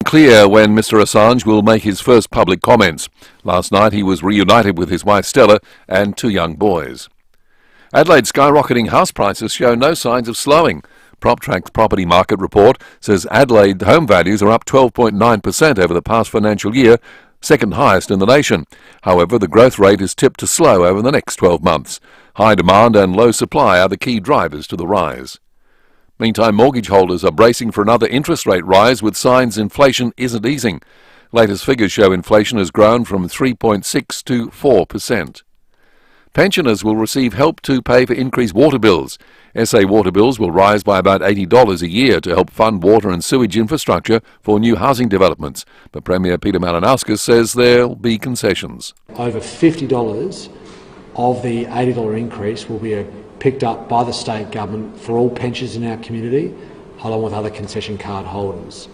unclear when Mr Assange will make his first public comments. Last night he was reunited with his wife Stella and 2 young boys. Adelaide's skyrocketing house prices show no signs of slowing. PropTrack's property market report says Adelaide home values are up 12.9% over the past financial year, second highest in the nation. However, the growth rate is tipped to slow over the next 12 months. High demand and low supply are the key drivers to the rise. Meantime, mortgage holders are bracing for another interest rate rise with signs inflation isn't easing. Latest figures show inflation has grown from 3.6% to 4%. Pensioners will receive help to pay for increased water bills. SA water bills will rise by about $80 a year to help fund water and sewage infrastructure for new housing developments. But Premier Peter Malinauskas says there'll be concessions. Over $50 of the $80 increase will be picked up by the state government for all pensioners in our community, along with other concession card holders.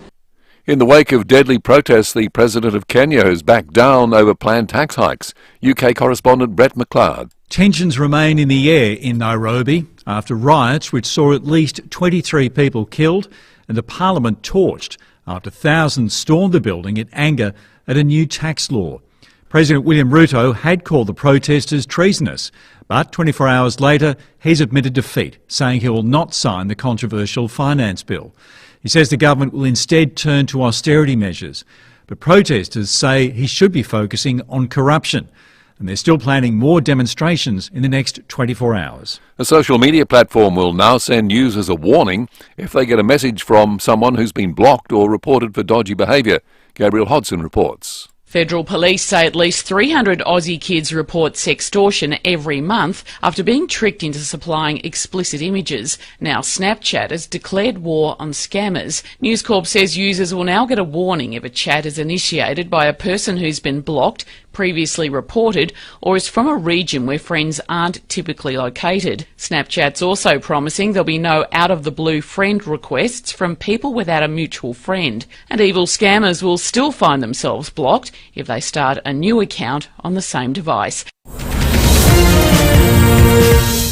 In the wake of deadly protests, the President of Kenya has backed down over planned tax hikes. UK correspondent Brett McLeod. Tensions remain in the air in Nairobi after riots which saw at least 23 people killed and the parliament torched after thousands stormed the building in anger at a new tax law. President William Ruto had called the protesters treasonous, but 24 hours later he's admitted defeat, saying he will not sign the controversial finance bill. He says the government will instead turn to austerity measures, but protesters say he should be focusing on corruption, and they're still planning more demonstrations in the next 24 hours. A social media platform will now send users a warning if they get a message from someone who's been blocked or reported for dodgy behaviour. Gabriel Hodson reports. Federal police say at least 300 Aussie kids report sextortion every month after being tricked into supplying explicit images. Now Snapchat has declared war on scammers. News Corp says users will now get a warning if a chat is initiated by a person who's been blocked, previously reported, or is from a region where friends aren't typically located. Snapchat's also promising there'll be no out-of-the-blue friend requests from people without a mutual friend. And evil scammers will still find themselves blocked if they start a new account on the same device.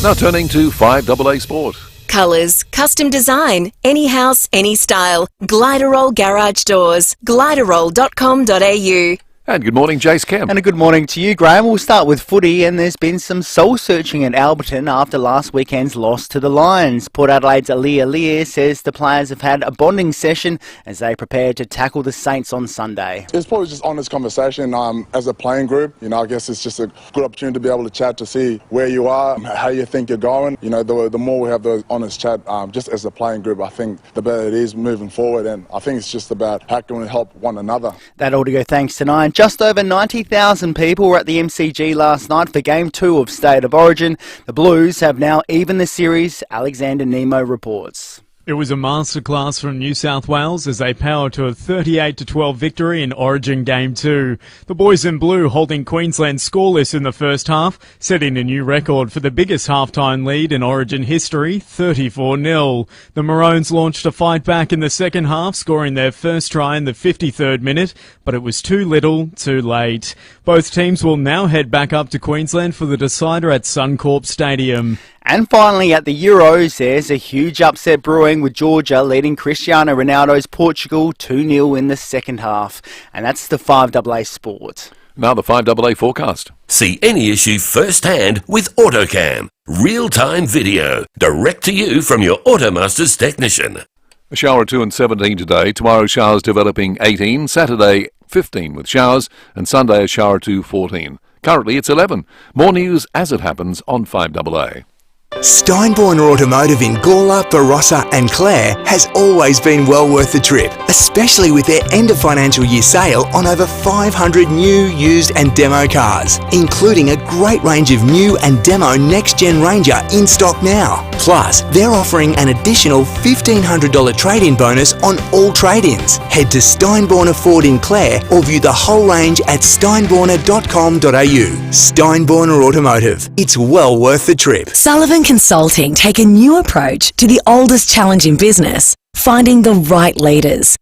Now turning to FIVEAA Sport. Colours, custom design, any house, any style. Gliderol Garage Doors. Gliderol.com.au. And good morning, Jace Kemp. And a good morning to you, Graham. We'll start with footy, and there's been some soul-searching at Alberton after last weekend's loss to the Lions. Port Adelaide's Lear says the players have had a bonding session as they prepare to tackle the Saints on Sunday. It's probably just honest conversation as a playing group. I guess it's just a good opportunity to be able to chat to see where you are, how you think you're going. The more we have those honest chat, just as a playing group, I think the better it is moving forward. And I think it's just about how can we help one another. That all to go thanks to 9. Just over 90,000 people were at the MCG last night for Game 2 of State of Origin. The Blues have now evened the series. Alexander Nemo reports. It was a masterclass from New South Wales as they powered to a 38-12 victory in Origin Game 2. The boys in blue holding Queensland scoreless in the first half, setting a new record for the biggest halftime lead in Origin history, 34-0. The Maroons launched a fight back in the second half, scoring their first try in the 53rd minute, but it was too little, too late. Both teams will now head back up to Queensland for the decider at Suncorp Stadium. And finally, at the Euros, there's a huge upset brewing with Georgia leading Cristiano Ronaldo's Portugal 2-0 in the second half. And that's the FIVEAA Sport. Now the FIVEAA forecast. See any issue firsthand with AutoCam. Real-time video, direct to you from your Automaster's technician. A shower of 2 and 17 today. Tomorrow showers developing 18. Saturday 15 with showers. And Sunday a shower to 14. Currently it's 11. More news as it happens on FIVEAA. Steinborner Automotive in Gawler, Barossa and Clare has always been well worth the trip, especially with their end of financial year sale on over 500 new, used and demo cars, including a great range of new and demo next-gen Ranger in stock now. Plus, they're offering an additional $1,500 trade-in bonus on all trade-ins. Head to Steinborner Ford in Clare or view the whole range at steinborner.com.au. Steinborner Automotive. It's well worth the trip. Sullivan Consulting take a new approach to the oldest challenge in business, finding the right leaders.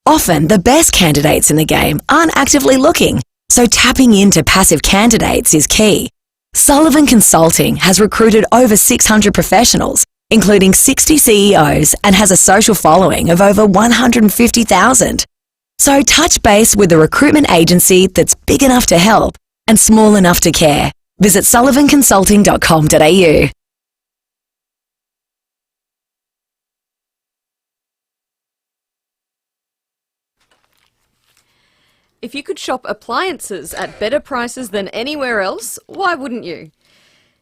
Often the best candidates in the game aren't actively looking, so tapping into passive candidates is key. Sullivan Consulting has recruited over 600 professionals, including 60 CEOs, and has a social following of over 150,000. So touch base with a recruitment agency that's big enough to help and small enough to care. Visit sullivanconsulting.com.au. If you could shop appliances at better prices than anywhere else, why wouldn't you?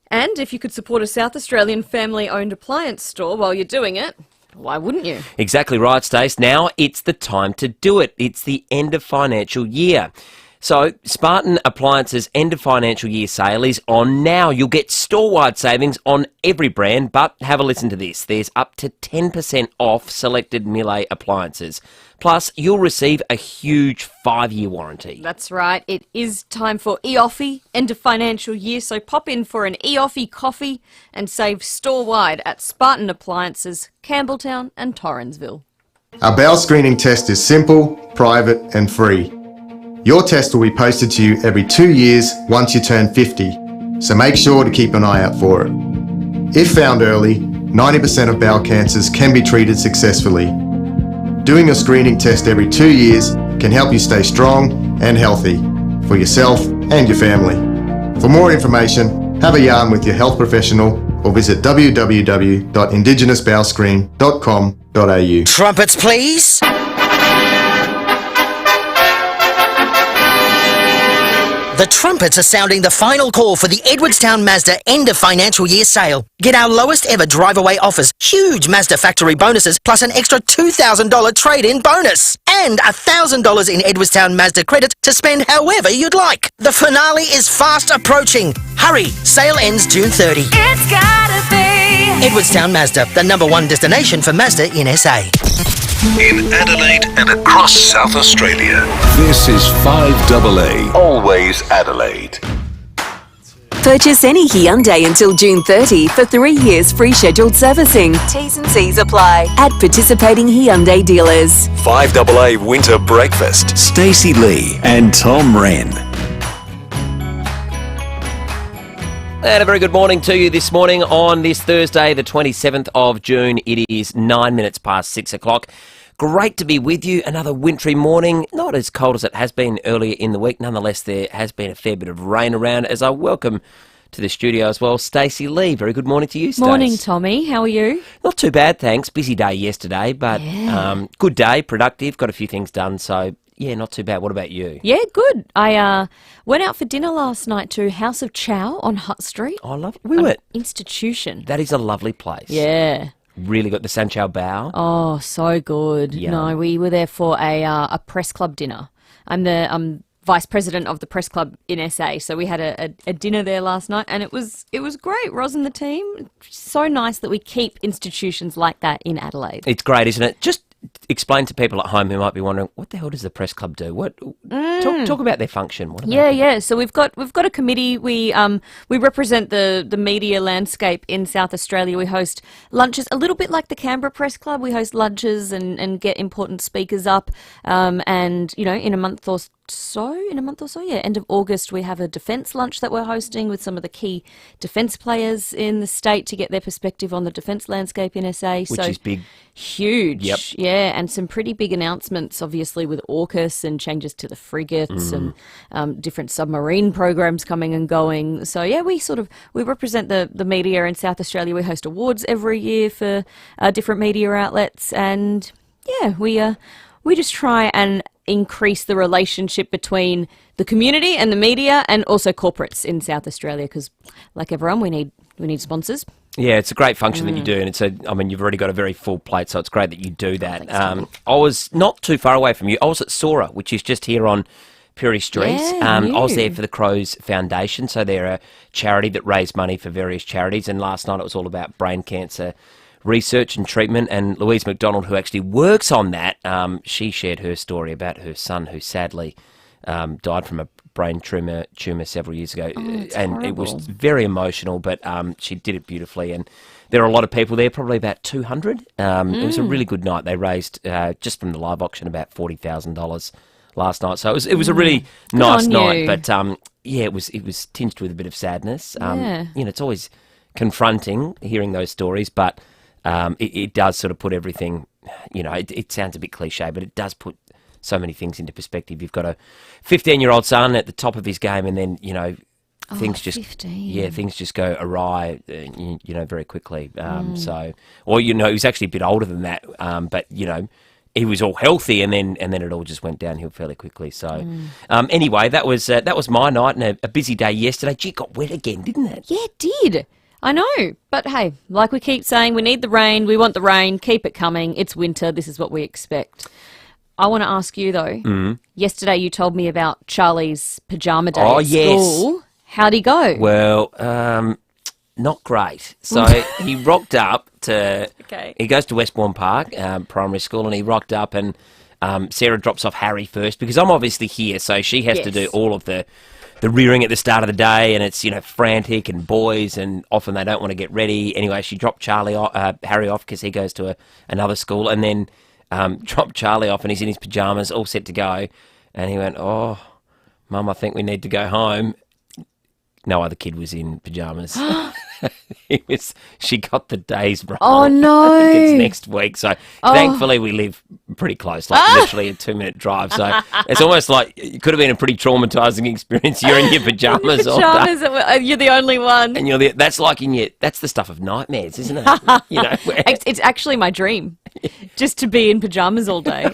And if you could support a South Australian family-owned appliance store while you're doing it, why wouldn't you? Exactly right, Stace. Now it's the time to do it. It's the end of financial year. So Spartan Appliances end of financial year sale is on now. You'll get store-wide savings on every brand, but have a listen to this. There's up to 10% off selected Miele appliances. Plus, you'll receive a huge 5-year warranty. That's right. It is time for EOFI, end of financial year, so pop in for an EOFI coffee and save store-wide at Spartan Appliances, Campbelltown and Torrensville. Our bowel screening test is simple, private and free. Your test will be posted to you every 2 years once you turn 50, so make sure to keep an eye out for it. If found early, 90% of bowel cancers can be treated successfully. Doing a screening test every 2 years can help you stay strong and healthy for yourself and your family. For more information, have a yarn with your health professional or visit www.indigenousbowelscreen.com.au. Trumpets, please. The trumpets are sounding the final call for the Edwardstown Mazda end of financial year sale. Get our lowest ever drive-away offers, huge Mazda factory bonuses, plus an extra $2,000 trade-in bonus. And $1,000 in Edwardstown Mazda credit to spend however you'd like. The finale is fast approaching. Hurry, sale ends June 30. It's gotta be Edwardstown Mazda, the #1 destination for Mazda in SA. In Adelaide and across South Australia, this is 5AA, always Adelaide. Purchase any Hyundai until June 30 for 3 years free scheduled servicing. T's and C's apply at participating Hyundai dealers. 5AA Winter Breakfast. Stacey Lee and Tom Wren. And a very good morning to you this morning on this Thursday, the 27th of June. It is 9 minutes past 6 o'clock. Great to be with you. Another wintry morning, not as cold as it has been earlier in the week. Nonetheless, there has been a fair bit of rain around as I welcome to the studio as well Stacey Lee. Very good morning to you, Stace. Morning, Tommy. How are you? Not too bad, thanks. Busy day yesterday, but good day, productive. Got a few things done, so yeah, not too bad. What about you? Yeah, good. I went out for dinner last night to House of Chow on Hutt Street. I love it. We went. Institution. That is a lovely place. Yeah. Really got the Sanchow Bao. Oh, so good. Yum. No, we were there for a press club dinner. I'm vice president of the press club in SA, so we had a dinner there last night, and it was great. Ros and the team, so nice that we keep institutions like that in Adelaide. It's great, isn't it? Just explain to people at home who might be wondering, what the hell does the press club do? Talk about their function. What do they do? Yeah. So we've got a committee. We represent the media landscape in South Australia. We host lunches, a little bit like the Canberra Press Club. We host lunches and get important speakers up. And in a month or so, end of August, we have a defence lunch that we're hosting with some of the key defence players in the state to get their perspective on the defence landscape in SA. Which is big. Huge. Yep. Yeah, and some pretty big announcements, obviously, with AUKUS and changes to the frigates and different submarine programs coming and going. So, yeah, we represent the media in South Australia. We host awards every year for different media outlets. And, yeah, we just try and increase the relationship between the community and the media and also corporates in South Australia because, like everyone, we need sponsors. Yeah, it's a great function that you do, and you've already got a very full plate, so it's great that you do that. Thanks, I was not too far away from you. I was at Sora, which is just here on Puri Street. I was there for the Crows Foundation, so they're a charity that raise money for various charities, and last night it was all about brain cancer research and treatment, and Louise McDonald, who actually works on that, she shared her story about her son who sadly died from a brain tumour several years ago, and horrible. It was very emotional, but she did it beautifully, and there are a lot of people there, probably about 200. It was a really good night. They raised, just from the live auction, about $40,000 last night, so it was a really nice night, but it was tinged with a bit of sadness. It's always confronting hearing those stories, but it does sort of put everything, it sounds a bit cliche, but it does put so many things into perspective. You've got a 15-year-old son at the top of his game, and then, you know, things just 15. things just go awry, you know, very quickly. So, or you know, he was actually a bit older than that, but you know, he was all healthy, and then it all just went downhill fairly quickly. So, anyway, that was my night, and a busy day yesterday. Gee, it got wet again, didn't it? Yeah, it did. I know. But hey, like we keep saying, we need the rain. We want the rain. Keep it coming. It's winter. This is what we expect. I want to ask you, though. Yesterday you told me about Charlie's pyjama day at school. How'd he go? Well, not great. So he rocked up to... Okay. He goes to Westbourne Park Primary School, and he rocked up, and Sarah drops off Harry first, because I'm obviously here, so she has to do all of the rearing at the start of the day, and it's, you know, frantic, and boys, and often they don't want to get ready. Anyway, she dropped Harry off because he goes to another school, and then dropped Charlie off, and he's in his pyjamas, all set to go. And he went, "Oh, Mum, I think we need to go home." No other kid was in pyjamas. She got the days wrong. Oh, no. I think it's next week. So thankfully we live pretty close, like literally a 2-minute drive. So it's almost like it could have been a pretty traumatising experience. You're in your pyjamas all day. You're the only one. And that's the stuff of nightmares, isn't it? You know, It's actually my dream, just to be in pyjamas all day.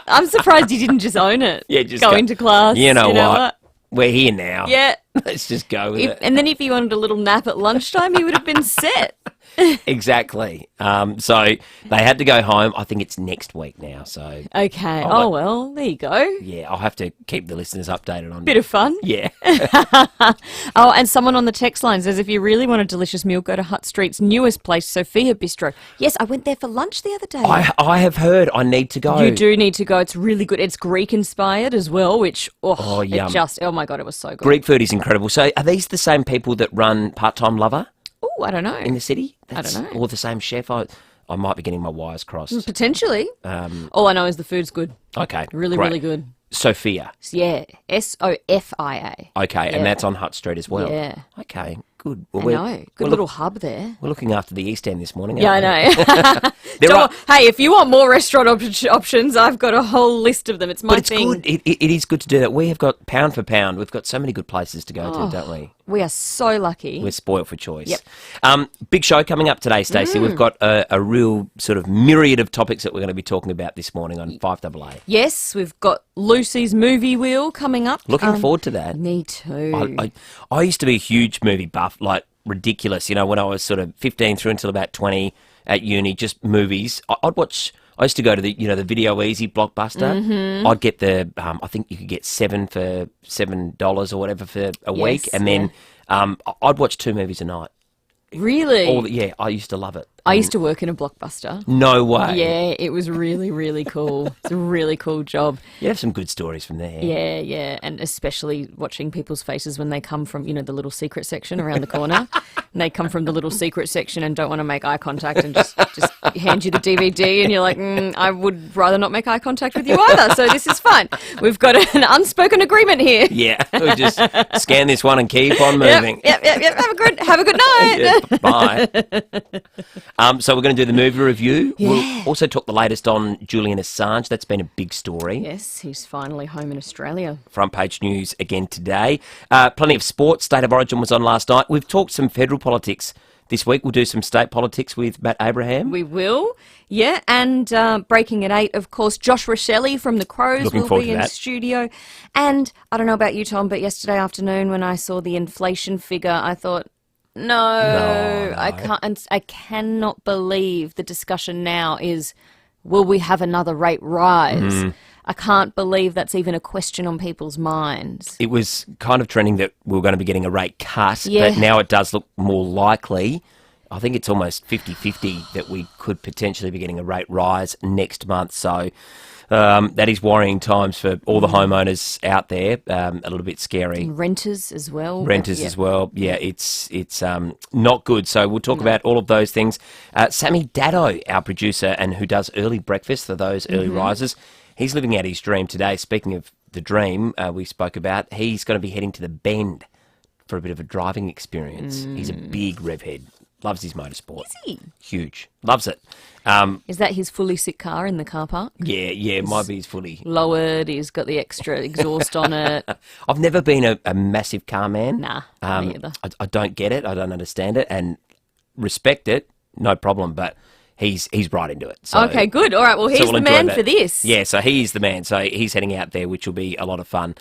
I'm surprised you didn't just own it. Yeah, just go into class. You know what? We're here now. Yeah. Let's just go with it. And then if you wanted a little nap at lunchtime, you would have been set. Exactly. So they had to go home. I think it's next week now. So okay. Well, there you go. Yeah, I'll have to keep the listeners updated on Bit of fun. Yeah. And someone on the text line says, if you really want a delicious meal, go to Hutt Street's newest place, FIVEAA Bistro. Yes, I went there for lunch the other day. I have heard. I need to go. You do need to go. It's really good. It's Greek inspired as well, which yum. oh my God, it was so good. Greek food is incredible. So are these the same people that run Part-Time Lover? Oh, I don't know. In the city? I don't know. Or the same chef? I might be getting my wires crossed. Potentially. All I know is the food's good. Okay. Really, great. really good. FIVEAA. Yeah. SOFIA. Okay, and that's on Hutt Street as well. Yeah. Okay, good. I know. Good little hub there. We're looking after the East End this morning. Yeah, I know. Hey, if you want more restaurant options, I've got a whole list of them. It's my thing. But it's good. It is good to do that. We have got pound for pound. We've got so many good places to go to, don't we? We are so lucky. We're spoilt for choice. Yep. Big show coming up today, Stacey. We've got a real sort of myriad of topics that we're going to be talking about this morning on 5AA. Yes, we've got Lucy's movie wheel coming up. Looking forward to that. Me too. I used to be a huge movie buff, like ridiculous. You know, when I was sort of 15 through until about 20 at uni, just movies. I'd watch. I used to go to the Video Easy Blockbuster. Mm-hmm. I'd get I think you could get 7 for $7 or whatever for a week, and then I'd watch 2 movies a night. Really? I used to love it. I used to work in a Blockbuster. No way. Yeah, it was really, really cool. It's a really cool job. You have some good stories from there. Yeah, and especially watching people's faces when they come from, the little secret section around the corner. And they come from the little secret section and don't want to make eye contact and just hand you the DVD and you're like, I would rather not make eye contact with you either, so this is fine. We've got an unspoken agreement here. Yeah, we'll just scan this one and keep on moving. Yep. Have a good night. Yeah, bye. So we're going to do the movie review. Yeah. We'll also talk the latest on Julian Assange. That's been a big story. Yes, he's finally home in Australia. Front page news again today. Plenty of sports. State of Origin was on last night. We've talked some federal politics this week. We'll do some state politics with Matt Abraham. We will, yeah. And breaking at 8, of course, Josh Rochelle from The Crows will be in studio. And I don't know about you, Tom, but yesterday afternoon when I saw the inflation figure, I thought, No. I can't. I cannot believe the discussion now is, will we have another rate rise? I can't believe that's even a question on people's minds. It was kind of trending that we were going to be getting a rate cut, but now it does look more likely. I think it's almost 50-50 that we could potentially be getting a rate rise next month. So that is worrying times for all the homeowners out there. A little bit scary. And renters as well. As well. Yeah, it's not good. So we'll talk about all of those things. Sammy Daddo, our producer and who does early breakfast for those early risers, he's living out his dream today. Speaking of the dream we spoke about, he's going to be heading to the Bend for a bit of a driving experience. He's a big rev head. Loves his motorsport. Is he? Huge. Loves it. Is that his fully sick car in the car park? Yeah, it might be his fully lowered. He's got the extra exhaust on it. I've never been a massive car man. Nah, me either. I don't get it. I don't understand it, and respect it. No problem, but he's right into it. So, okay, good. All right, well, he's the man for this. Yeah, so he's the man. So he's heading out there, which will be a lot of fun.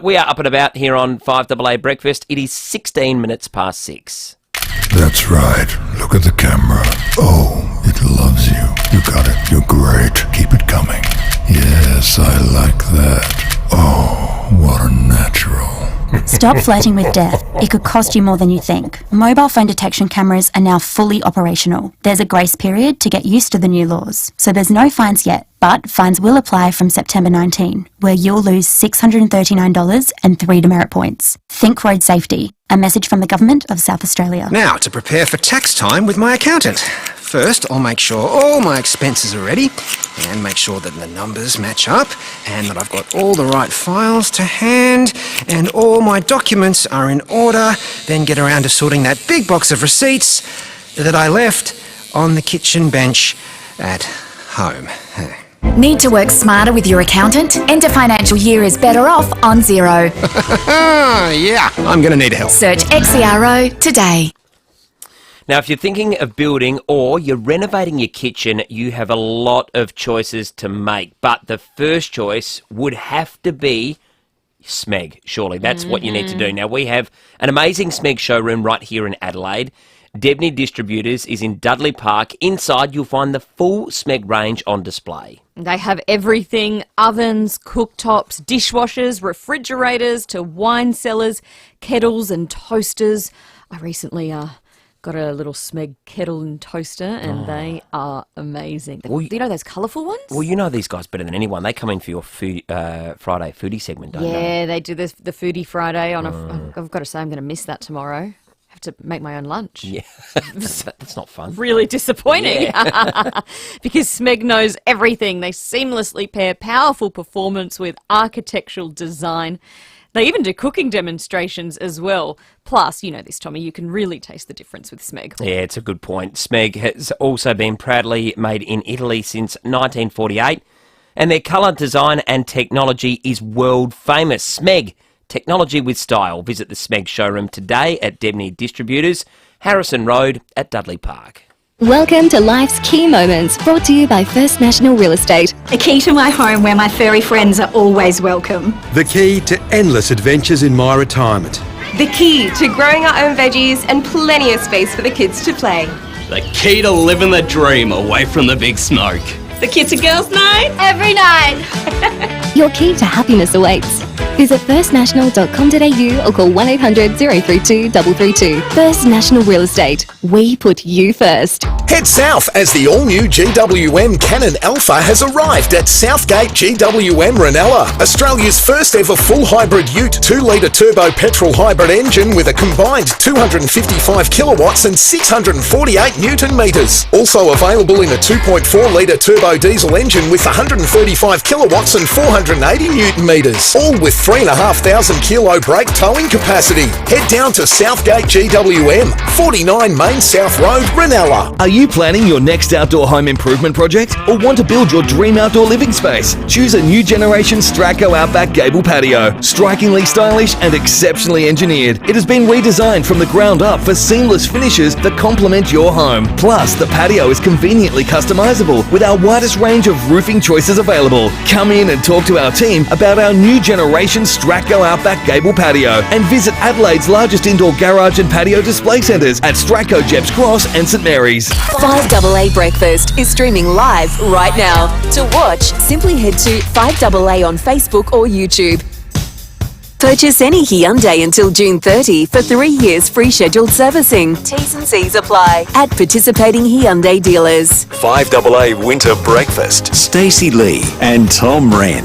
We are up and about here on 5AA Breakfast. It is 16 minutes past 6. That's right. Look at the camera. Oh, it loves you. You got it. You're great. Keep it coming. Yes, I like that. Oh, what a natural. Stop flirting with death. It could cost you more than you think. Mobile phone detection cameras are now fully operational. There's a grace period to get used to the new laws, so there's no fines yet, but fines will apply from September 19, where you'll lose $639 and 3 demerit points. Think road safety. A message from the Government of South Australia. Now, to prepare for tax time with my accountant. First, I'll make sure all my expenses are ready and make sure that the numbers match up and that I've got all the right files to hand and all my documents are in order. Then get around to sorting that big box of receipts that I left on the kitchen bench at home. Need to work smarter with your accountant? End of financial year is better off on Xero. Yeah, I'm going to need help. Search XERO today. Now, if you're thinking of building or you're renovating your kitchen, you have a lot of choices to make. But the first choice would have to be Smeg, surely. That's what you need to do. Now, we have an amazing Smeg showroom right here in Adelaide. Debney Distributors is in Dudley Park. Inside, you'll find the full Smeg range on display. They have everything: ovens, cooktops, dishwashers, refrigerators to wine cellars, kettles and toasters. I recently got a little Smeg kettle and toaster, and they are amazing. Do you know those colourful ones? Well, you know these guys better than anyone. They come in for your food, Friday foodie segment, don't they? Yeah, they do the Foodie Friday. I've got to say, I'm going to miss that tomorrow. Have to make my own lunch. Yeah, that's not fun. Really disappointing. Yeah. Because Smeg knows everything. They seamlessly pair powerful performance with architectural design. They even do cooking demonstrations as well. Plus, you know this, Tommy, you can really taste the difference with Smeg. Yeah, it's a good point. Smeg has also been proudly made in Italy since 1948, and their colour, design and technology is world famous. Smeg, technology with style. Visit the Smeg showroom today at Debney Distributors, Harrison Road at Dudley Park. Welcome to Life's Key Moments, brought to you by First National Real Estate. The key to my home where my furry friends are always welcome. The key to endless adventures in my retirement. The key to growing our own veggies and plenty of space for the kids to play. The key to living the dream away from the big smoke. The kids and girls night every night. Your key to happiness awaits. Visit firstnational.com.au or call 1800 032 332. First National Real Estate. We put you first. Head south as the all-new GWM Cannon Alpha has arrived at Southgate GWM Ranella. Australia's first ever full hybrid ute 2-litre turbo petrol hybrid engine with a combined 255 kilowatts and 648 newton metres. Also available in a 2.4-litre turbo diesel engine with 135 kilowatts and 480 newton metres. All with 3,500 kilo brake towing capacity. Head down to Southgate GWM, 49 Main South Road, Ranella. Are you planning your next outdoor home improvement project or want to build your dream outdoor living space? Choose a new generation Stratco Outback Gable Patio. Strikingly stylish and exceptionally engineered. It has been redesigned from the ground up for seamless finishes that complement your home. Plus, the patio is conveniently customizable with our widest range of roofing choices available. Come in and talk to our team about our new generation Stratco Outback Gable Patio and visit Adelaide's largest indoor garage and patio display centres at Stratco Jeps Cross and St Mary's. 5AA Breakfast is streaming live right now. To watch, simply head to 5AA on Facebook or YouTube. Purchase any Hyundai until June 30 for 3 years free scheduled servicing. T's and C's apply at participating Hyundai dealers. 5AA Winter Breakfast. Stacey Lee and Tom Wren.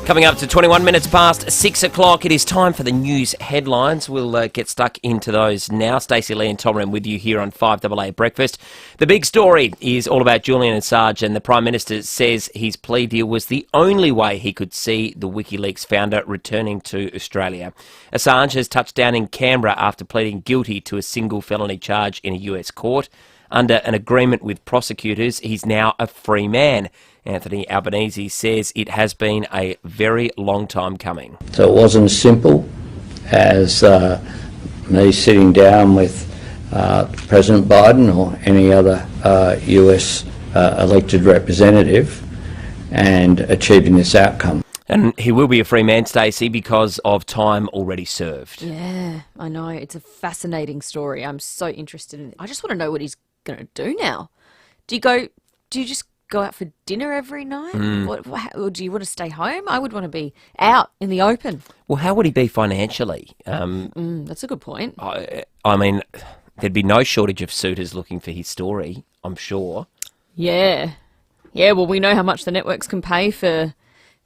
Coming up to 21 minutes past 6 o'clock, it is time for the news headlines. We'll get stuck into those now. Stacey, Lee and Tom Wren with you here on 5AA Breakfast. The big story is all about Julian Assange, and the Prime Minister says his plea deal was the only way he could see the WikiLeaks founder returning to Australia. Assange has touched down in Canberra after pleading guilty to a single felony charge in a US court. Under an agreement with prosecutors, he's now a free man. Anthony Albanese says it has been a very long time coming. So it wasn't as simple as me sitting down with President Biden or any other US elected representative and achieving this outcome. And he will be a free man, Stacey, because of time already served. Yeah, I know. It's a fascinating story. I'm so interested in it. I just want to know what he's going to do now. Do you just go out for dinner every night? Or do you want to stay home? I would want to be out in the open. Well, how would he be financially? That's a good point. I mean, there'd be no shortage of suitors looking for his story, I'm sure. Yeah. Yeah, well, we know how much the networks can pay for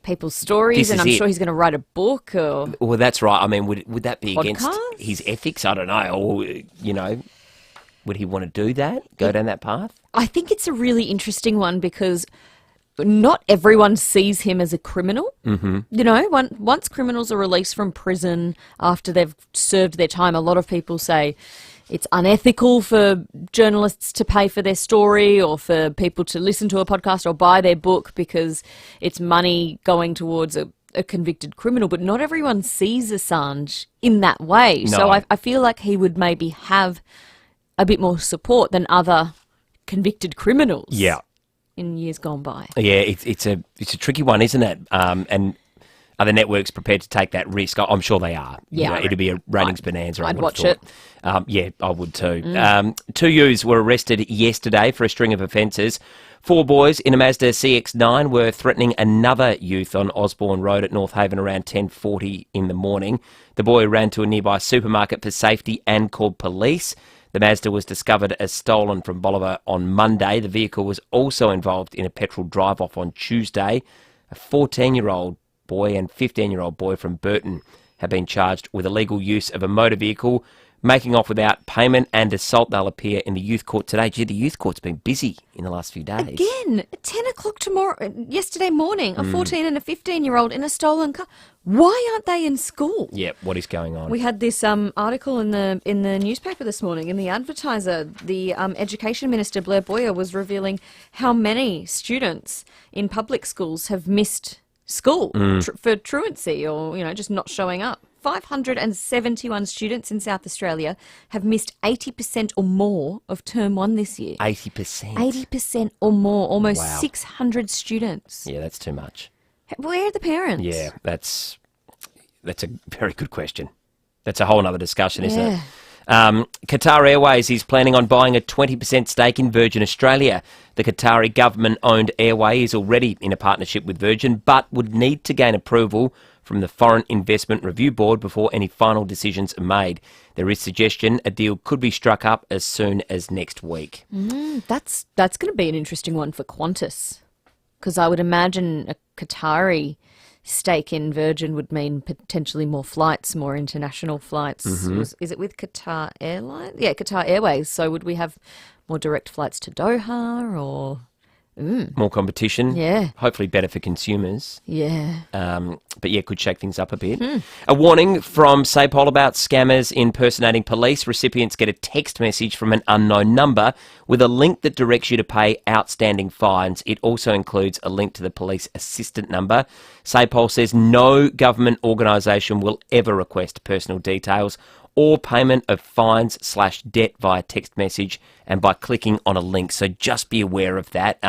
people's stories, and I'm sure he's going to write a book or... Well, that's right. I mean, would that be podcast? Against his ethics? I don't know. Or, would he want to do that? Go down that path? I think it's a really interesting one because not everyone sees him as a criminal. Mm-hmm. Once criminals are released from prison after they've served their time, a lot of people say it's unethical for journalists to pay for their story or for people to listen to a podcast or buy their book because it's money going towards a convicted criminal. But not everyone sees Assange in that way. No. So I feel like he would maybe have a bit more support than other convicted criminals. Yeah. In years gone by. Yeah, it's a tricky one, isn't it? And are the networks prepared to take that risk? I'm sure they are. Yeah, it'd be a ratings bonanza. I'd watch it. Yeah, I would too. Two youths were arrested yesterday for a string of offences. 4 boys in a Mazda CX-9 were threatening another youth on Osborne Road at North Haven around 10:40 in the morning. The boy ran to a nearby supermarket for safety and called police. The Mazda was discovered as stolen from Bolivar on Monday. The vehicle was also involved in a petrol drive-off on Tuesday. A 14-year-old boy and 15-year-old boy from Burton have been charged with illegal use of a motor vehicle, making off without payment and assault. They'll appear in the youth court today. Gee, the youth court's been busy in the last few days. Again, at 10 o'clock yesterday morning, a 14 and a 15-year-old in a stolen car. Why aren't they in school? Yeah, what is going on? We had this article in the newspaper this morning, in the Advertiser. The Education Minister, Blair Boyer, was revealing how many students in public schools have missed school for truancy or, just not showing up. 571 students in South Australia have missed 80% or more of Term 1 this year. 80%? 80% or more. Almost Wow. 600 students. Yeah, that's too much. Where are the parents? Yeah, that's a very good question. That's a whole other discussion, isn't it? Qatar Airways is planning on buying a 20% stake in Virgin Australia. The Qatari government-owned airway is already in a partnership with Virgin, but would need to gain approval from the Foreign Investment Review Board before any final decisions are made. There is suggestion a deal could be struck up as soon as next week. That's going to be an interesting one for Qantas, because I would imagine a Qatari stake in Virgin would mean potentially more flights, more international flights. Is it with Qatar Airlines? Yeah, Qatar Airways. So would we have more direct flights to Doha or... More competition. Yeah. Hopefully better for consumers. Yeah. But yeah, could shake things up a bit. A warning from SAPOL about scammers impersonating police. Recipients get a text message from an unknown number with a link that directs you to pay outstanding fines. It also includes a link to the police assistant number. SAPOL says no government organisation will ever request personal details or payment of fines/debt via text message and by clicking on a link. So just be aware of that.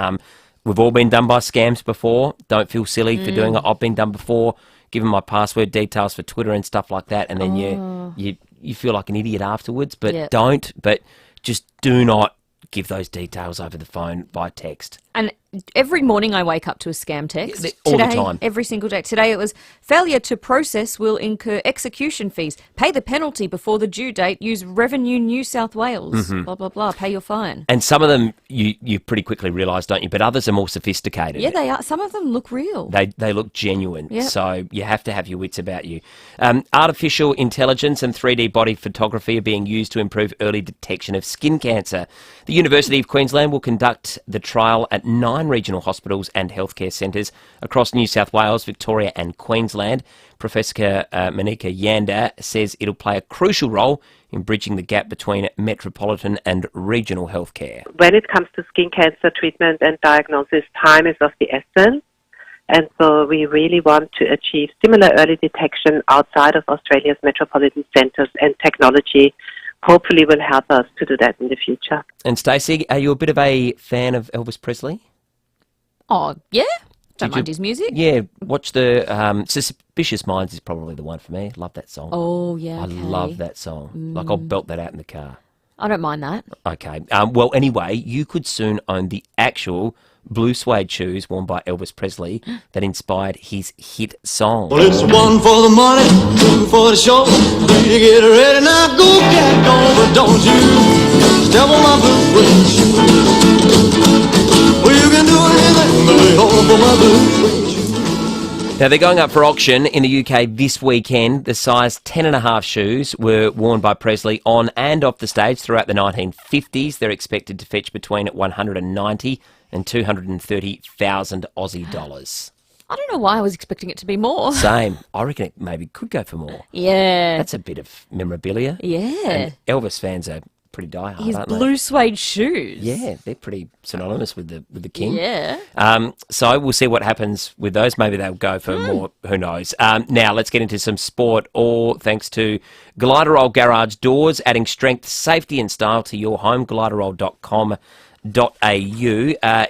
We've all been done by scams before. Don't feel silly for doing it. I've been done before, given my password details for Twitter and stuff like that, and then you feel like an idiot afterwards. But don't. But just do not give those details over the phone by text. And every morning I wake up to a scam text. All Today, the time. Every single day. Today it was, failure to process will incur execution fees. Pay the penalty before the due date. Use Revenue New South Wales. Blah, blah, blah. Pay your fine. And some of them you pretty quickly realise, don't you? But others are more sophisticated. Yeah, they are. Some of them look real. They look genuine. Yep. So you have to have your wits about you. Artificial intelligence and 3D body photography are being used to improve early detection of skin cancer. The University of Queensland will conduct the trial at 9 regional hospitals and healthcare centres across New South Wales, Victoria and Queensland. Professor Monika Yanda says it'll play a crucial role in bridging the gap between metropolitan and regional healthcare. When it comes to skin cancer treatment and diagnosis, time is of the essence. And so we really want to achieve similar early detection outside of Australia's metropolitan centres, and technology hopefully will help us to do that in the future. And Stacey, are you a bit of a fan of Elvis Presley? Oh, yeah. Don't mind his music. Yeah, watch the Suspicious Minds is probably the one for me. Love that song. Oh, yeah. I love that song. Like, I'll belt that out in the car. I don't mind that. Okay. Well, anyway, you could soon own the actual blue suede shoes worn by Elvis Presley that inspired his hit song. Well, it's one for the money, two for the show. You get ready now, go get going, but don't you step on my blue suede shoe. Well, you can do anything but lay hold for my blue suede shoe. Now, they're going up for auction in the UK this weekend. The size 10.5 shoes were worn by Presley on and off the stage throughout the 1950s. They're expected to fetch between 190 and 230,000 Aussie dollars. I don't know why I was expecting it to be more. Same. I reckon it maybe could go for more. Yeah. That's a bit of memorabilia. Yeah. And Elvis fans are pretty diehard, His aren't blue suede shoes. Yeah, they're pretty synonymous with the king. Yeah. So we'll see what happens with those. Maybe they'll go for more. Who knows? Now let's get into some sport. All thanks to Gliderol Garage Doors, adding strength, safety, and style to your home. Gliderol.com.au.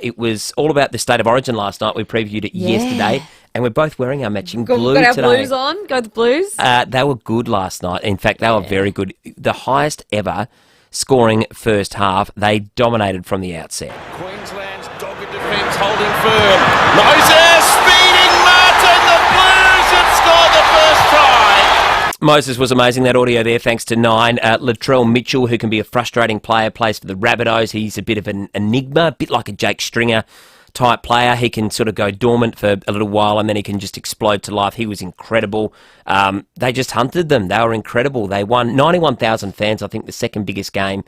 It was all about the State of Origin last night. We previewed it yesterday, and we're both wearing our matching blue got our today. blues on. Go the Blues. They were good last night. In fact, they were very good. The highest ever scoring first half. They dominated from the outset. Queensland's dogged defence holding firm. Moses speeding Martin. The Blues have scored the first try. Moses was amazing, that audio there, thanks to 9. Latrell Mitchell, who can be a frustrating player, plays for the Rabbitohs. He's a bit of an enigma, a bit like a Jake Stringer type player. He can sort of go dormant for a little while and then he can just explode to life. He was incredible. They just hunted them. They were incredible. They won 91,000 fans, I think the second biggest game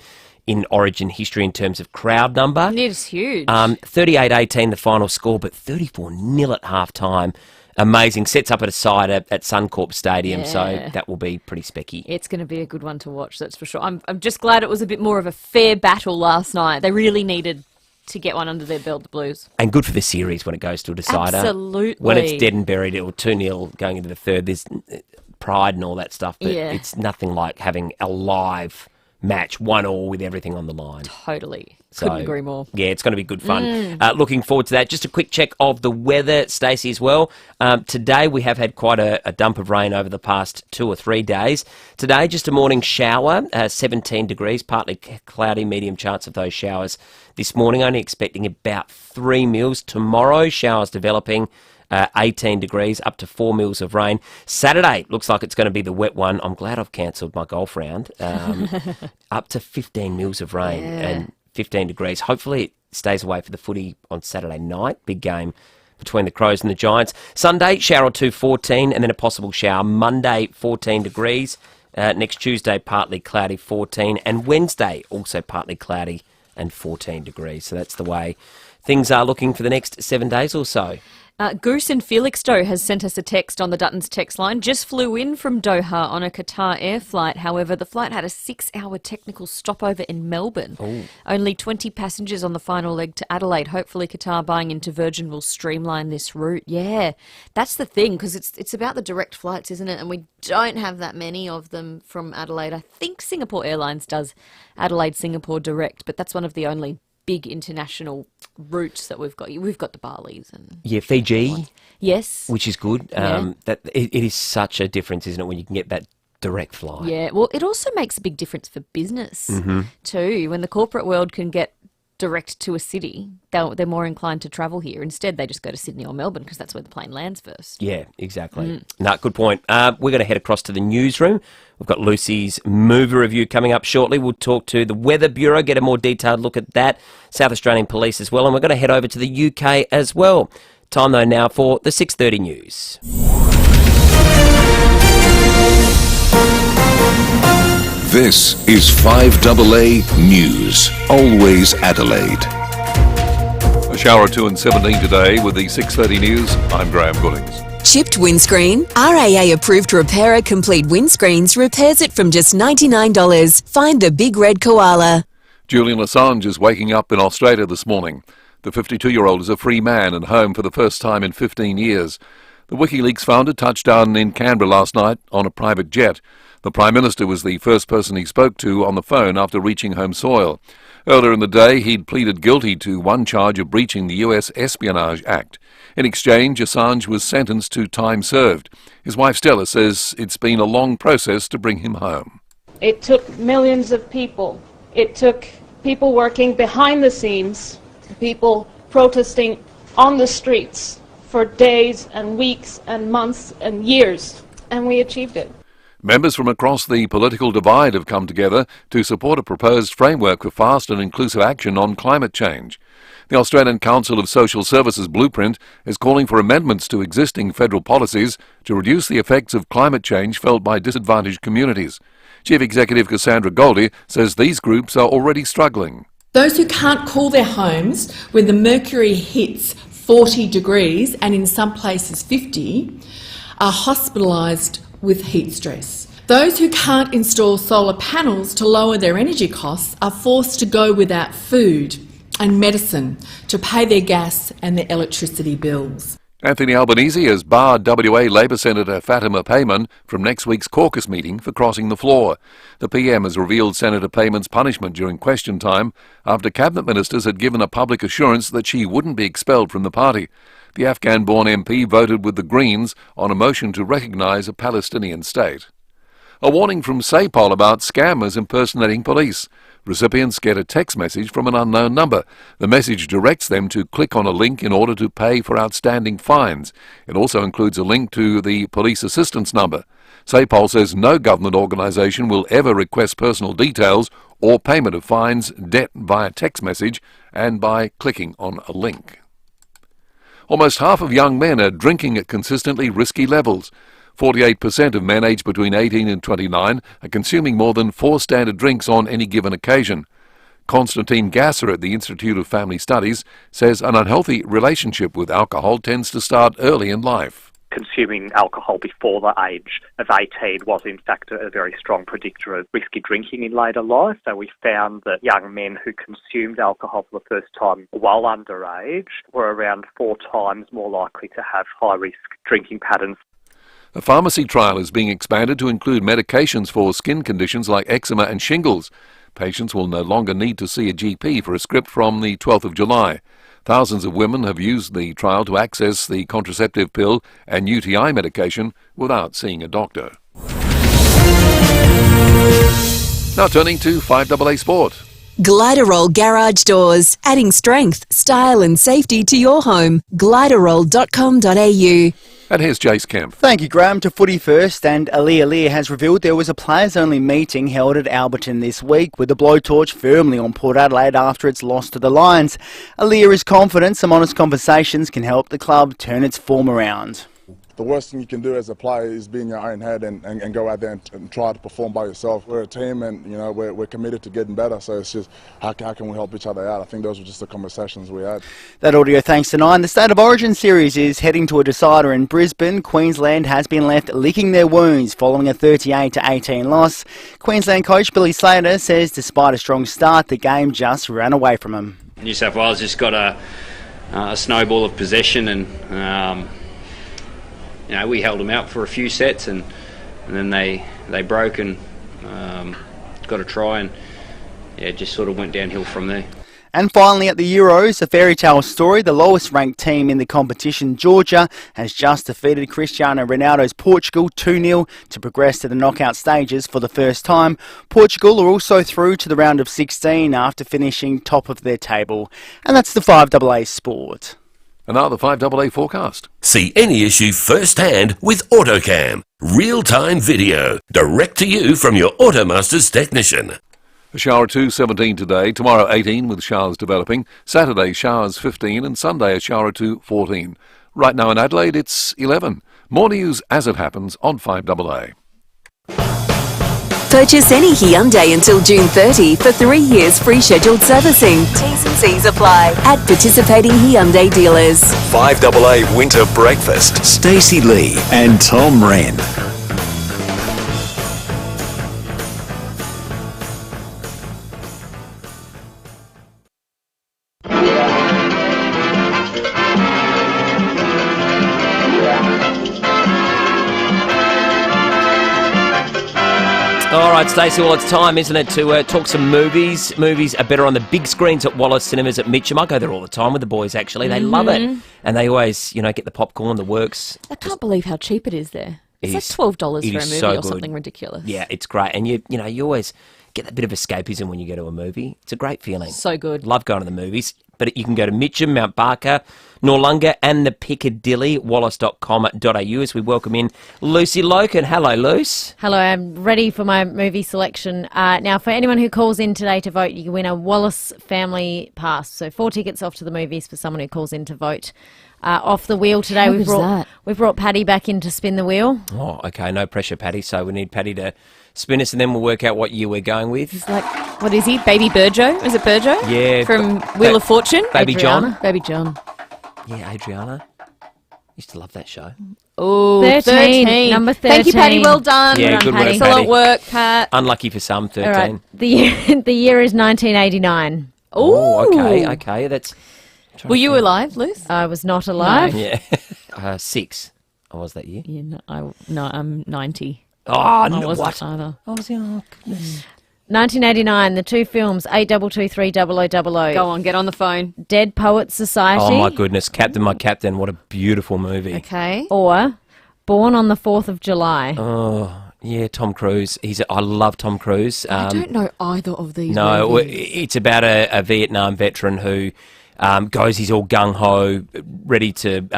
in Origin history in terms of crowd number. It is huge. 38-18 the final score, but 34-0 at half-time. Amazing. Sets up at a side at Suncorp Stadium, so that will be pretty specky. It's going to be a good one to watch, that's for sure. I'm just glad it was a bit more of a fair battle last night. They really needed to get one under their belt, the Blues. And good for the series when it goes to a decider. Absolutely. When it's dead and buried, or 2-0 going into the third, there's pride and all that stuff, but it's nothing like having a live match, 1-1 with everything on the line. Totally. Couldn't agree more. Yeah, it's going to be good fun. Looking forward to that. Just a quick check of the weather, Stacey, as well. Today we have had quite a dump of rain over the past 2 or 3 days. Today, just a morning shower, 17 degrees, partly cloudy, medium chance of those showers this morning. Only expecting about 3 mils. Tomorrow, showers developing. 18 degrees, up to 4 mils of rain. Saturday looks like it's going to be the wet one. I'm glad I've cancelled my golf round. Up to 15 mils of rain and 15 degrees. Hopefully it stays away for the footy on Saturday night. Big game between the Crows and the Giants. Sunday, shower or two, 14, and then a possible shower. Monday, 14 degrees. Next Tuesday, partly cloudy, 14. And Wednesday, also partly cloudy and 14 degrees. So that's the way things are looking for the next 7 days or so. Goose in Felixstowe has sent us a text on the Duttons text line. Just flew in from Doha on a Qatar Air flight. However, the flight had a 6-hour technical stopover in Melbourne. Ooh. Only 20 passengers on the final leg to Adelaide. Hopefully Qatar buying into Virgin will streamline this route. Yeah, that's the thing, because it's about the direct flights, isn't it? And we don't have that many of them from Adelaide. I think Singapore Airlines does Adelaide-Singapore direct, but that's one of the only big international routes that we've got. We've got the Balis and Fiji. Yes, which is good. That it is such a difference, isn't it, when you can get that direct flight? Yeah, well, it also makes a big difference for business too. When the corporate world can get direct to a city, they're more inclined to travel here. Instead, they just go to Sydney or Melbourne because that's where the plane lands first. Yeah, exactly. No, good point. We're going to head across to the newsroom. We've got Lucy's movie review coming up shortly. We'll talk to the Weather Bureau, get a more detailed look at that, South Australian Police as well, and we're going to head over to the UK as well. Time, though, now for the 6:30 news. This is 5AA News, always Adelaide. A shower or two and 17 today with the 6:30 news. I'm Graham Goodings. Chipped windscreen? RAA approved repairer Complete Windscreens repairs it from just $99. Find the big red koala. Julian Assange is waking up in Australia this morning. The 52-year-old is a free man and home for the first time in 15 years. The WikiLeaks founder touched down in Canberra last night on a private jet. The Prime Minister was the first person he spoke to on the phone after reaching home soil. Earlier in the day, he'd pleaded guilty to one charge of breaching the US Espionage Act. In exchange, Assange was sentenced to time served. His wife Stella says it's been a long process to bring him home. It took millions of people. It took people working behind the scenes, people protesting on the streets for days and weeks and months and years, and we achieved it. Members from across the political divide have come together to support a proposed framework for fast and inclusive action on climate change. The Australian Council of Social Services Blueprint is calling for amendments to existing federal policies to reduce the effects of climate change felt by disadvantaged communities. Chief Executive Cassandra Goldie says these groups are already struggling. Those who can't cool their homes when the mercury hits 40 degrees and in some places 50 are hospitalised with heat stress. Those who can't install solar panels to lower their energy costs are forced to go without food and medicine to pay their gas and their electricity bills. Anthony Albanese has barred WA Labor Senator Fatima Payman from next week's caucus meeting for crossing the floor. The PM has revealed Senator Payman's punishment during question time after Cabinet Ministers had given a public assurance that she wouldn't be expelled from the party. The Afghan-born MP voted with the Greens on a motion to recognise a Palestinian state. A warning from SAPOL about scammers impersonating police. Recipients get a text message from an unknown number. The message directs them to click on a link in order to pay for outstanding fines. It also includes a link to the police assistance number. SAPOL says no government organisation will ever request personal details or payment of fines, debt via text message and by clicking on a link. Almost half of young men are drinking at consistently risky levels. 48% of men aged between 18 and 29 are consuming more than 4 standard drinks on any given occasion. Constantine Gasser at the Institute of Family Studies says an unhealthy relationship with alcohol tends to start early in life. Consuming alcohol before the age of 18 was in fact a very strong predictor of risky drinking in later life. So we found that young men who consumed alcohol for the first time while underage were around 4 times more likely to have high-risk drinking patterns. A pharmacy trial is being expanded to include medications for skin conditions like eczema and shingles. Patients will no longer need to see a GP for a script from the 12th of July. Thousands of women have used the trial to access the contraceptive pill and UTI medication without seeing a doctor. Now turning to 5AA Sport. Gliderroll Garage Doors, adding strength, style and safety to your home. Gliderroll.com.au. And here's Jace Kemp. Thank you, Graham. To footy first, and Aliyah has revealed there was a players-only meeting held at Alberton this week with the blowtorch firmly on Port Adelaide after its loss to the Lions. Aliyah is confident some honest conversations can help the club turn its form around. The worst thing you can do as a player is be in your own head and go out there and try to perform by yourself. We're a team and we're committed to getting better, so it's just how can we help each other out? I think those were just the conversations we had. That audio thanks to Nine. The State of Origin series is heading to a decider in Brisbane. Queensland has been left licking their wounds following a 38-18 loss. Queensland coach Billy Slater says despite a strong start, the game just ran away from them. New South Wales just got a snowball of possession and we held them out for a few sets and then they broke and got a try and it just sort of went downhill from there. And finally at the Euros, a fairy tale story. The lowest ranked team in the competition, Georgia, has just defeated Cristiano Ronaldo's Portugal 2-0 to progress to the knockout stages for the first time. Portugal are also through to the round of 16 after finishing top of their table. And that's the 5AA Sport. And now the 5AA forecast. See any issue firsthand with AutoCam. Real-time video, direct to you from your Automasters technician. A shower 2, 17 today. Tomorrow 18 with showers developing. Saturday showers 15 and Sunday a shower 2, 14. Right now in Adelaide it's 11. More news as it happens on 5AA. Purchase any Hyundai until June 30 for 3 years free scheduled servicing. T's and C's apply at participating Hyundai dealers. 5AA Winter Breakfast. Stacey Lee and Tom Wren. All right, Stacey, well, it's time, isn't it, to talk some movies. Movies are better on the big screens at Wallace Cinemas at Mitcham. I go there all the time with the boys, actually. They love it. And they always, get the popcorn, the works. I can't believe how cheap it is there. It's like $12 for a movie or something ridiculous. Yeah, it's great. And, you always get that bit of escapism when you go to a movie. It's a great feeling. So good. Love going to the movies. But you can go to Mitcham, Mount Barker, Noarlunga and the Piccadilly, wallace.com.au as we welcome in Lucy Loken. Hello, Luce. Hello, I'm ready for my movie selection. Now, for anyone who calls in today to vote, you can win a Wallace Family Pass. So 4 tickets off to the movies for someone who calls in to vote. Off the wheel today, we've brought Paddy back in to spin the wheel. Oh, okay, no pressure, Paddy. So we need Paddy to spin us and then we'll work out what year we're going with. He's like, what is he? Baby Burjo? Is it Burjo? Yeah. From Wheel of Fortune? Baby Adriana. John. Baby John. Yeah, Adriana. Used to love that show. Oh, 13. Number 13. Thank you, Paddy. Well done. Yeah, good work, Excellent Paddy. work, Pat. Unlucky for some, 13. All right. The year is 1989. Oh, okay. That's. Were you alive, Luce? I was not alive. Yeah. 6. I was that year. Yeah, I'm 90. Oh, I no, wasn't what? either. I was young. Goodness. 1989, the two films, 82230000. Go on, get on the phone. Dead Poets Society. Oh, my goodness. Captain, My Captain. What a beautiful movie. Okay. Or Born on the 4th of July. Oh, yeah, Tom Cruise. I love Tom Cruise. I don't know either of these No, movies. it's about a Vietnam veteran who goes, he's all gung-ho, ready to,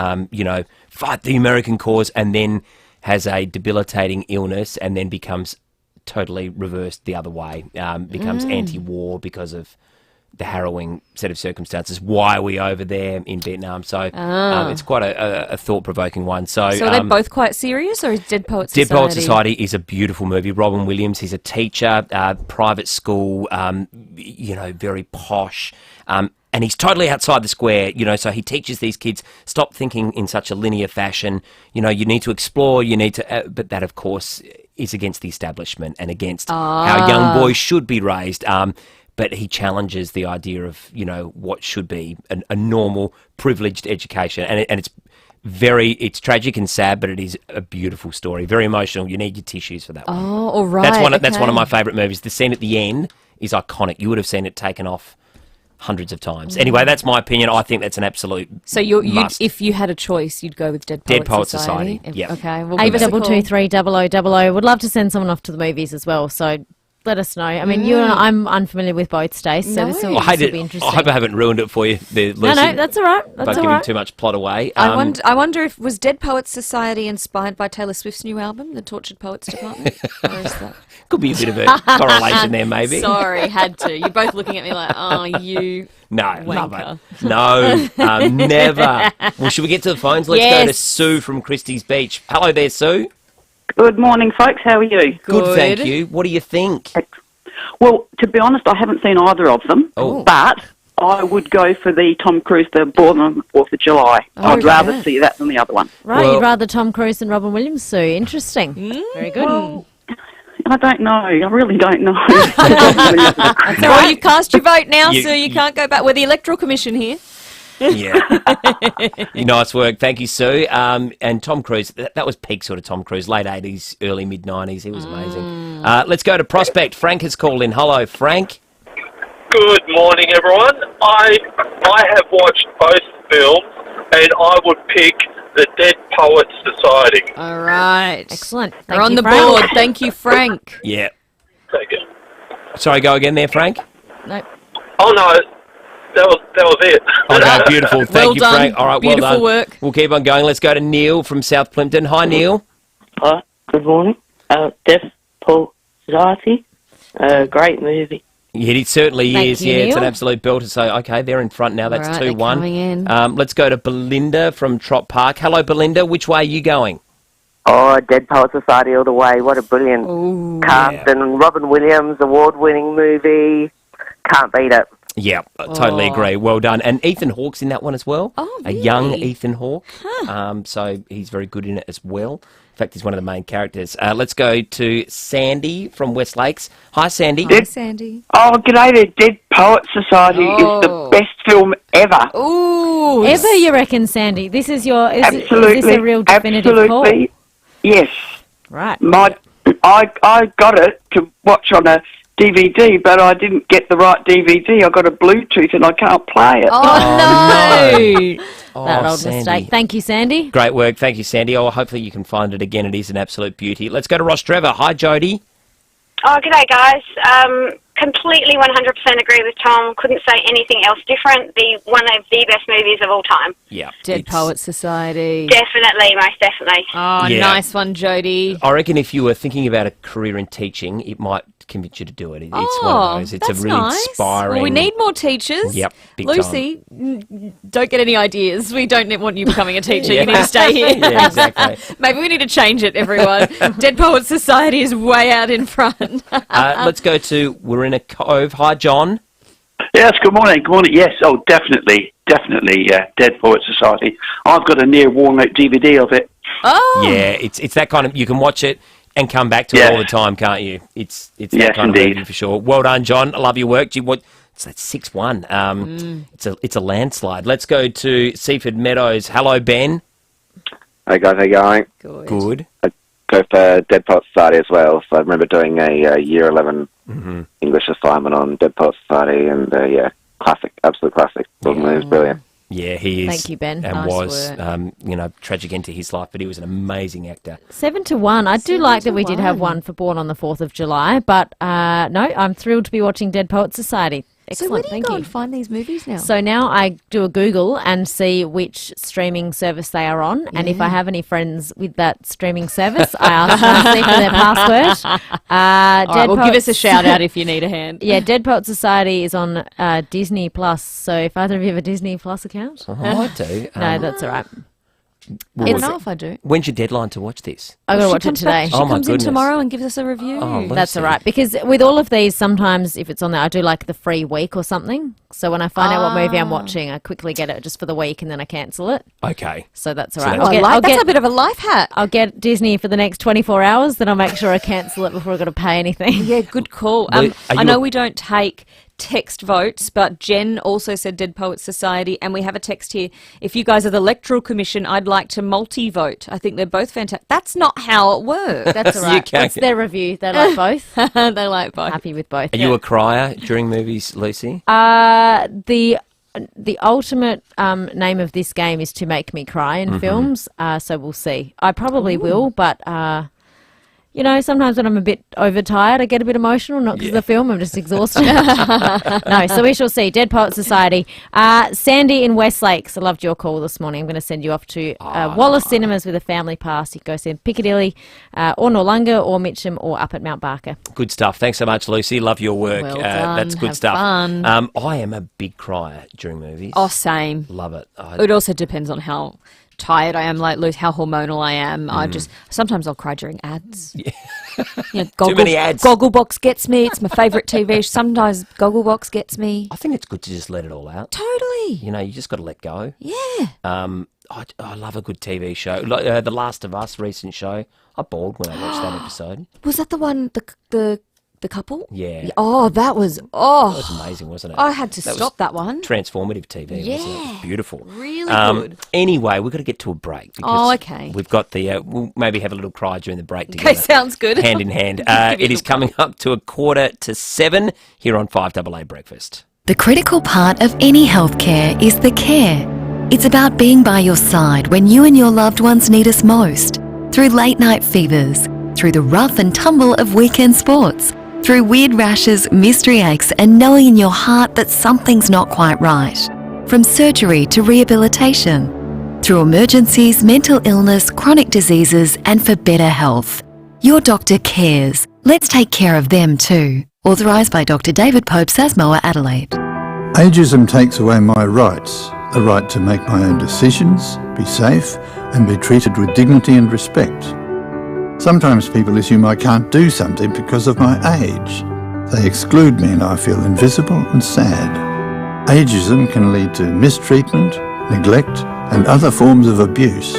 fight the American cause, and then has a debilitating illness and then becomes totally reversed the other way, becomes anti-war because of the harrowing set of circumstances. Why are we over there in Vietnam? So it's quite a thought-provoking one. So are they both quite serious, or is Dead Poets Society? Dead Poets Society is a beautiful movie. Robin Williams, he's a teacher, private school, very posh, and he's totally outside the square, so he teaches these kids, stop thinking in such a linear fashion. You need to explore, but that, of course, is against the establishment and against how young boys should be raised. But he challenges the idea of, what should be a normal, privileged education. And it's tragic and sad, but it is a beautiful story. Very emotional. You need your tissues for that one. Oh, all right. That's one of my favourite movies. The scene at the end is iconic. You would have seen it taken off hundreds of times. Anyway, that's my opinion. I think that's an absolute So must. if you had a choice, you'd go with Dead Poets Society. Yeah. Okay. Well, 82230000. Would love to send someone off to the movies as well. So let us know. I mean, you and I'm unfamiliar with both, Stace, so this will be interesting. I hope I haven't ruined it for you there, Lucy. No, that's all right. By giving too much plot away. I wonder if was Dead Poets Society inspired by Taylor Swift's new album, The Tortured Poets Department? Or is that... Could be a bit of a correlation there, maybe. Sorry, had to. You're both looking at me like, oh, you wanker. No, never. Well, should we get to the phones? Let's go to Sue from Christie's Beach. Hello there, Sue. Good morning, folks. How are you? Good, thank you. What do you think? Well, to be honest, I haven't seen either of them, but I would go for the Tom Cruise, the Born on the 4th of July. I'd rather see that than the other one. Right, you'd rather Tom Cruise than Robin Williams, Sue. Interesting. Very good. Well, I don't know. I really don't know. Well, you've cast your vote now, Sue. You can't go back. We're the Electoral Commission here. Yeah. Nice work. Thank you, Sue. And Tom Cruise, that was peak sort of Tom Cruise, late 80s, early mid-90s. He was amazing. Let's go to Prospect. Frank has called in. Hello, Frank. Good morning, everyone. I have watched both films, and I would pick the Dead Poets Society. All right. Excellent. We're on the board. Thank you, Frank. Yeah. Thank you. Sorry, go again there, Frank. No. Oh no, that was it. Oh, no, beautiful. Thank you, done. Frank. All right, Beautiful well done. work. We'll keep on going. Let's go to Neil from South Plimpton. Hi, Neil. Hi, good morning. Deaf Paul Society, great movie. Yeah, it certainly Thank is. you, Yeah, it's an Neil. absolute belter. So, okay, they're in front now. That's All right, they're 2-1. coming in. Let's go to Belinda from Trott Park. Hello, Belinda. Which way are you going? Oh, Dead Poet Society all the way. What a brilliant cast. And Robin Williams, award-winning movie. Can't beat it. Yeah, I totally agree. Well done. And Ethan Hawke's in that one as well. Oh, A young really? Ethan Hawke. So he's very good in it as well. In fact, he's one of the main characters. Let's go to Sandy from West Lakes. Hi, Sandy. Hi, Sandy. Oh, g'day there. Dead Poet Society is the best film ever. Ooh. Ever, you reckon, Sandy? This is your... Is Absolutely. this a real definitive absolutely. call? Yes. Right. I got it to watch on a DVD, but I didn't get the right DVD. I got a Bluetooth and I can't play it. Oh, no. Oh, That old Sandy. mistake. Thank you, Sandy. Great work. Thank you, Sandy. Oh, hopefully you can find it again. It is an absolute beauty. Let's go to Ross Trevor. Hi, Jody. Oh, g'day, guys. Completely 100% agree with Tom. Couldn't say anything else different. One of the best movies of all time. Yeah. Dead Poets Society. Definitely, most definitely. Oh, Yeah. nice one, Jody. I reckon if you were thinking about a career in teaching, it might convince you to do it. It's one of those. It's a that's really nice. inspiring... Well, we need more teachers. Yep, big Lucy, don't get any ideas. We don't want you becoming a teacher. Yeah. You need to stay here. Yeah, exactly. Maybe we need to change it, everyone. Dead Poets Society is way out in front. Let's go to We're in a Cove. Hi, John. Yes, good morning. Good morning. Yes, oh, definitely, Dead Poet Society. I've got a near worn-out DVD of it. Oh. Yeah, it's that kind of... You can watch it and come back to it all the time, can't you? It's that Yes, kind indeed. of movie for sure. Well done, John. I love your work. It's that 6-1. It's a landslide. Let's go to Seaford Meadows. Hello, Ben. Hey guys, how you going? Good. I go for Dead Poet Society as well. So I remember doing a year 11 English assignment on Dead Poet Society, and classic, absolute classic. It was brilliant. Yeah, he is. Thank you, Ben. And Nice was, work. tragic end to his life, but he was an amazing actor. 7-1. I do like that we did have one for Born on the 4th of July, but no, I'm thrilled to be watching Dead Poets Society. Excellent, So where do you thank go you. and find these movies now? So now I do a Google and see which streaming service they are on, and if I have any friends with that streaming service, I ask them to see for their password. All right, well, give us a shout out if you need a hand. Yeah, Dead Poet Society is on Disney Plus. So if either of you have a Disney Plus account, I do. no, that's all right. Well, I don't know if I do. When's your deadline to watch this? I'm going to She watch it comes back- today. She comes in tomorrow and gives us a review. Oh, That's all right, because with all of these, sometimes if it's on there, I do like the free week or something. So when I find out what movie I'm watching, I quickly get it just for the week and then I cancel it. Okay. So that's all So right. that's- That's a bit of a life hack. I'll get Disney for the next 24 hours, then I'll make sure I cancel it before I've got to pay anything. Yeah, good call. Are I you know a- we don't take text votes, but Jen also said Dead Poets Society, and we have a text here. If you guys are the Electoral Commission, I'd like to multi-vote. I think they're both fantastic. That's not how it works. That's all right. That's their review. They like both. They like both. Happy with both. Are you a crier during movies, Lucy? The ultimate name of this game is to make me cry in films, so we'll see. I probably will, but sometimes when I'm a bit overtired, I get a bit emotional, not because of the film, I'm just exhausted. No, so we shall see. Dead Poet Society. Sandy in West Lakes, I loved your call this morning. I'm going to send you off to Wallace Cinemas with a family pass. You can go see Piccadilly or Noarlunga or Mitcham or up at Mount Barker. Good stuff. Thanks so much, Lucy. Love your work. Well done. That's good Have stuff. fun. I am a big crier during movies. Oh, same. Love it. It also depends on how tired I am, like how hormonal I am. Sometimes I'll cry during ads. Yeah. Too many ads. Gogglebox gets me. It's my favourite TV. Sometimes Gogglebox gets me. I think it's good to just let it all out. Totally. You just got to let go. Yeah. I love a good TV show. Like The Last of Us, recent show. I bawled when I watched that episode. Was that the one, the the couple. Yeah. Oh, that was That was amazing, wasn't it? I had to That stop was that one. Transformative TV, wasn't it? Yeah. Beautiful. Really good. Anyway, we've got to get to a break. Because okay. We've got the, we'll maybe have a little cry during the break together. Okay, sounds good. Hand in hand. It is coming up to 6:45 here on 5AA Breakfast. The critical part of any healthcare is the care. It's about being by your side when you and your loved ones need us most. Through late night fevers, through the rough and tumble of weekend sports, through weird rashes, mystery aches, and knowing in your heart that something's not quite right. From surgery to rehabilitation, through emergencies, mental illness, chronic diseases, and for better health. Your doctor cares. Let's take care of them too. Authorised by Dr. David Pope, Samoa, Adelaide. Ageism takes away my rights, the right to make my own decisions, be safe, and be treated with dignity and respect. Sometimes people assume I can't do something because of my age. They exclude me and I feel invisible and sad. Ageism can lead to mistreatment, neglect, and other forms of abuse.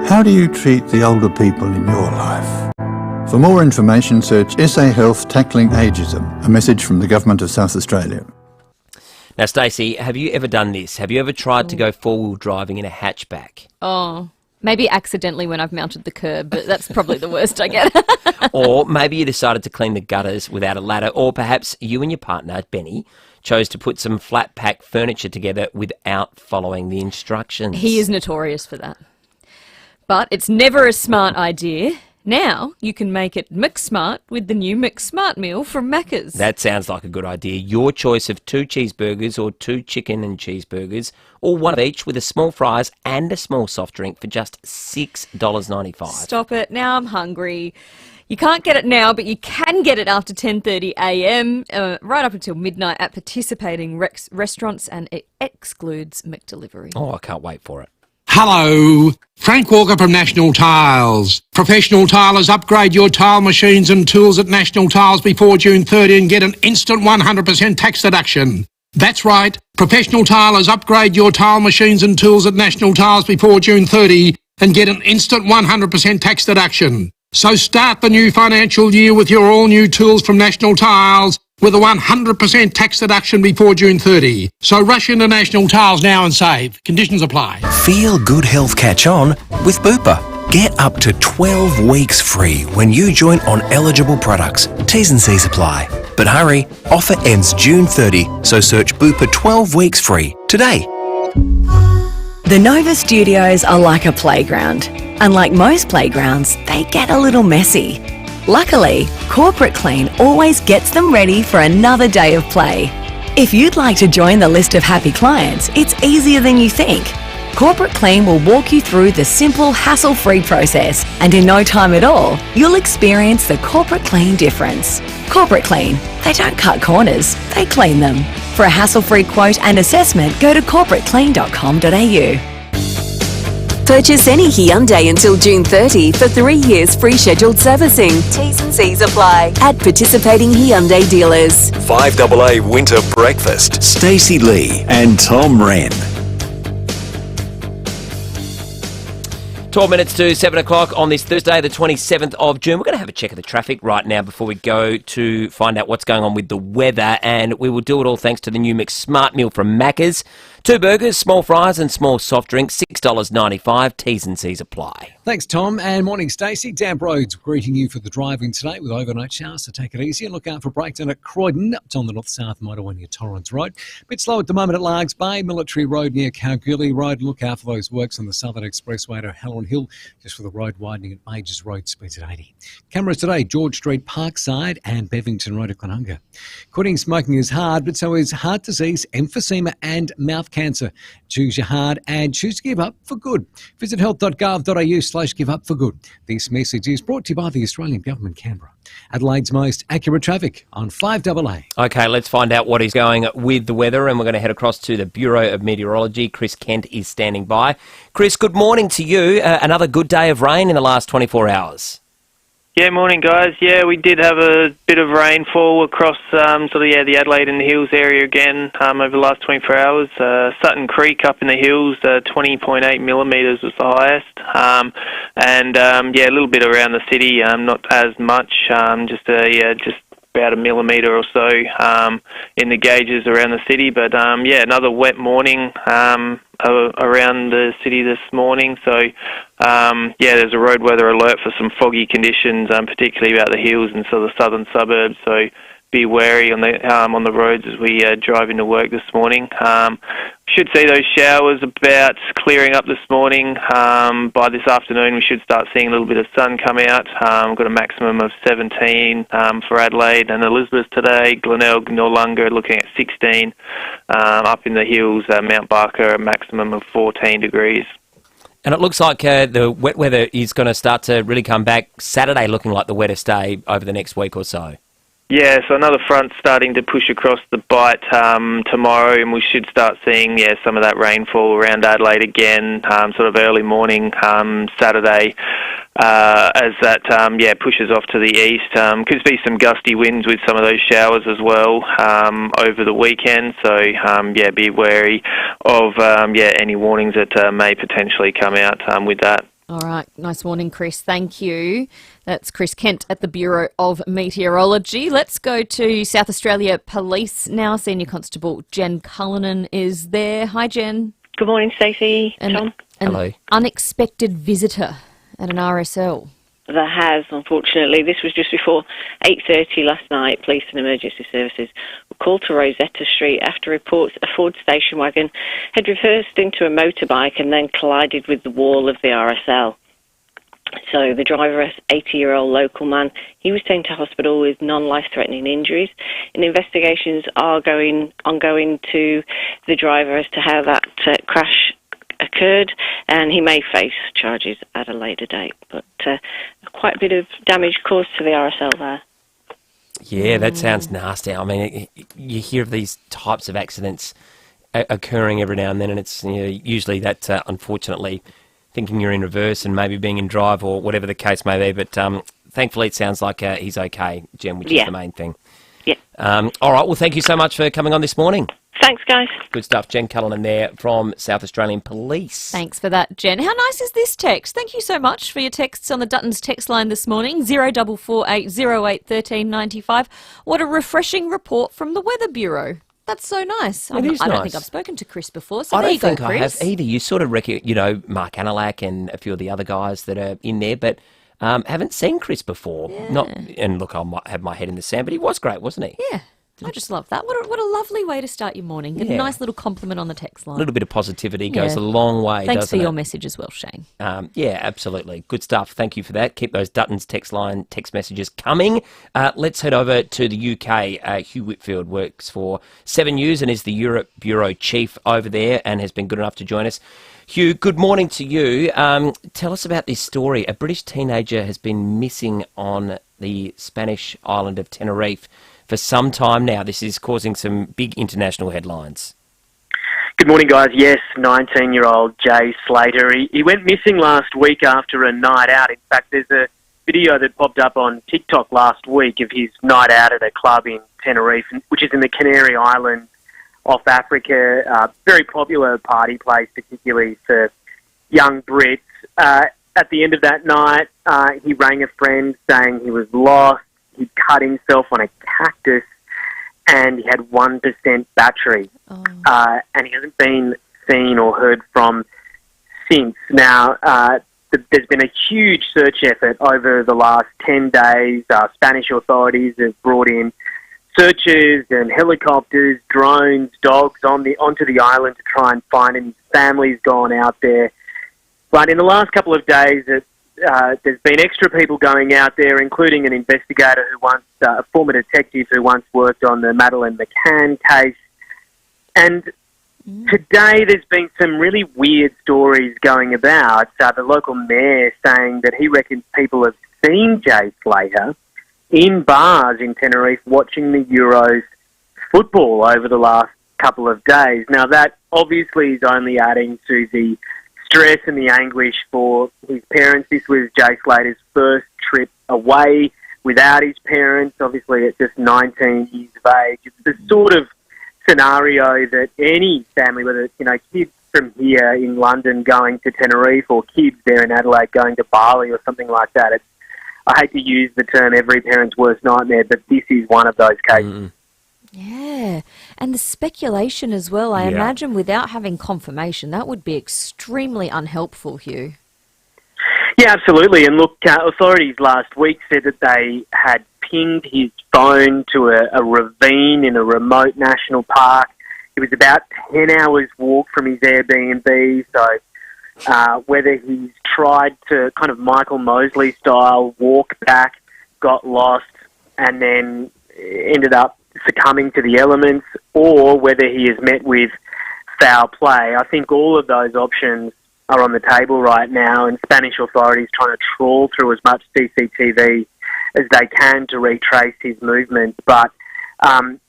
How do you treat the older people in your life? For more information, search SA Health Tackling Ageism, a message from the Government of South Australia. Now, Stacey, have you ever done this? Have you ever tried to go four-wheel driving in a hatchback? Oh, maybe accidentally when I've mounted the curb, but that's probably the worst I get. Or maybe you decided to clean the gutters without a ladder, or perhaps you and your partner, Benny, chose to put some flat-pack furniture together without following the instructions. He is notorious for that. But it's never a smart idea. Now you can make it McSmart with the new McSmart meal from Macca's. That sounds like a good idea. Your choice of 2 cheeseburgers or 2 chicken and cheeseburgers, or one of each with a small fries and a small soft drink for just $6.95. Stop it. Now I'm hungry. You can't get it now, but you can get it after 10:30 a.m, right up until midnight at participating restaurants, and it excludes McDelivery. Oh, I can't wait for it. Hello, Frank Walker from National Tiles. Professional tilers, upgrade your tile machines and tools at National Tiles before June 30 and get an instant 100% tax deduction. That's right, professional tilers, upgrade your tile machines and tools at National Tiles before June 30 and get an instant 100% tax deduction. So start the new financial year with your all-new tools from National Tiles with a 100% tax deduction before June 30. So rush into National Tiles now and save. Conditions apply. Feel good health catch on with Bupa. Get up to 12 weeks free when you join on eligible products. T's and C's apply. But hurry, offer ends June 30, so search Bupa 12 weeks free today. The Nova Studios are like a playground. Unlike most playgrounds, they get a little messy. Luckily, Corporate Clean always gets them ready for another day of play. If you'd like to join the list of happy clients, it's easier than you think. Corporate Clean will walk you through the simple, hassle-free process, and in no time at all, you'll experience the Corporate Clean difference. Corporate Clean, they don't cut corners, they clean them. For a hassle-free quote and assessment, go to corporateclean.com.au. Purchase any Hyundai until June 30 for 3 years free scheduled servicing. T's and C's apply at participating Hyundai dealers. 5AA Winter Breakfast. Stacey Lee and Tom Wren. 12 minutes to 7 o'clock on this Thursday, the 27th of June. We're going to have a check of the traffic right now before we go to find out what's going on with the weather, and we will do it all thanks to the new McSmart meal from Macca's. 2 burgers, small fries and small soft drinks, $6.95. T's and C's apply. Thanks, Tom, and morning, Stacey. Damp roads greeting you for the drive-in today with overnight showers, so take it easy and look out for breakdown at Croydon. It's on the north-south motorway near Torrens Road. A bit slow at the moment at Largs Bay, Military Road near Kalgoorlie Road. Look out for those works on the Southern Expressway to Helen Hill, just for the road widening at Majors Road, speeds at 80. Cameras today, George Street, Parkside and Bevington Road at Cloonunga. Quitting smoking is hard, but so is heart disease, emphysema and mouth cancer. Choose your hard and choose to give up for good. Visit health.gov.au/give up for good. This message is brought to you by the Australian Government, Canberra. Adelaide's most accurate traffic on 5AA. Okay, let's find out what is going with the weather, and we're going to head across to the Bureau of Meteorology. Chris Kent is standing by. Chris, good morning to you. Another good day of rain in the last 24 hours. Yeah, morning guys. Yeah, we did have a bit of rainfall across the Adelaide and the Hills area again over the last 24 hours. Sutton Creek up in the hills, 20.8 millimetres was the highest. A little bit around the city, not as much, just about a millimetre or so in the gauges around the city. But yeah, another wet morning around the city this morning. So yeah, there's a road weather alert for some foggy conditions, particularly about the hills and sort of the southern suburbs. So be wary on the roads as we drive into work this morning. Should see those showers about clearing up this morning. By this afternoon, we should start seeing a little bit of sun come out. We've got a maximum of 17 for Adelaide and Elizabeth today. Glenelg, Noarlunga looking at 16. Up in the hills, Mount Barker, a maximum of 14 degrees. And it looks like the wet weather is going to start to really come back. Saturday looking like the wettest day over the next week or so. Yeah, so another front starting to push across the Bight tomorrow, and we should start seeing some of that rainfall around Adelaide again, sort of early morning Saturday, as that pushes off to the east. Could be some gusty winds with some of those showers as well over the weekend. So be wary of any warnings that may potentially come out with that. All right. Nice warning, Chris. Thank you. That's Chris Kent at the Bureau of Meteorology. Let's go to South Australia Police now. Senior Constable Jen Cullinan is there. Hi, Jen. Good morning, Stacey. Tom. Hello. Unexpected visitor at an RSL. There has, unfortunately. This was just before 8:30 last night. Police and emergency services were called to Rosetta Street after reports a Ford station wagon had reversed into a motorbike and then collided with the wall of the RSL. So the driver, an 80-year-old local man, he was taken to hospital with non-life-threatening injuries. And investigations are ongoing to the driver as to how that crash occurred, and he may face charges at a later date. But quite a bit of damage caused to the RSL there. Yeah, that sounds nasty. I mean, you hear of these types of accidents occurring every now and then, and it's usually that, unfortunately, thinking you're in reverse and maybe being in drive or whatever the case may be. But thankfully, it sounds like he's okay, Jen, which is the main thing. Yeah. All right, well, thank you so much for coming on this morning. Thanks, guys. Good stuff. Jen Cullinan there from South Australian Police. Thanks for that, Jen. How nice is this text? Thank you so much for your texts on the Dutton's text line this morning, 044808 1395. What a refreshing report from the Weather Bureau. That's so nice. I don't think I've spoken to Chris before, so there you go, Chris. I don't think I have either. You sort of reckon, Mark Anilak and a few of the other guys that are in there, but haven't seen Chris before. Yeah. And look, I might have my head in the sand, but he was great, wasn't he? Yeah. I just love that. What a lovely way to start your morning. Get a nice little compliment on the text line. A little bit of positivity goes a long way, Thanks for your message as well, Shane. Yeah, absolutely. Good stuff. Thank you for that. Keep those Dutton's text line text messages coming. Let's head over to the UK. Hugh Whitfield works for 7 News and is the Europe Bureau Chief over there and has been good enough to join us. Hugh, good morning to you. Tell us about this story. A British teenager has been missing on the Spanish island of Tenerife for some time now. This is causing some big international headlines. Good morning, guys. Yes, 19-year-old Jay Slater. He went missing last week after a night out. In fact, there's a video that popped up on TikTok last week of his night out at a club in Tenerife, which is in the Canary Islands off Africa. Very popular party place, particularly for young Brits. At the end of that night, he rang a friend saying he was lost. He cut himself on a cactus and he had 1% battery. And he hasn't been seen or heard from since. Now, there's been a huge search effort over the last 10 days. Spanish authorities have brought in searchers and helicopters, drones, dogs onto the island to try and find him. His family's gone out there. But in the last couple of days, there's been extra people going out there, including an investigator a former detective who once worked on the Madeleine McCann case. And today there's been some really weird stories going about. The local mayor saying that he reckons people have seen Jay Slater in bars in Tenerife watching the Euros football over the last couple of days. Now that obviously is only adding to the stress and the anguish for his parents. This was Jay Slater's first trip away without his parents, obviously at just 19 years of age. It's the sort of scenario that any family, whether it's, kids from here in London going to Tenerife or kids there in Adelaide going to Bali or something like that, it's I hate to use the term every parent's worst nightmare, but this is one of those cases. Yeah, and the speculation as well. I imagine without having confirmation, that would be extremely unhelpful, Hugh. Yeah, absolutely. And look, authorities last week said that they had pinged his phone to a ravine in a remote national park. It was about 10 hours walk from his Airbnb, so whether he's tried to kind of Michael Mosley style walk back, got lost, and then ended up succumbing to the elements, or whether he has met with foul play. I think all of those options are on the table right now, and Spanish authorities trying to trawl through as much CCTV as they can to retrace his movements. But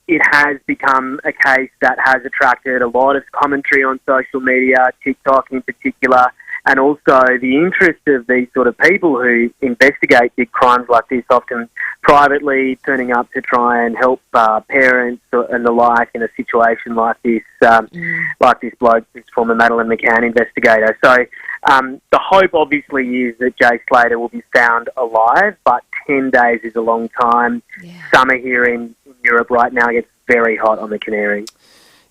it has become a case that has attracted a lot of commentary on social media, TikTok in particular, and also the interest of these sort of people who investigate big crimes like this, often privately turning up to try and help parents and the like in a situation like this, like this bloke, this former Madeleine McCann investigator. So the hope obviously is that Jay Slater will be found alive, but 10 days is a long time. Summer here in Europe right now gets very hot on the Canary.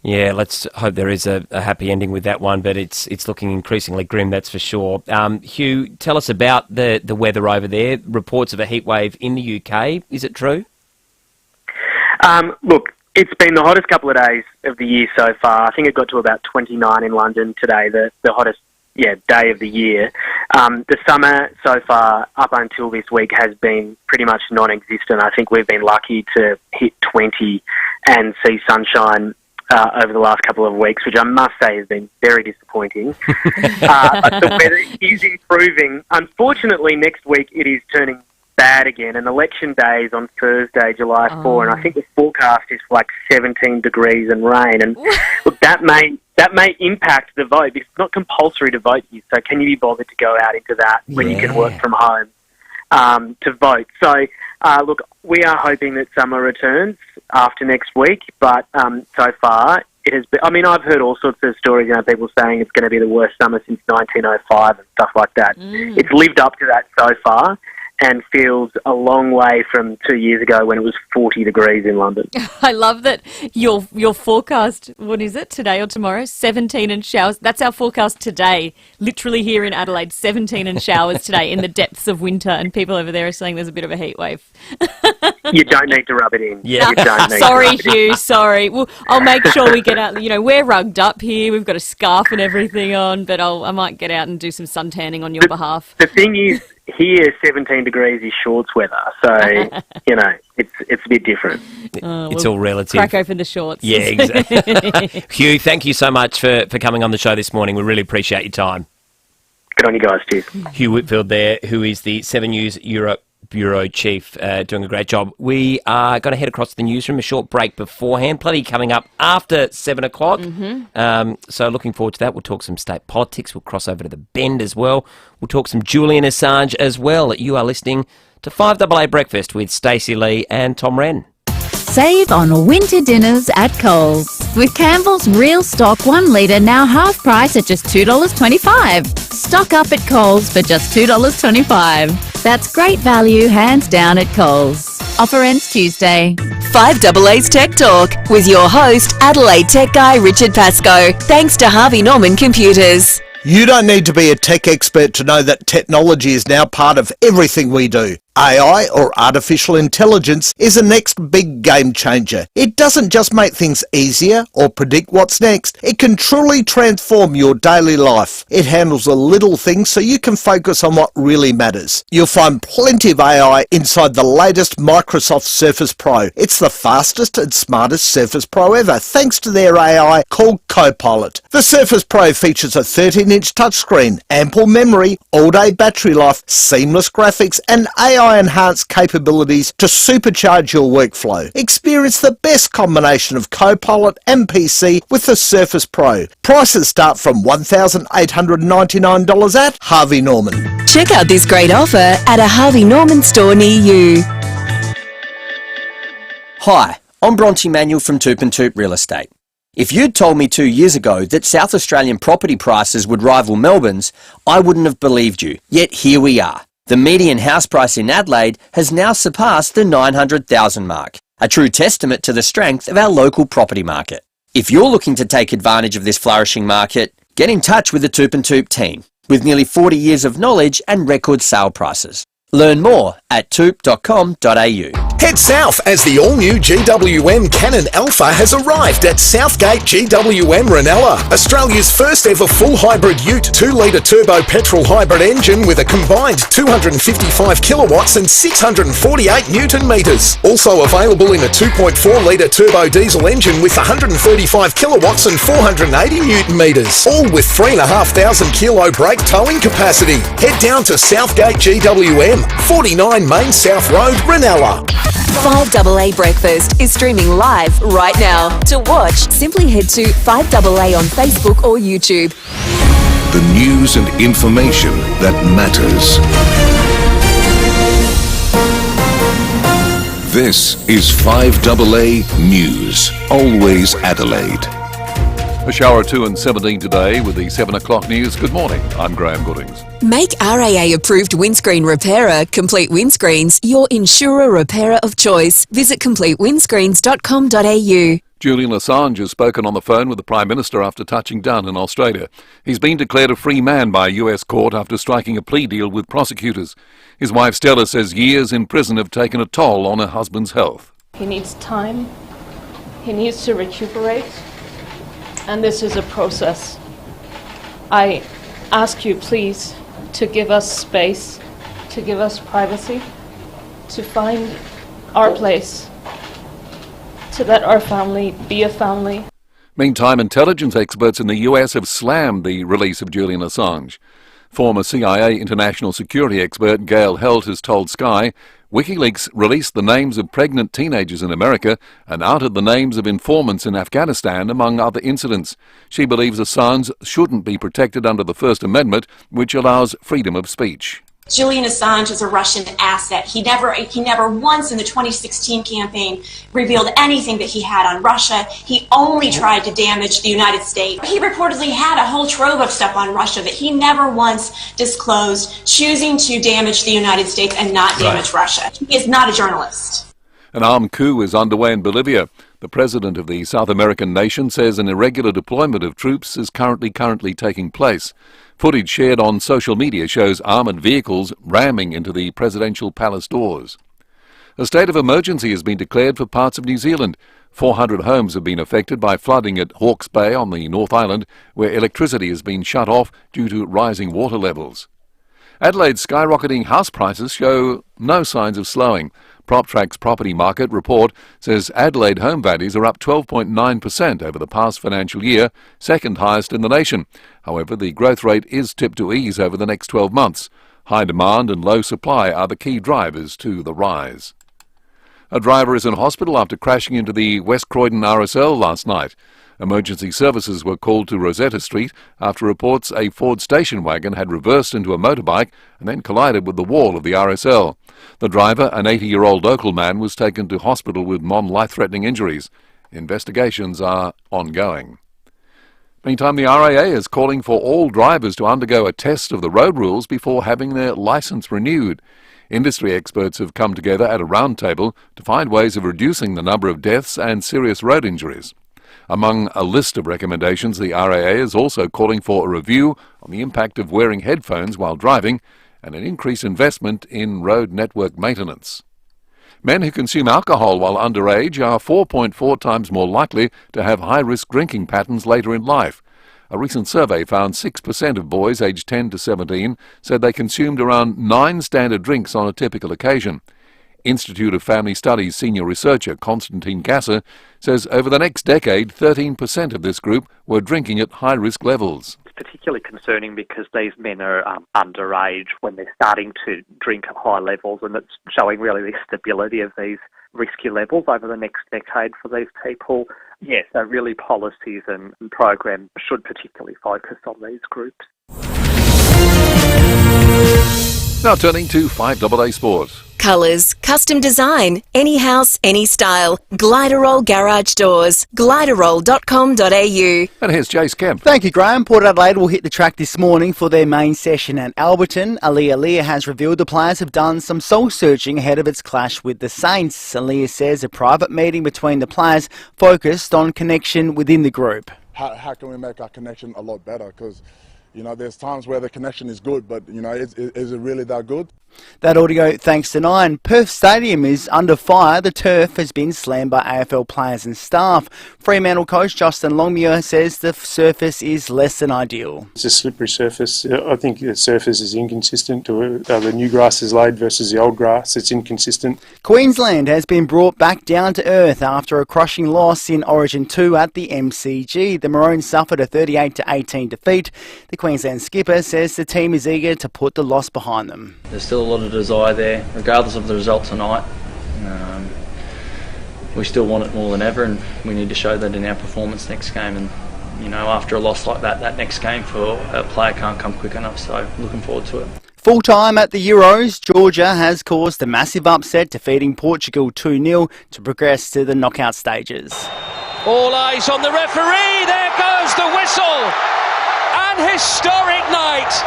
Yeah, let's hope there is a happy ending with that one, but it's looking increasingly grim, that's for sure. Hugh, tell us about the weather over there. Reports of a heat wave in the UK. Is it true? Look, it's been the hottest couple of days of the year so far. I think it got to about 29 in London today, the hottest day of the year. The summer so far, up until this week, has been pretty much non-existent. I think we've been lucky to hit 20 and see sunshine over the last couple of weeks, which I must say has been very disappointing. But the weather is improving. Unfortunately, next week it is turning bad again, and election day is on Thursday, July 4, and I think the forecast is for like 17 degrees and rain. And look, that may impact the vote, because it's not compulsory to vote here, so can you be bothered to go out into that when you can work from home to vote? So, look, we are hoping that summer returns after next week, but so far it has been, I mean, I've heard all sorts of stories, people saying it's going to be the worst summer since 1905 and stuff like that. It's lived up to that so far and feels a long way from 2 years ago when it was 40 degrees in London. I love that your forecast, what is it, today or tomorrow? 17 and showers. That's our forecast today, literally here in Adelaide, 17 and showers today in the depths of winter, and people over there are saying there's a bit of a heat wave. You don't need to rub it in. Yeah. You don't need Sorry, Hugh, sorry. Well, I'll make sure we get out. We're rugged up here. We've got a scarf and everything on, but I might get out and do some sun tanning on your behalf. The thing is, here 17 degrees is shorts weather, so, it's a bit different. It's all relative. Crack open the shorts. Yeah, exactly. Hugh, thank you so much for coming on the show this morning. We really appreciate your time. Good on you guys, cheers. Hugh Whitfield there, who is the 7 News Europe Bureau Chief, doing a great job. We are going to head across to the newsroom, a short break beforehand. Plenty coming up after 7 o'clock. So looking forward to that. We'll talk some state politics. We'll cross over to the Bend as well. We'll talk some Julian Assange as well. You are listening to 5AA Breakfast with Stacey Lee and Tom Wren. Save on winter dinners at Coles. With Campbell's Real Stock 1 litre now half price at just $2.25. Stock up at Coles for just $2.25. That's great value, hands down, at Coles. Offer ends Tuesday. 5AA's Tech Talk with your host, Adelaide tech guy Richard Pascoe. Thanks to Harvey Norman Computers. You don't need to be a tech expert to know that technology is now part of everything we do. AI, or artificial intelligence, is the next big game changer. It doesn't just make things easier or predict what's next. It can truly transform your daily life. It handles the little things so you can focus on what really matters. You'll find plenty of AI inside the latest Microsoft Surface Pro. It's the fastest and smartest Surface Pro ever, thanks to their AI called Copilot. The Surface Pro features a 13-inch touchscreen, ample memory, all-day battery life, seamless graphics, and AI-enhanced capabilities to supercharge your workflow. Experience the best combination of Copilot and PC with the Surface Pro. Prices start from $1,899 at Harvey Norman. Check out this great offer at a Harvey Norman store near you. Hi, I'm Bronte Manuel from Toop and Toop Real Estate. If you'd told me 2 years ago that South Australian property prices would rival Melbourne's, I wouldn't have believed you. Yet here we are. The median house price in Adelaide has now surpassed the $900,000 mark, a true testament to the strength of our local property market. If you're looking to take advantage of this flourishing market, get in touch with the Toop and Toop team, with nearly 40 years of knowledge and record sale prices. Learn more at toop.com.au. Head south as the all-new GWM Canon Alpha has arrived at Southgate GWM Ranella, Australia's first ever full hybrid ute 2-litre turbo petrol hybrid engine with a combined 255 kilowatts and 648 newton metres. Also available in a 2.4-litre turbo diesel engine with 135 kilowatts and 480 newton metres, all with 3,500 kilo brake towing capacity. Head down to Southgate GWM, 49 Main South Road, Ranella. 5AA Breakfast is streaming live right now. To watch, simply head to 5AA on Facebook or YouTube. The news and information that matters. This is 5AA News, always Adelaide. A shower or two and 17 today with the 7 o'clock news. Good morning, I'm Graham Goodings. Make RAA approved windscreen repairer, Complete Windscreens, your insurer repairer of choice. Visit completewindscreens.com.au. Julian Assange has spoken on the phone with the Prime Minister after touching down in Australia. He's been declared a free man by a US court after striking a plea deal with prosecutors. His wife Stella says years in prison have taken a toll on her husband's health. He needs time. He needs to recuperate. And this is a process. I ask you, please, to give us space, to give us privacy, to find our place, to let our family be a family. Meantime, intelligence experts in the US have slammed the release of Julian Assange. Former CIA international security expert Gail Helt has told Sky WikiLeaks released the names of pregnant teenagers in America and outed the names of informants in Afghanistan, among other incidents. She believes Assange shouldn't be protected under the First Amendment, which allows freedom of speech. Julian Assange is a Russian asset. He never once in the 2016 campaign revealed anything that he had on Russia. He only tried to damage the United States. He reportedly had a whole trove of stuff on Russia that he never once disclosed, choosing to damage the United States and not damage Russia. He is not a journalist. An armed coup is underway in Bolivia. The president of the South American nation says an irregular deployment of troops is currently taking place. Footage shared on social media shows armoured vehicles ramming into the presidential palace doors. A state of emergency has been declared for parts of New Zealand. 400 homes have been affected by flooding at Hawke's Bay on the North Island, where electricity has been shut off due to rising water levels. Adelaide's skyrocketing house prices show no signs of slowing. PropTrack's property market report says Adelaide home values are up 12.9% over the past financial year, second highest in the nation. However, the growth rate is tipped to ease over the next 12 months. High demand and low supply are the key drivers to the rise. A driver is in hospital after crashing into the West Croydon RSL last night. Emergency services were called to Rosetta Street after reports a Ford station wagon had reversed into a motorbike and then collided with the wall of the RSL. The driver, an 80-year-old local man, was taken to hospital with non-life-threatening injuries. Investigations are ongoing. Meantime, the RAA is calling for all drivers to undergo a test of the road rules before having their licence renewed. Industry experts have come together at a roundtable to find ways of reducing the number of deaths and serious road injuries. Among a list of recommendations, the RAA is also calling for a review on the impact of wearing headphones while driving and an increased investment in road network maintenance. Men who consume alcohol while underage are 4.4 times more likely to have high-risk drinking patterns later in life. A recent survey found 6% of boys aged 10 to 17 said they consumed around 9 standard drinks on a typical occasion. Institute of Family Studies senior researcher Konstantin Gasser says over the next decade, 13% of this group were drinking at high-risk levels. It's particularly concerning because these men are underage when they're starting to drink at high levels, and it's showing really the stability of these risky levels over the next decade for these people. Yes, so really policies and programs should particularly focus on these groups. Now turning to 5AA Sport. colours, custom design, any house, any style. Gliderol Garage Doors. Gliderol.com.au. And here's Jace Kemp. Thank you, Graham. Port Adelaide will hit the track this morning for their main session at Alberton. Aaliyah has revealed the players have done some soul-searching ahead of its clash with the Saints. Aaliyah says a private meeting between the players focused on connection within the group. How can we make our connection a lot better? Because, there's times where the connection is good, but, is it really that good? That audio thanks to Nine. Perth Stadium is under fire. The turf has been slammed by AFL players and staff. Fremantle coach Justin Longmuir says the surface is less than ideal. It's a slippery surface. I think the surface is inconsistent. The new grass is laid versus the old grass. It's inconsistent. Queensland has been brought back down to earth after a crushing loss in Origin 2 at the MCG. The Maroons suffered a 38-18 defeat. The Queensland skipper says the team is eager to put the loss behind them. There's still a lot of desire there, regardless of the result tonight. We still want it more than ever, and we need to show that in our performance next game. And after a loss like that next game for a player can't come quick enough. So looking forward to it. Full time at the Euros, Georgia has caused a massive upset, defeating Portugal 2-0 to progress to the knockout stages. All eyes on the referee. There goes the whistle. An historic night.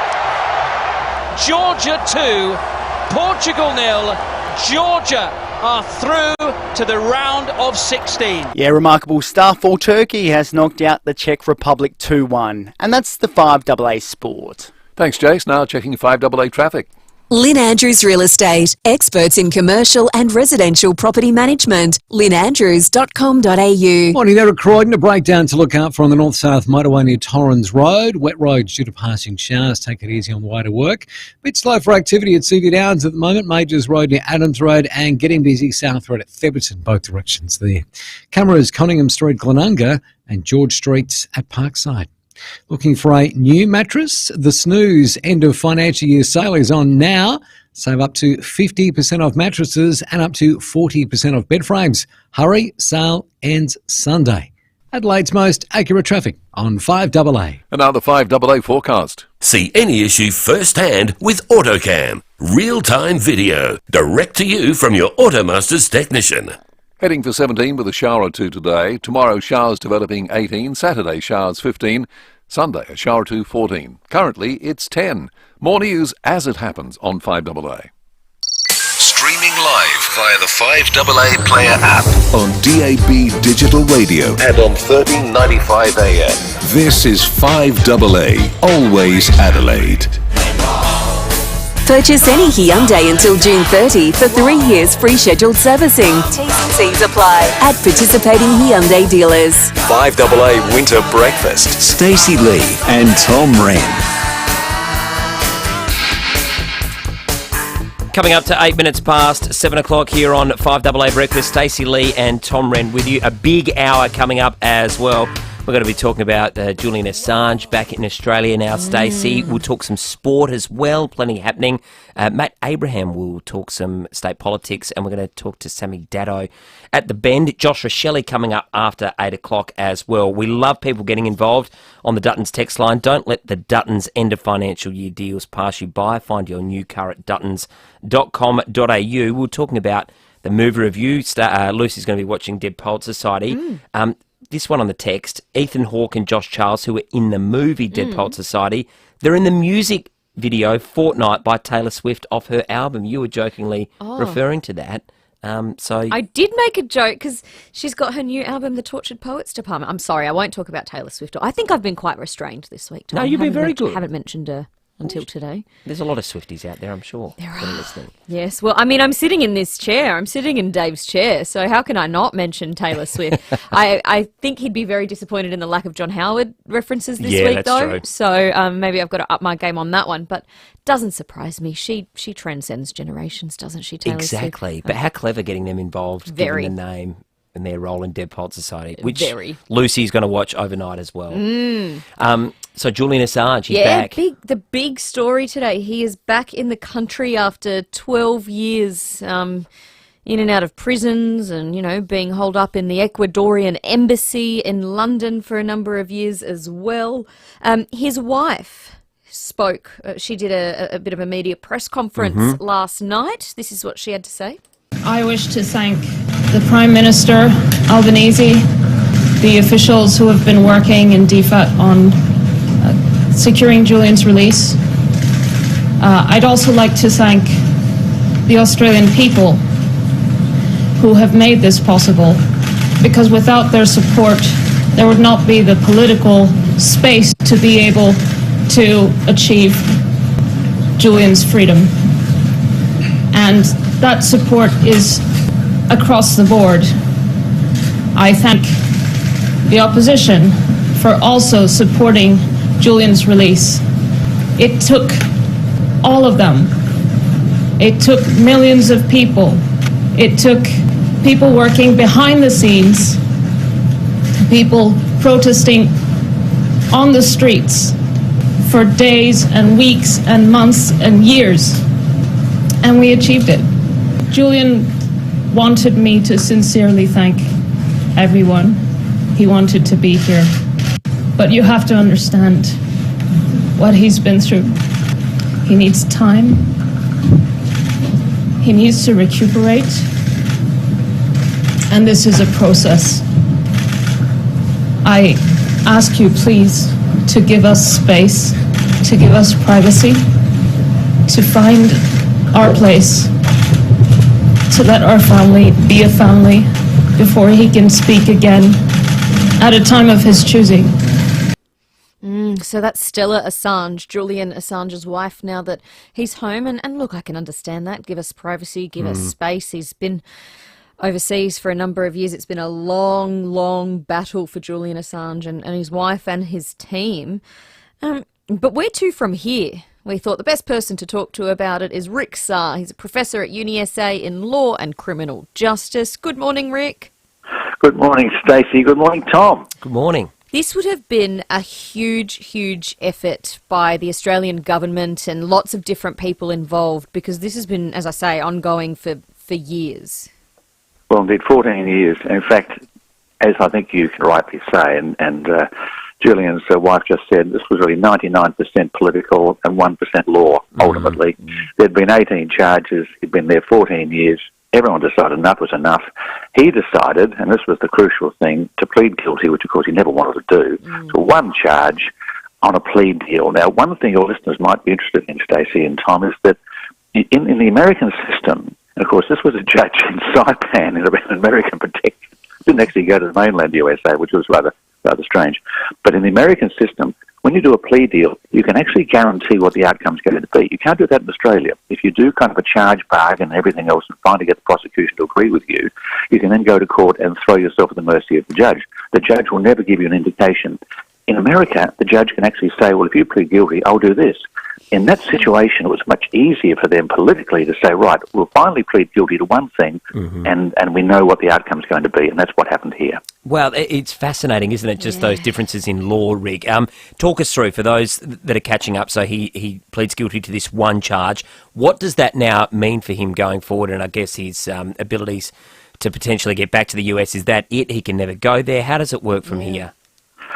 Georgia 2, Portugal 0. Georgia are through to the round of 16. Yeah, remarkable stuff. All Turkey has knocked out the Czech Republic 2-1. And that's the 5AA Sport. Thanks, Jace. Now checking 5AA traffic. Lynn Andrews Real Estate, experts in commercial and residential property management. lynnandrews.com.au. Morning there at Croydon. A breakdown to look out for on the north-south motorway near Torrens Road. Wet roads due to passing showers. Take it easy on the way to work. Bit slow for activity at Seaview Downs at the moment. Majors Road near Adams Road and getting busy South Road at Theberton, both directions there. Cameras Conningham Street, Glenunga and George Street at Parkside. Looking for a new mattress? The Snooze end of financial year sale is on now. Save up to 50% off mattresses and up to 40% off bed frames. Hurry, sale ends Sunday. Adelaide's most accurate traffic on 5AA. And now the 5AA forecast. See any issue firsthand with AutoCam. Real-time video, direct to you from your AutoMasters technician. Heading for 17 with a shower or two today. Tomorrow, showers developing 18. Saturday, showers 15. Sunday, a shower or two 14. Currently, it's 10. More news as it happens on 5AA. Streaming live via the 5AA Player app. On DAB Digital Radio. And on 1395 AM. This is 5AA, always Adelaide. Purchase any Hyundai until June 30 for 3 years free scheduled servicing. T&Cs apply at participating Hyundai dealers. 5AA Winter Breakfast. Stacey Lee and Tom Wren. Coming up to 8 minutes past 7 o'clock here on 5AA Breakfast, Stacey Lee and Tom Wren with you. A big hour coming up as well. We're going to be talking about Julian Assange back in Australia now, Stacey. We'll talk some sport as well, plenty happening. Matt Abraham will talk some state politics, and we're going to talk to Sammy Daddo at the Bend. Josh Rochelle coming up after 8 o'clock as well. We love people getting involved on the Duttons text line. Don't let the Duttons end of financial year deals pass you by. Find your new car at duttons.com.au. We're talking about the movie review. Lucy's going to be watching Dead Poets Society. This one on the text, Ethan Hawke and Josh Charles, who were in the movie Dead Poets Society, they're in the music video Fortnight by Taylor Swift off her album. You were jokingly referring to that. I did make a joke because she's got her new album, The Tortured Poets Department. I'm sorry, I won't talk about Taylor Swift. I think I've been quite restrained this week, Tom. No, you've been very good. Haven't mentioned her until today. There's a lot of Swifties out there, I'm sure. There are. Yes, well, I mean, I'm sitting in this chair. I'm sitting in Dave's chair, so how can I not mention Taylor Swift? I think he'd be very disappointed in the lack of John Howard references this week, though. True. So maybe I've got to up my game on that one. But doesn't surprise me. She transcends generations, doesn't she, Taylor Swift? Exactly. But how clever getting them involved, Very. given the name and their role in Dead Poets Society, which Lucy's going to watch overnight as well. So Julian Assange, he's back. The big story today. He is back in the country after 12 years in and out of prisons and, being holed up in the Ecuadorian embassy in London for a number of years as well. His wife spoke. She did a bit of a media press conference last night. This is what she had to say. I wish to thank the Prime Minister, Albanese, the officials who have been working in DFAT on securing Julian's release. I'd also like to thank the Australian people who have made this possible, because without their support, there would not be the political space to be able to achieve Julian's freedom. And that support is across the board. I thank the opposition for also supporting Julian's release. It took all of them. It took millions of people. It took people working behind the scenes, people protesting on the streets for days and weeks and months and years. And we achieved it. Julian wanted me to sincerely thank everyone. He wanted to be here. But you have to understand what he's been through. He needs time. He needs to recuperate. And this is a process. I ask you, please, to give us space, to give us privacy, to find our place, to let our family be a family before he can speak again at a time of his choosing. So that's Stella Assange, Julian Assange's wife, now that he's home. And look, I can understand that. Give us privacy, give us space. He's been overseas for a number of years. It's been a long, long battle for Julian Assange and his wife and his team. But where to from here? We thought the best person to talk to about it is Rick Saar. He's a professor at UniSA in law and criminal justice. Good morning, Rick. Good morning, Stacey. Good morning, Tom. Good morning. This would have been a huge, huge effort by the Australian government and lots of different people involved, because this has been, as I say, ongoing for years. Well, indeed, 14 years. In fact, as I think you can rightly say, and Julian's wife just said, this was really 99% political and 1% law, ultimately. There'd been 18 charges. He'd been there 14 years. Everyone decided enough was enough. He decided, and this was the crucial thing, to plead guilty, which of course he never wanted to do, to one charge on a plea deal. Now, one thing your listeners might be interested in, Stacey and Tom, is that in the American system, and of course this was a judge in Saipan in American protection, didn't actually go to the mainland USA, which was rather strange. But in the American system, when you do a plea deal, you can actually guarantee what the outcome's going to be. You can't do that in Australia. If you do kind of a charge bargain and everything else and finally get the prosecution to agree with you, you can then go to court and throw yourself at the mercy of the judge. The judge will never give you an indication. In America, the judge can actually say, well, if you plead guilty, I'll do this. In that situation, it was much easier for them politically to say, right, we'll finally plead guilty to one thing and we know what the outcome's going to be, and that's what happened here. Well, it's fascinating, isn't it, just those differences in law, Rick? Talk us through, for those that are catching up, so he pleads guilty to this one charge. What does that now mean for him going forward, and I guess his abilities to potentially get back to the US? Is that it? He can never go there? How does it work from here?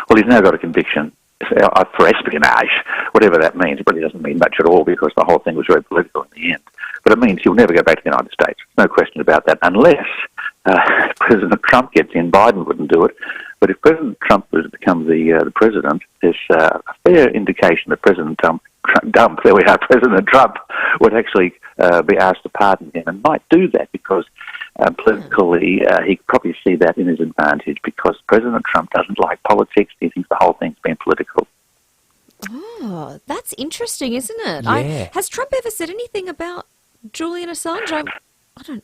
Well, he's now got a conviction for espionage, whatever that means. It really doesn't mean much at all, because the whole thing was very political in the end. But it means he'll never go back to the United States. No question about that, unless President Trump gets in. Biden wouldn't do it. But if President Trump was to become the president, there's a fair indication that President Trump would actually be asked to pardon him, and might do that because politically he could probably see that in his advantage, because President Trump doesn't like politics. He thinks the whole thing's been political. Oh, that's interesting, isn't it? Yeah. Has Trump ever said anything about Julian Assange? I don't.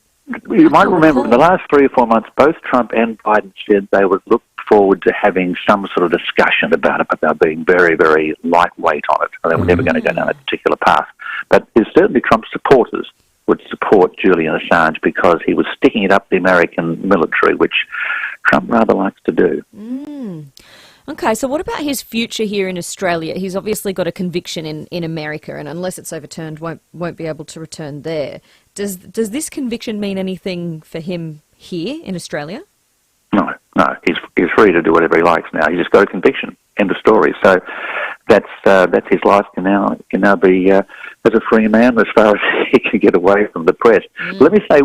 You might remember in the last 3 or 4 months, both Trump and Biden said they would look forward to having some sort of discussion about it, but they're being very, very lightweight on it. They were never going to go down that particular path. But there's certainly Trump's supporters would support Julian Assange because he was sticking it up the American military, which Trump rather likes to do. Okay, so what about his future here in Australia? He's obviously got a conviction in America, and unless it's overturned, won't be able to return there. Does this conviction mean anything for him here in Australia? No. He's free to do whatever he likes now. He just got a conviction. End of story. So that's his life can now be as a free man as far as he can get away from the press. Let me say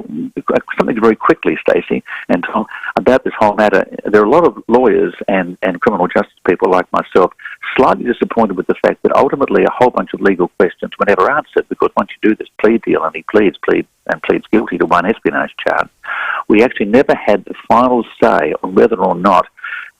something very quickly, Stacey and Tom, about this whole matter. There are a lot of lawyers and criminal justice people like myself slightly disappointed with the fact that ultimately a whole bunch of legal questions were never answered, because once you do this plea deal and he pleads guilty to one espionage charge, we actually never had the final say on whether or not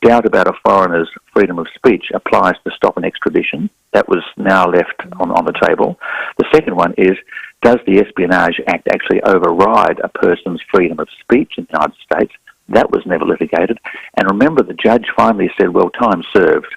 doubt about a foreigner's freedom of speech applies to stop an extradition. That was now left on the table. The second one is, does the Espionage Act actually override a person's freedom of speech in the United States? That was never litigated. And remember, the judge finally said, well, time served.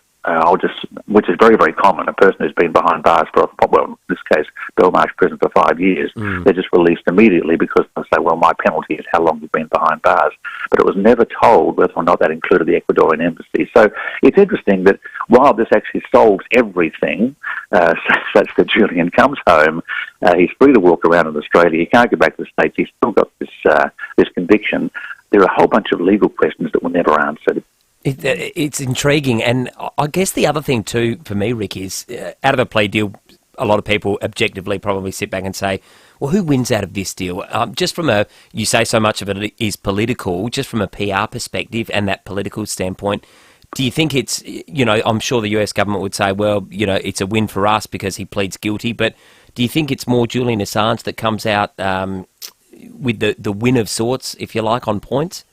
Which is very, very common. A person who's been behind bars for, well, in this case, Belmarsh prison for 5 years, they're just released immediately because they'll say, well, my penalty is how long you've been behind bars. But it was never told whether or not that included the Ecuadorian embassy. So it's interesting that while this actually solves everything, such that Julian comes home, he's free to walk around in Australia, he can't go back to the States, he's still got this conviction, there are a whole bunch of legal questions that were never answered. It's intriguing, and I guess the other thing too for me, Rick, is out of a plea deal, a lot of people objectively probably sit back and say, well, who wins out of this deal? Just from you say so much of it is political, just from a PR perspective and that political standpoint, do you think it's, I'm sure the US government would say, well, it's a win for us because he pleads guilty, but do you think it's more Julian Assange that comes out with the win of sorts, if you like, on points?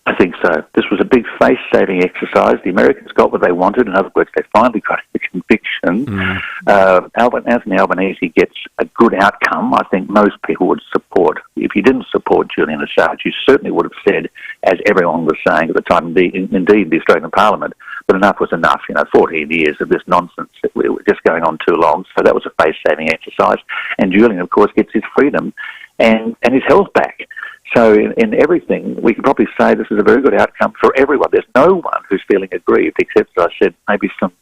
I think so. This was a big face-saving exercise. The Americans got what they wanted. In other words, they finally got the conviction. Anthony Albanese gets a good outcome. I think most people would support. If you didn't support Julian Assange, you certainly would have said, as everyone was saying at the time, indeed the Australian Parliament, but enough was enough. 14 years of this nonsense. We were just going on too long. So that was a face-saving exercise. And Julian, of course, gets his freedom and his health back. So in everything, we can probably say this is a very good outcome for everyone. There's no one who's feeling aggrieved, except, as I said, maybe some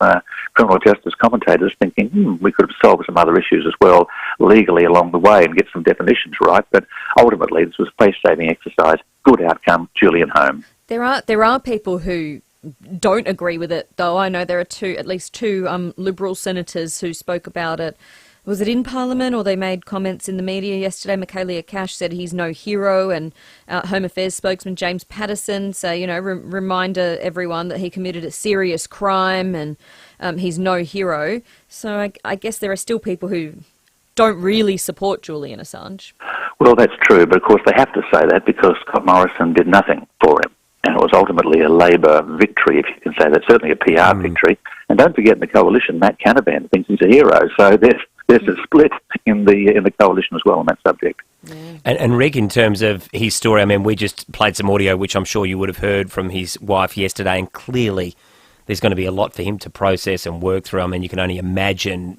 criminal justice commentators thinking, we could have solved some other issues as well legally along the way and get some definitions right. But ultimately, this was a face-saving exercise. Good outcome, Julian home. There are people who don't agree with it, though. I know there are at least two Liberal senators who spoke about it. Was it in Parliament, or they made comments in the media yesterday? Michaelia Cash said he's no hero, and Home Affairs spokesman James Paterson say, reminder everyone that he committed a serious crime and he's no hero. So I guess there are still people who don't really support Julian Assange. Well, that's true, but of course they have to say that because Scott Morrison did nothing for him. And it was ultimately a Labor victory, if you can say that, certainly a PR victory. And don't forget, in the coalition, Matt Canavan thinks he's a hero. So there's a split in the coalition as well on that subject. And Rick, in terms of his story, I mean, we just played some audio, which I'm sure you would have heard from his wife yesterday, and clearly there's going to be a lot for him to process and work through. I mean, you can only imagine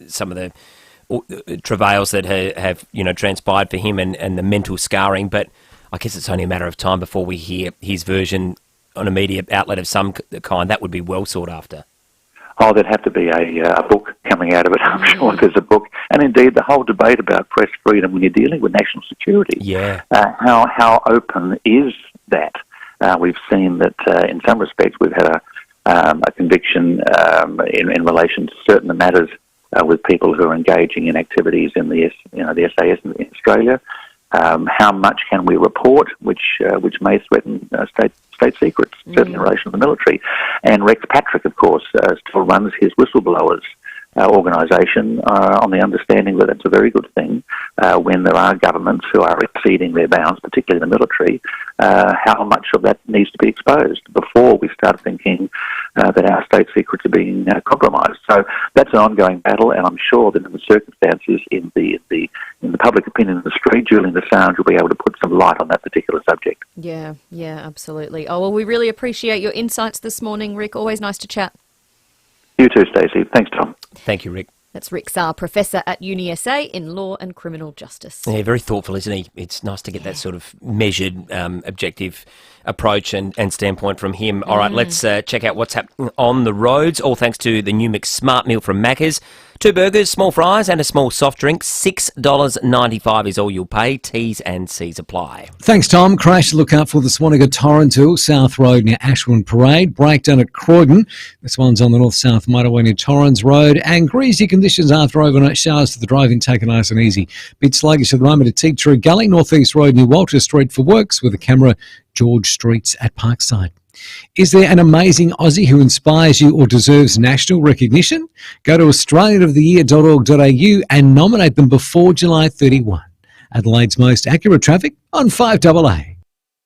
some of the travails that have transpired for him and the mental scarring, but I guess it's only a matter of time before we hear his version on a media outlet of some kind. That would be well sought after. Oh, there'd have to be a book coming out of it, I'm sure there's a book. And indeed, the whole debate about press freedom when you're dealing with national security. Yeah. How open is that? We've seen that in some respects we've had a conviction in relation to certain matters with people who are engaging in activities in the SAS in Australia. How much can we report, which may threaten state secrets, certainly in relation to the military. And Rex Patrick, of course, still runs his whistleblowers organisation on the understanding that it's a very good thing when there are governments who are exceeding their bounds, particularly the military, how much of that needs to be exposed before we start thinking that our state secrets are being compromised. So that's an ongoing battle, and I'm sure that in the circumstances in the public opinion in the street, Julian Assange will be able to put some light on that particular subject. Yeah, absolutely. Oh, well, we really appreciate your insights this morning, Rick. Always nice to chat. You too, Stacey. Thanks, Tom. Thank you, Rick. That's Rick Saar, Professor at UniSA in Law and Criminal Justice. Yeah, very thoughtful, isn't he? It's nice to get that sort of measured, objective approach and standpoint from him. All right, let's check out what's happening on the roads, all thanks to the new McSmart meal from Macca's. 2 burgers, small fries and a small soft drink. $6.95 is all you'll pay. T's and C's apply. Thanks, Tom. Crash to look out for this Swanega Torrentill, South Road near Ashwin Parade. Breakdown at Croydon. This one's on the north-south motorway near Torrens Road. And greasy conditions after overnight showers for the driving. Take it nice and easy. Bit sluggish at the moment at Tea Tree Gully, north-east road near Walter Street for works with a camera, George Streets at Parkside. Is there an amazing Aussie who inspires you or deserves national recognition? Go to australianoftheyear.org.au and nominate them before July 31. Adelaide's most accurate traffic on 5AA.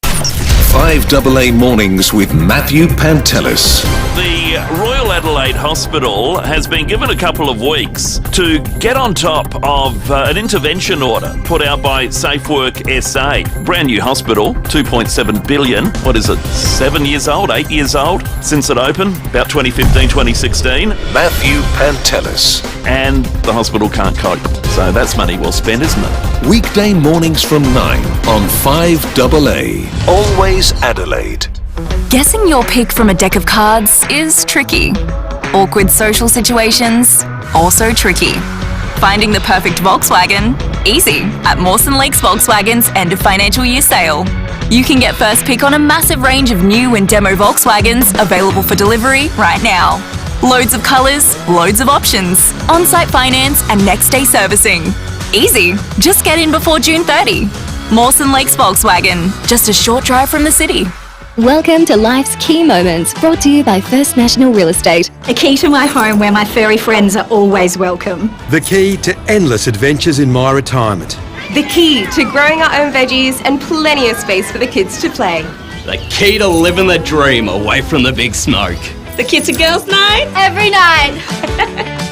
5AA Mornings with Matthew Pantelis. The Royal Adelaide Hospital has been given a couple of weeks to get on top of an intervention order put out by Safe Work SA. Brand new hospital, $2.7 billion. What is it, 7 years old, 8 years old since it opened? About 2015, 2016. Matthew Pantelis. And the hospital can't cope. So that's money well spent, isn't it? Weekday mornings from 9 on 5AA. Always Adelaide. Guessing your pick from a deck of cards is tricky. Awkward social situations, also tricky. Finding the perfect Volkswagen? Easy at Mawson Lakes Volkswagen's end of financial year sale. You can get first pick on a massive range of new and demo Volkswagens available for delivery right now. Loads of colours, loads of options, on-site finance and next day servicing. Easy, just get in before June 30. Mawson Lakes Volkswagen, just a short drive from the city. Welcome to Life's Key Moments, brought to you by First National Real Estate. The key to my home where my furry friends are always welcome. The key to endless adventures in my retirement. The key to growing our own veggies and plenty of space for the kids to play. The key to living the dream away from the big smoke. The kids and girls night Every night.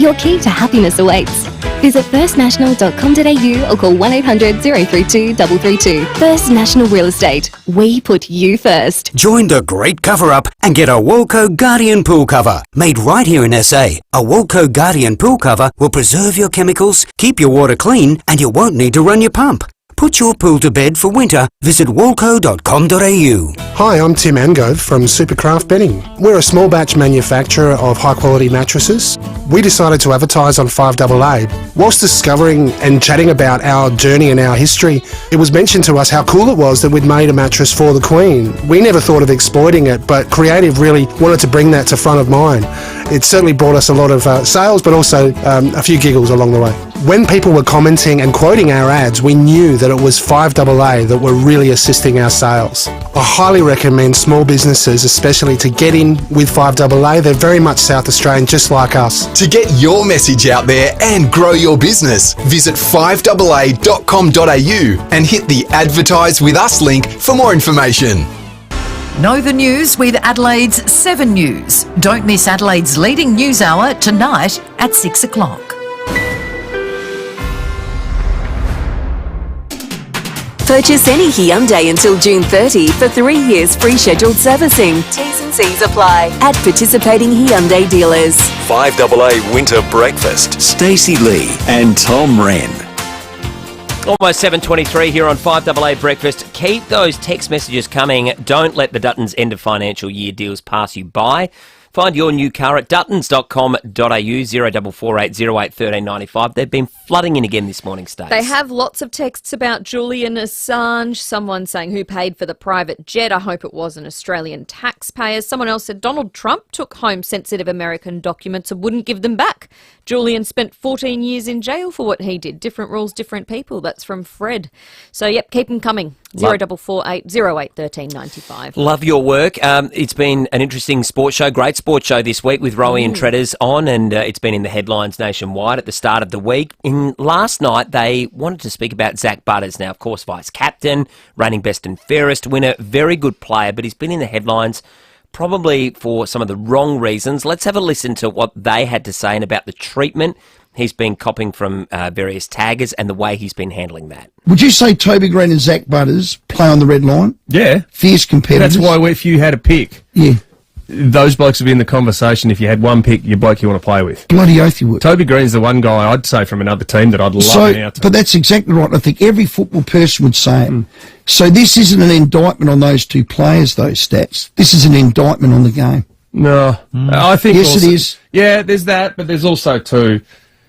Your key to happiness awaits. Visit firstnational.com.au or call 1800 032 332. First National Real Estate. We put you first. Join the great cover-up and get a Walco Guardian pool cover. Made right here in SA. A Walco Guardian pool cover will preserve your chemicals, keep your water clean, and you won't need to run your pump. Put your pool to bed for winter. Visit walco.com.au. Hi, I'm Tim Angove from Supercraft Bedding. We're a small batch manufacturer of high quality mattresses. We decided to advertise on 5AA. Whilst discovering and chatting about our journey and our history, it was mentioned to us how cool it was that we'd made a mattress for the Queen. We never thought of exploiting it, but Creative really wanted to bring that to front of mind. It certainly brought us a lot of sales, but also a few giggles along the way. When people were commenting and quoting our ads, we knew that it was 5AA that were really assisting our sales. I highly recommend small businesses, especially, to get in with 5AA. They're very much South Australian, just like us. To get your message out there and grow your business, visit 5AA.com.au and hit the Advertise With Us link for more information. Know the news with Adelaide's 7 News. Don't miss Adelaide's leading news hour tonight at 6 o'clock. Purchase any Hyundai until June 30 for 3 years free scheduled servicing. T's and C's apply at participating Hyundai dealers. 5AA Winter Breakfast. Stacey Lee and Tom Wren. Almost 7:23 here on 5AA Breakfast. Keep those text messages coming. Don't let the Duttons end of financial year deals pass you by. Find your new car at duttons.com.au 0448 08 1395. They've been flooding in again this morning, Stacey. They have lots of texts about Julian Assange. Someone saying who paid for the private jet. I hope it wasn't Australian taxpayers. Someone else said Donald Trump took home sensitive American documents and wouldn't give them back. Julian spent 14 years in jail for what he did. Different rules, different people. That's from Fred. So, yep, keep them coming. 0448 08 1395. Love your work. It's been an interesting sports show, great sports show this week with Rowie and Treaders on, and it's been in the headlines nationwide at the start of the week. Last night, they wanted to speak about Zach Butters. Now, of course, vice-captain, reigning best and fairest winner, very good player, but he's been in the headlines probably for some of the wrong reasons. Let's have a listen to what they had to say and about the treatment he's been copping from various taggers and the way he's been handling that. Would you say Toby Green and Zach Butters play on the red line? Yeah. Fierce competitors? That's why if you had a pick, yeah, those blokes would be in the conversation. If you had one pick, your bloke you want to play with. Bloody oath you would. Toby Green's the one guy I'd say from another team that I'd love now to. But that's exactly right. I think every football person would say it. So this isn't an indictment on those two players, those stats. This is an indictment on the game. No. I think yes, also, it is. Yeah, there's that, but there's also too,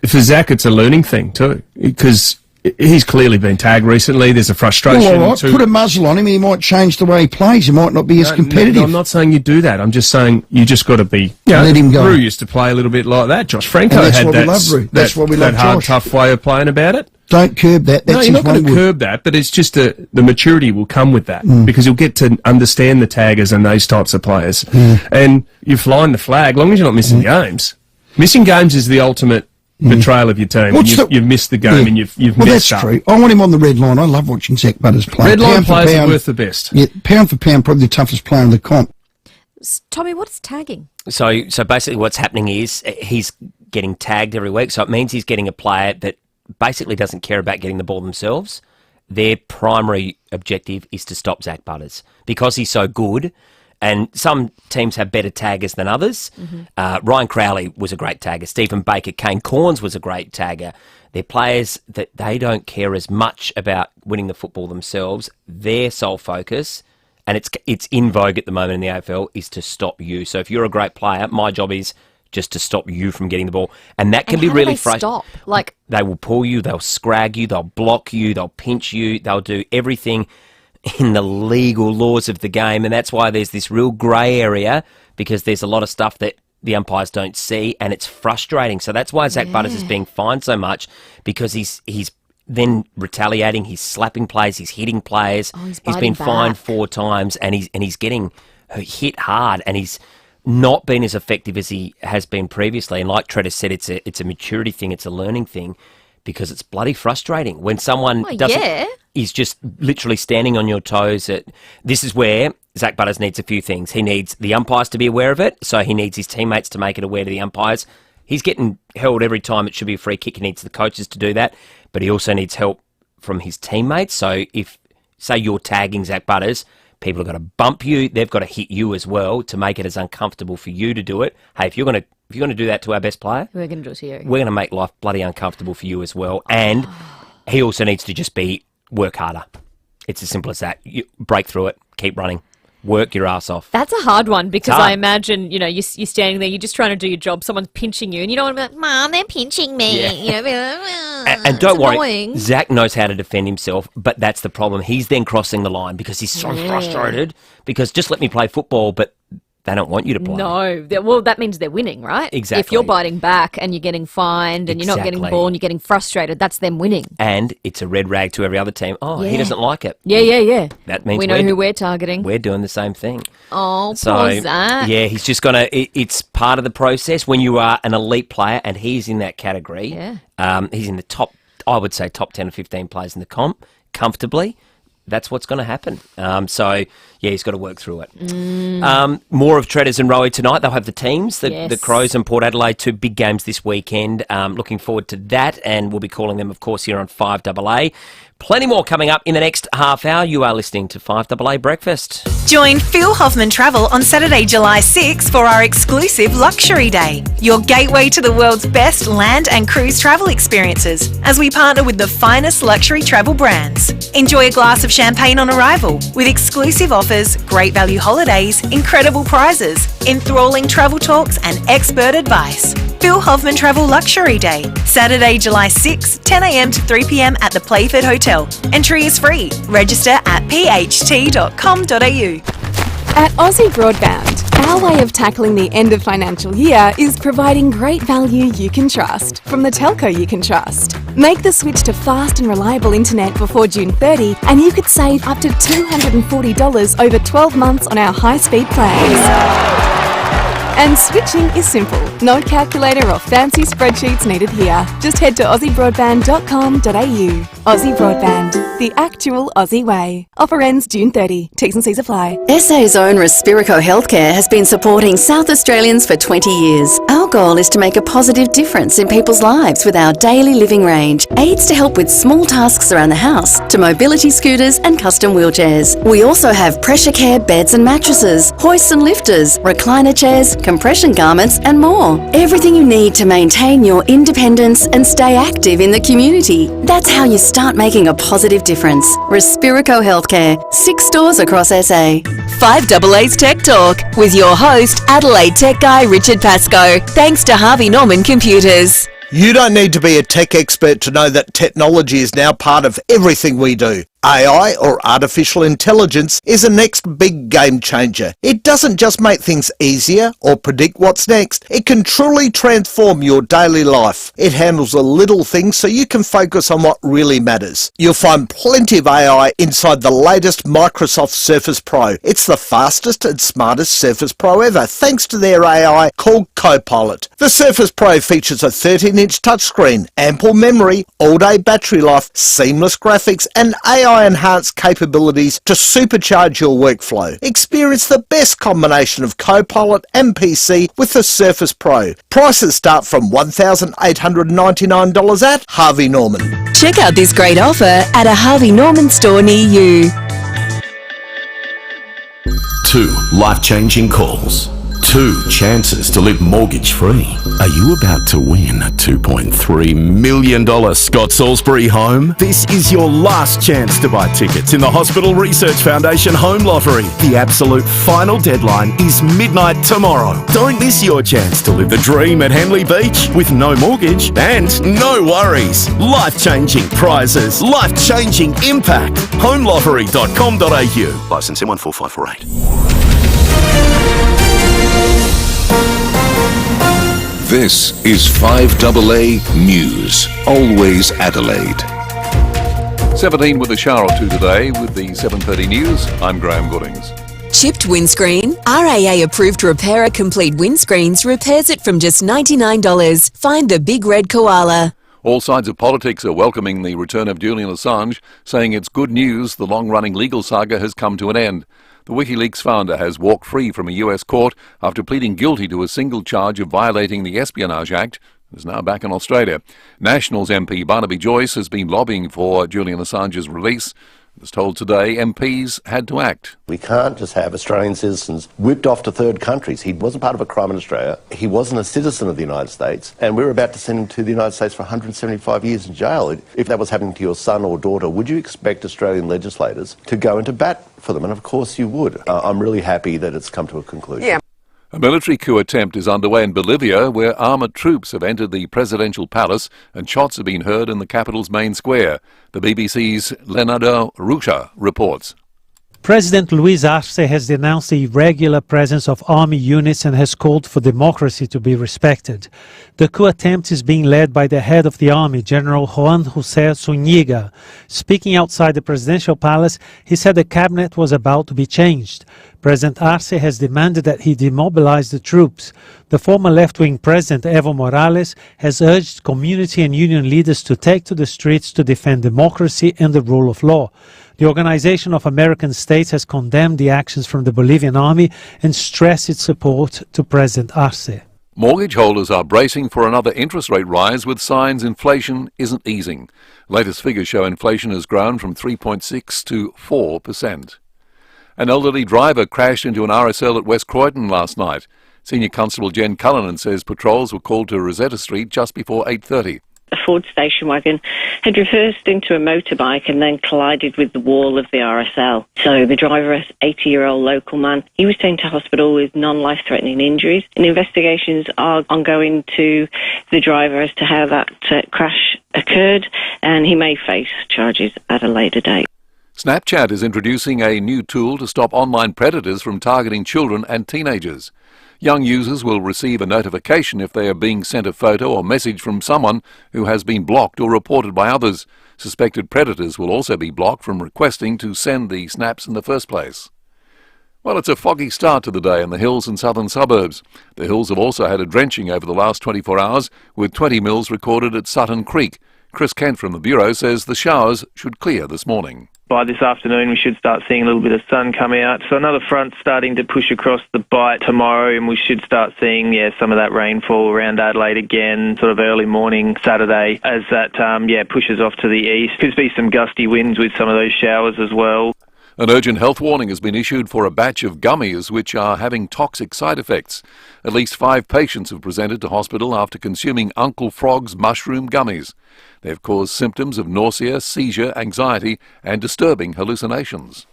for Zach, it's a learning thing too, because he's clearly been tagged recently. There's a frustration. Well, all right. Put a muzzle on him. He might change the way he plays. He might not be as competitive. No, I'm not saying you do that. I'm just saying you just got to be. Let him go. Rue used to play a little bit like that. Josh Franco that's had why that. We love Rue. That's why we love that hard, Josh. tough way of playing about it. Don't curb that. That's no, you're not going to curb that, but it's just the maturity will come with that because you'll get to understand the taggers and those types of players. And you're flying the flag, long as you're not missing games. Missing games is the ultimate betrayal of your team. You've missed the game and you've messed up. Well, that's true. I want him on the red line. I love watching Zach Butters play. Red line players are worth the best. Yeah, pound for pound, probably the toughest player in the comp. Tommy, what is tagging? So basically what's happening is he's getting tagged every week. So it means he's getting a player that basically doesn't care about getting the ball themselves. Their primary objective is to stop Zach Butters because he's so good. And some teams have better taggers than others. Ryan Crowley was a great tagger. Stephen Baker, Kane Corns was a great tagger. They're players that they don't care as much about winning the football themselves. Their sole focus, and it's in vogue at the moment in the AFL, is to stop you. So if you're a great player, my job is just to stop you from getting the ball. And that can be really frustrating. Like, they will pull you, they'll scrag you, they'll block you, they'll pinch you, they'll do everything in the legal laws of the game. And that's why there's this real grey area, because there's a lot of stuff that the umpires don't see, and it's frustrating. So that's why Zach Butters is being fined so much, because he's then retaliating, he's slapping players, he's hitting players. He's been fined 4 times, and he's getting hit hard, and he's not been as effective as he has been previously. And like Treader said, it's a maturity thing, it's a learning thing, because it's bloody frustrating when someone is just literally standing on your toes. This is where Zach Butters needs a few things. He needs the umpires to be aware of it, so he needs his teammates to make it aware to the umpires. He's getting held every time it should be a free kick. He needs the coaches to do that, but he also needs help from his teammates. So if, say, you're tagging Zach Butters, people have got to bump you. They've got to hit you as well to make it as uncomfortable for you to do it. Hey, if you're going to do that to our best player, we're going to do it to you. We're going to make life bloody uncomfortable for you as well. And he also needs to just work harder. It's as simple as that. You break through it, keep running, work your ass off. That's a hard one, because I imagine, you're standing there, you're just trying to do your job, someone's pinching you, and you don't want to be like, Mom, they're pinching me. And don't worry, Zach knows how to defend himself, but that's the problem. He's then crossing the line because he's so frustrated, because just let me play football, but they don't want you to play. No. Well, that means they're winning, right? Exactly. If you're biting back and you're getting fined and you're not getting the ball and you're getting frustrated, that's them winning. And it's a red rag to every other team. He doesn't like it. Yeah. That means we know who we're targeting. We're doing the same thing. Oh, poor Zach. Yeah, he's just going to... It's part of the process when you are an elite player, and he's in that category. Yeah. He's in the top, I would say, top 10 or 15 players in the comp, comfortably. That's what's going to happen. He's got to work through it. More of Treaders and Rowie tonight. They'll have the teams, the Crows and Port Adelaide, 2 big games this weekend. Looking forward to that, and we'll be calling them, of course, here on 5AA. Plenty more coming up in the next half hour. You are listening to 5AA Breakfast. Join Phil Hoffman Travel on Saturday, July 6 for our exclusive Luxury Day, your gateway to the world's best land and cruise travel experiences, as we partner with the finest luxury travel brands. Enjoy a glass of champagne on arrival with exclusive offers, great value holidays, incredible prizes, enthralling travel talks and expert advice. Phil Hoffman Travel Luxury Day, Saturday, July 6, 10 a.m. to 3 p.m. at the Playford Hotel. Entry is free. Register at pht.com.au. At Aussie Broadband, our way of tackling the end of financial year is providing great value you can trust from the telco you can trust. Make the switch to fast and reliable internet before June 30 and you could save up to $240 over 12 months on our high-speed plans. And switching is simple. No calculator or fancy spreadsheets needed here. Just head to aussiebroadband.com.au. Aussie Broadband, the actual Aussie way. Offer ends June 30. T's and C's apply. SA's own Respirico Healthcare has been supporting South Australians for 20 years. Our goal is to make a positive difference in people's lives with our daily living range. Aids to help with small tasks around the house, to mobility scooters and custom wheelchairs. We also have pressure care beds and mattresses, hoists and lifters, recliner chairs, compression garments and more. Everything you need to maintain your independence and stay active in the community. That's how you start making a positive difference. Respirico Healthcare, 6 stores across SA. 5AA's Tech Talk with your host, Adelaide Tech Guy Richard Pascoe. Thanks to Harvey Norman Computers. You don't need to be a tech expert to know that technology is now part of everything we do. AI, or artificial intelligence, is the next big game changer. It doesn't just make things easier or predict what's next. It can truly transform your daily life. It handles the little things so you can focus on what really matters. You'll find plenty of AI inside the latest Microsoft Surface Pro. It's the fastest and smartest Surface Pro ever, thanks to their AI called Copilot. The Surface Pro features a 13-inch touchscreen, ample memory, all-day battery life, seamless graphics, and AI-enhanced capabilities to supercharge your workflow. Experience the best combination of Copilot and PC with the Surface Pro. Prices start from $1,899 at Harvey Norman. Check out this great offer at a Harvey Norman store near you. 2 life-changing calls. 2 chances to live mortgage-free. Are you about to win a $2.3 million Scott Salisbury home? This is your last chance to buy tickets in the Hospital Research Foundation Home Lottery. The absolute final deadline is midnight tomorrow. Don't miss your chance to live the dream at Henley Beach with no mortgage and no worries. Life-changing prizes, life-changing impact. Homelottery.com.au. Licence M14548. This is 5AA News, always Adelaide. 17 with a shower or two today with the 7:30 news. I'm Graham Goodings. Chipped windscreen? RAA approved repairer Complete Windscreens repairs it from just $99. Find the big red koala. All sides of politics are welcoming the return of Julian Assange, saying it's good news the long-running legal saga has come to an end. The WikiLeaks founder has walked free from a US court after pleading guilty to a single charge of violating the Espionage Act and is now back in Australia. Nationals MP Barnaby Joyce has been lobbying for Julian Assange's release. Was told today MPs had to act. We can't just have Australian citizens whipped off to third countries. He wasn't part of a crime in Australia. He wasn't a citizen of the United States. And we're about to send him to the United States for 175 years in jail. If that was happening to your son or daughter, would you expect Australian legislators to go into bat for them? And of course you would. I'm really happy that it's come to a conclusion. Yeah. A military coup attempt is underway in Bolivia, where armoured troops have entered the presidential palace and shots have been heard in the capital's main square. The BBC's Leonardo Rucha reports. President Luis Arce has denounced the irregular presence of army units and has called for democracy to be respected. The coup attempt is being led by the head of the army, General Juan José Zúñiga. Speaking outside the presidential palace, he said the cabinet was about to be changed. President Arce has demanded that he demobilize the troops. The former left-wing president, Evo Morales, has urged community and union leaders to take to the streets to defend democracy and the rule of law. The Organization of American States has condemned the actions from the Bolivian army and stressed its support to President Arce. Mortgage holders are bracing for another interest rate rise with signs inflation isn't easing. Latest figures show inflation has grown from 3.6% to 4%. An elderly driver crashed into an RSL at West Croydon last night. Senior Constable Jen Cullinan says patrols were called to Rosetta Street just before 8:30. A Ford station wagon had reversed into a motorbike and then collided with the wall of the RSL. So the driver, an 80-year-old local man, he was taken to hospital with non-life-threatening injuries. And investigations are ongoing to the driver as to how that crash occurred, and he may face charges at a later date. Snapchat is introducing a new tool to stop online predators from targeting children and teenagers. Young users will receive a notification if they are being sent a photo or message from someone who has been blocked or reported by others. Suspected predators will also be blocked from requesting to send the snaps in the first place. Well, it's a foggy start to the day in the hills and southern suburbs. The hills have also had a drenching over the last 24 hours, with 20 mils recorded at Sutton Creek. Chris Kent from the Bureau says the showers should clear this morning. By this afternoon, we should start seeing a little bit of sun coming out. So another front starting to push across the Bight tomorrow, and we should start seeing, some of that rainfall around Adelaide again, sort of early morning Saturday, as that, pushes off to the east. Could be some gusty winds with some of those showers as well. An urgent health warning has been issued for a batch of gummies which are having toxic side effects. At least 5 patients have presented to hospital after consuming Uncle Frog's mushroom gummies. They have caused symptoms of nausea, seizure, anxiety and disturbing hallucinations.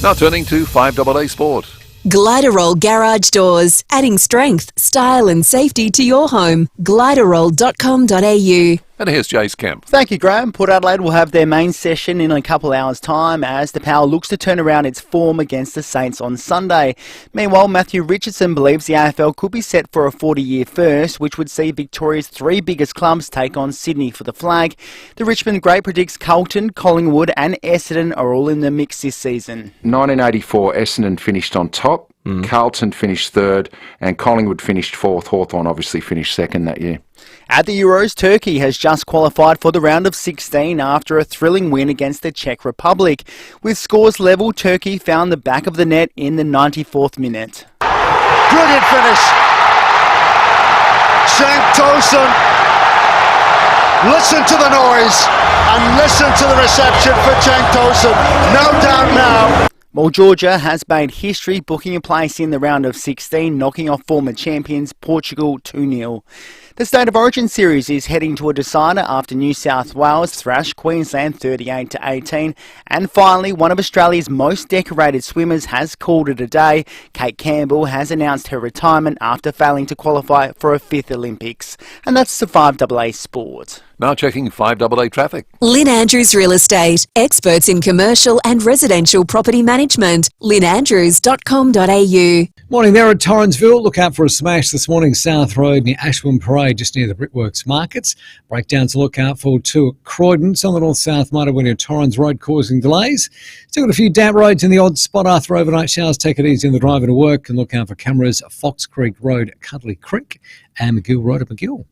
Now turning to 5AA Sport. Gliderol Garage Doors, adding strength, style and safety to your home. Gliderol.com.au. And here's Jace Kemp. Thank you, Graham. Port Adelaide will have their main session in a couple hours' time as the Power looks to turn around its form against the Saints on Sunday. Meanwhile, Matthew Richardson believes the AFL could be set for a 40-year first, which would see Victoria's three biggest clubs take on Sydney for the flag. The Richmond great predicts Carlton, Collingwood and Essendon are all in the mix this season. 1984, Essendon finished on top. Carlton finished third and Collingwood finished fourth. Hawthorn obviously finished second that year. At the Euros, Turkey has just qualified for the round of 16 after a thrilling win against the Czech Republic. With scores level, Turkey found the back of the net in the 94th minute. Brilliant finish. Cenk Tosun. Listen to the noise and listen to the reception for Cenk Tosun. No doubt now. Well, Georgia has made history booking a place in the round of 16, knocking off former champions Portugal 2-0. The State of Origin series is heading to a decider after New South Wales thrashed Queensland 38-18. And finally, one of Australia's most decorated swimmers has called it a day. Kate Campbell has announced her retirement after failing to qualify for a fifth Olympics. And that's the 5AA Sport. Now checking 5AA traffic. Lynn Andrews Real Estate, experts in commercial and residential property management. lynnandrews.com.au. Morning there at Torrensville. Look out for a smash this morning, South Road near Ashwin Parade, just near the Brickworks Markets. Breakdowns to look out for too at Croydon. It's on the north-south motorway near Torrens Road, causing delays. Still got a few damp roads in the odd spot after overnight showers. Take it easy on the drive to work and look out for cameras at Fox Creek Road, Cuddly Creek and McGill Road at McGill.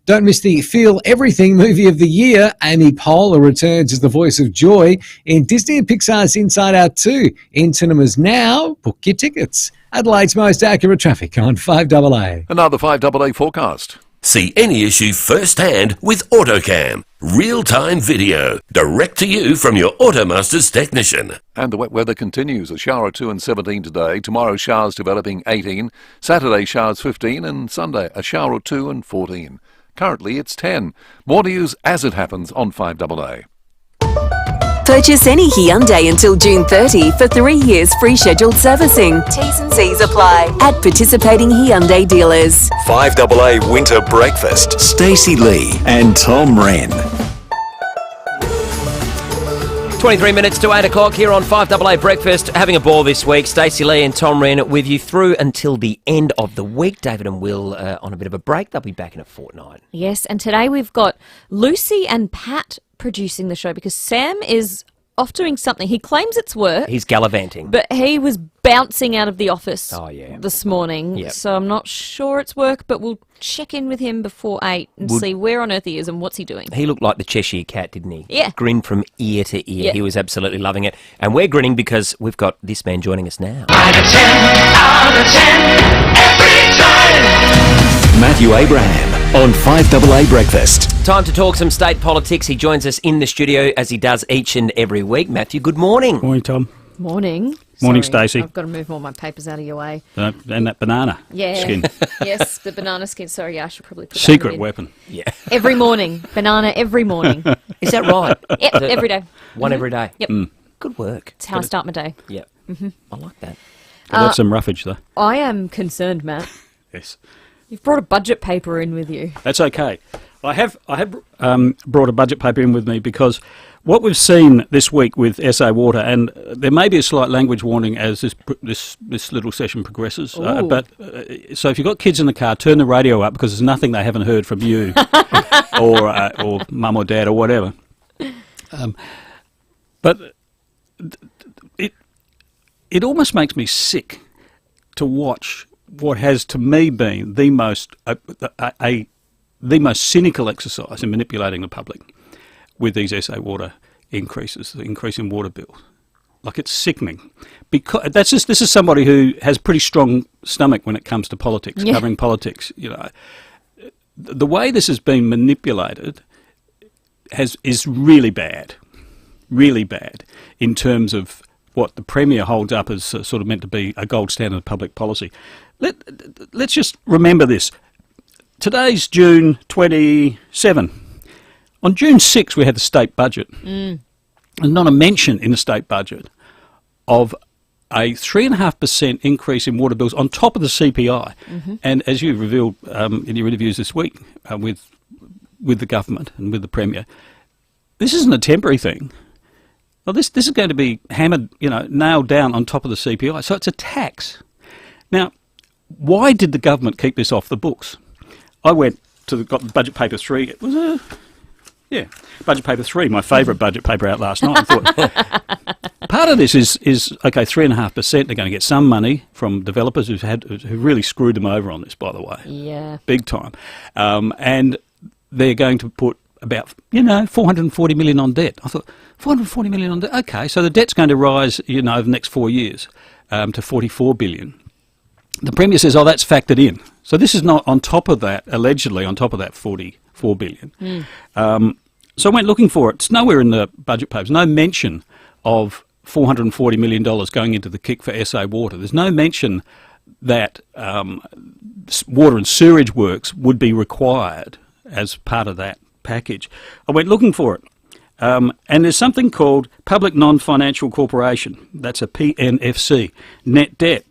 Don't miss the Feel Everything Movie of the Year. Amy Poehler returns as the voice of Joy in Disney and Pixar's Inside Out 2. In cinemas now. Book your tickets. Adelaide's most accurate traffic on 5AA. Another 5AA forecast. See any issue firsthand with AutoCam. Real-time video, direct to you from your Automasters technician. And the wet weather continues. A shower or two and 17 today. Tomorrow showers developing 18. Saturday showers 15 and Sunday a shower or two and 14. Currently it's 10. More news as it happens on 5AA. Purchase any Hyundai until June 30 for 3 years free scheduled servicing. T's and C's apply at participating Hyundai dealers. 5AA Winter Breakfast. Stacey Lee and Tom Wren. 23 minutes to 8 o'clock here on 5AA Breakfast. Having a ball this week. Stacey Lee and Tom Wren with you through until the end of the week. David and Will on a bit of a break. They'll be back in a fortnight. Yes, and today we've got Lucy and Pat producing the show because Sam is off doing something. He claims it's work. He's gallivanting. But he was bouncing out of the office Oh, this morning. Yep. So I'm not sure it's work, but we'll check in with him before 8 and see where on earth he is and what's he doing. He looked like the Cheshire Cat, didn't he? Yeah. Grinned from ear to ear. Yeah. He was absolutely loving it. And we're grinning because we've got this man joining us now. Matthew Abraham on 5AA Breakfast. Time to talk some state politics. He joins us in the studio as he does each and every week. Matthew, good morning. Morning, Tom. Morning. Morning, Sorry, Stacey. I've got to move all my papers out of your way. And that banana skin. Yes, the banana skin. Sorry, I should probably put that Secret in. weapon. Yeah. Every morning. Banana every morning. Is that right? Yep, every day. One every day. Yep. Good work. It's how I start my day. Yep. Mm-hmm. I like that. That's some roughage, though. I am concerned, Matt. Yes. You've brought a budget paper in with you. That's okay. I have brought a budget paper in with me because what we've seen this week with SA Water, and there may be a slight language warning as this little session progresses, but so if you've got kids in the car, turn the radio up because there's nothing they haven't heard from you or mum or dad or whatever. But it almost makes me sick to watch what has to me been the most cynical exercise in manipulating the public with these SA Water increases, the increase in water bills. Like, it's sickening. Because this is somebody who has pretty strong stomach when it comes to politics, covering politics. You know, the way this has been manipulated is really bad in terms of what the Premier holds up as sort of meant to be a gold standard of public policy. Let's just remember this. Today's June 27. On June 6 we had the state budget. And not a mention in the state budget of a 3.5% increase in water bills on top of the CPI. And as you revealed in your interviews this week with the government and with the Premier, this isn't a temporary thing. Well, this is going to be hammered, nailed down on top of the CPI. So it's a tax. Now, why did the government keep this off the books? I went to got Budget Paper 3. It was Budget Paper 3, my favourite budget paper out last night. I thought, part of this is okay, 3.5%. They're going to get some money from developers who really screwed them over on this, by the way. Yeah. Big time. And they're going to put about, 440 million on debt. I thought, 440 million on debt? Okay, so the debt's going to rise, over the next 4 years to 44 billion. The Premier says, that's factored in. So this is not on top of that, allegedly on top of that 44 billion. So I went looking for it. It's nowhere in the budget papers. No mention of $440 million going into the kick for SA Water. There's no mention that water and sewerage works would be required as part of that package. I went looking for it. And there's something called Public Non-Financial Corporation. That's a PNFC, net debt.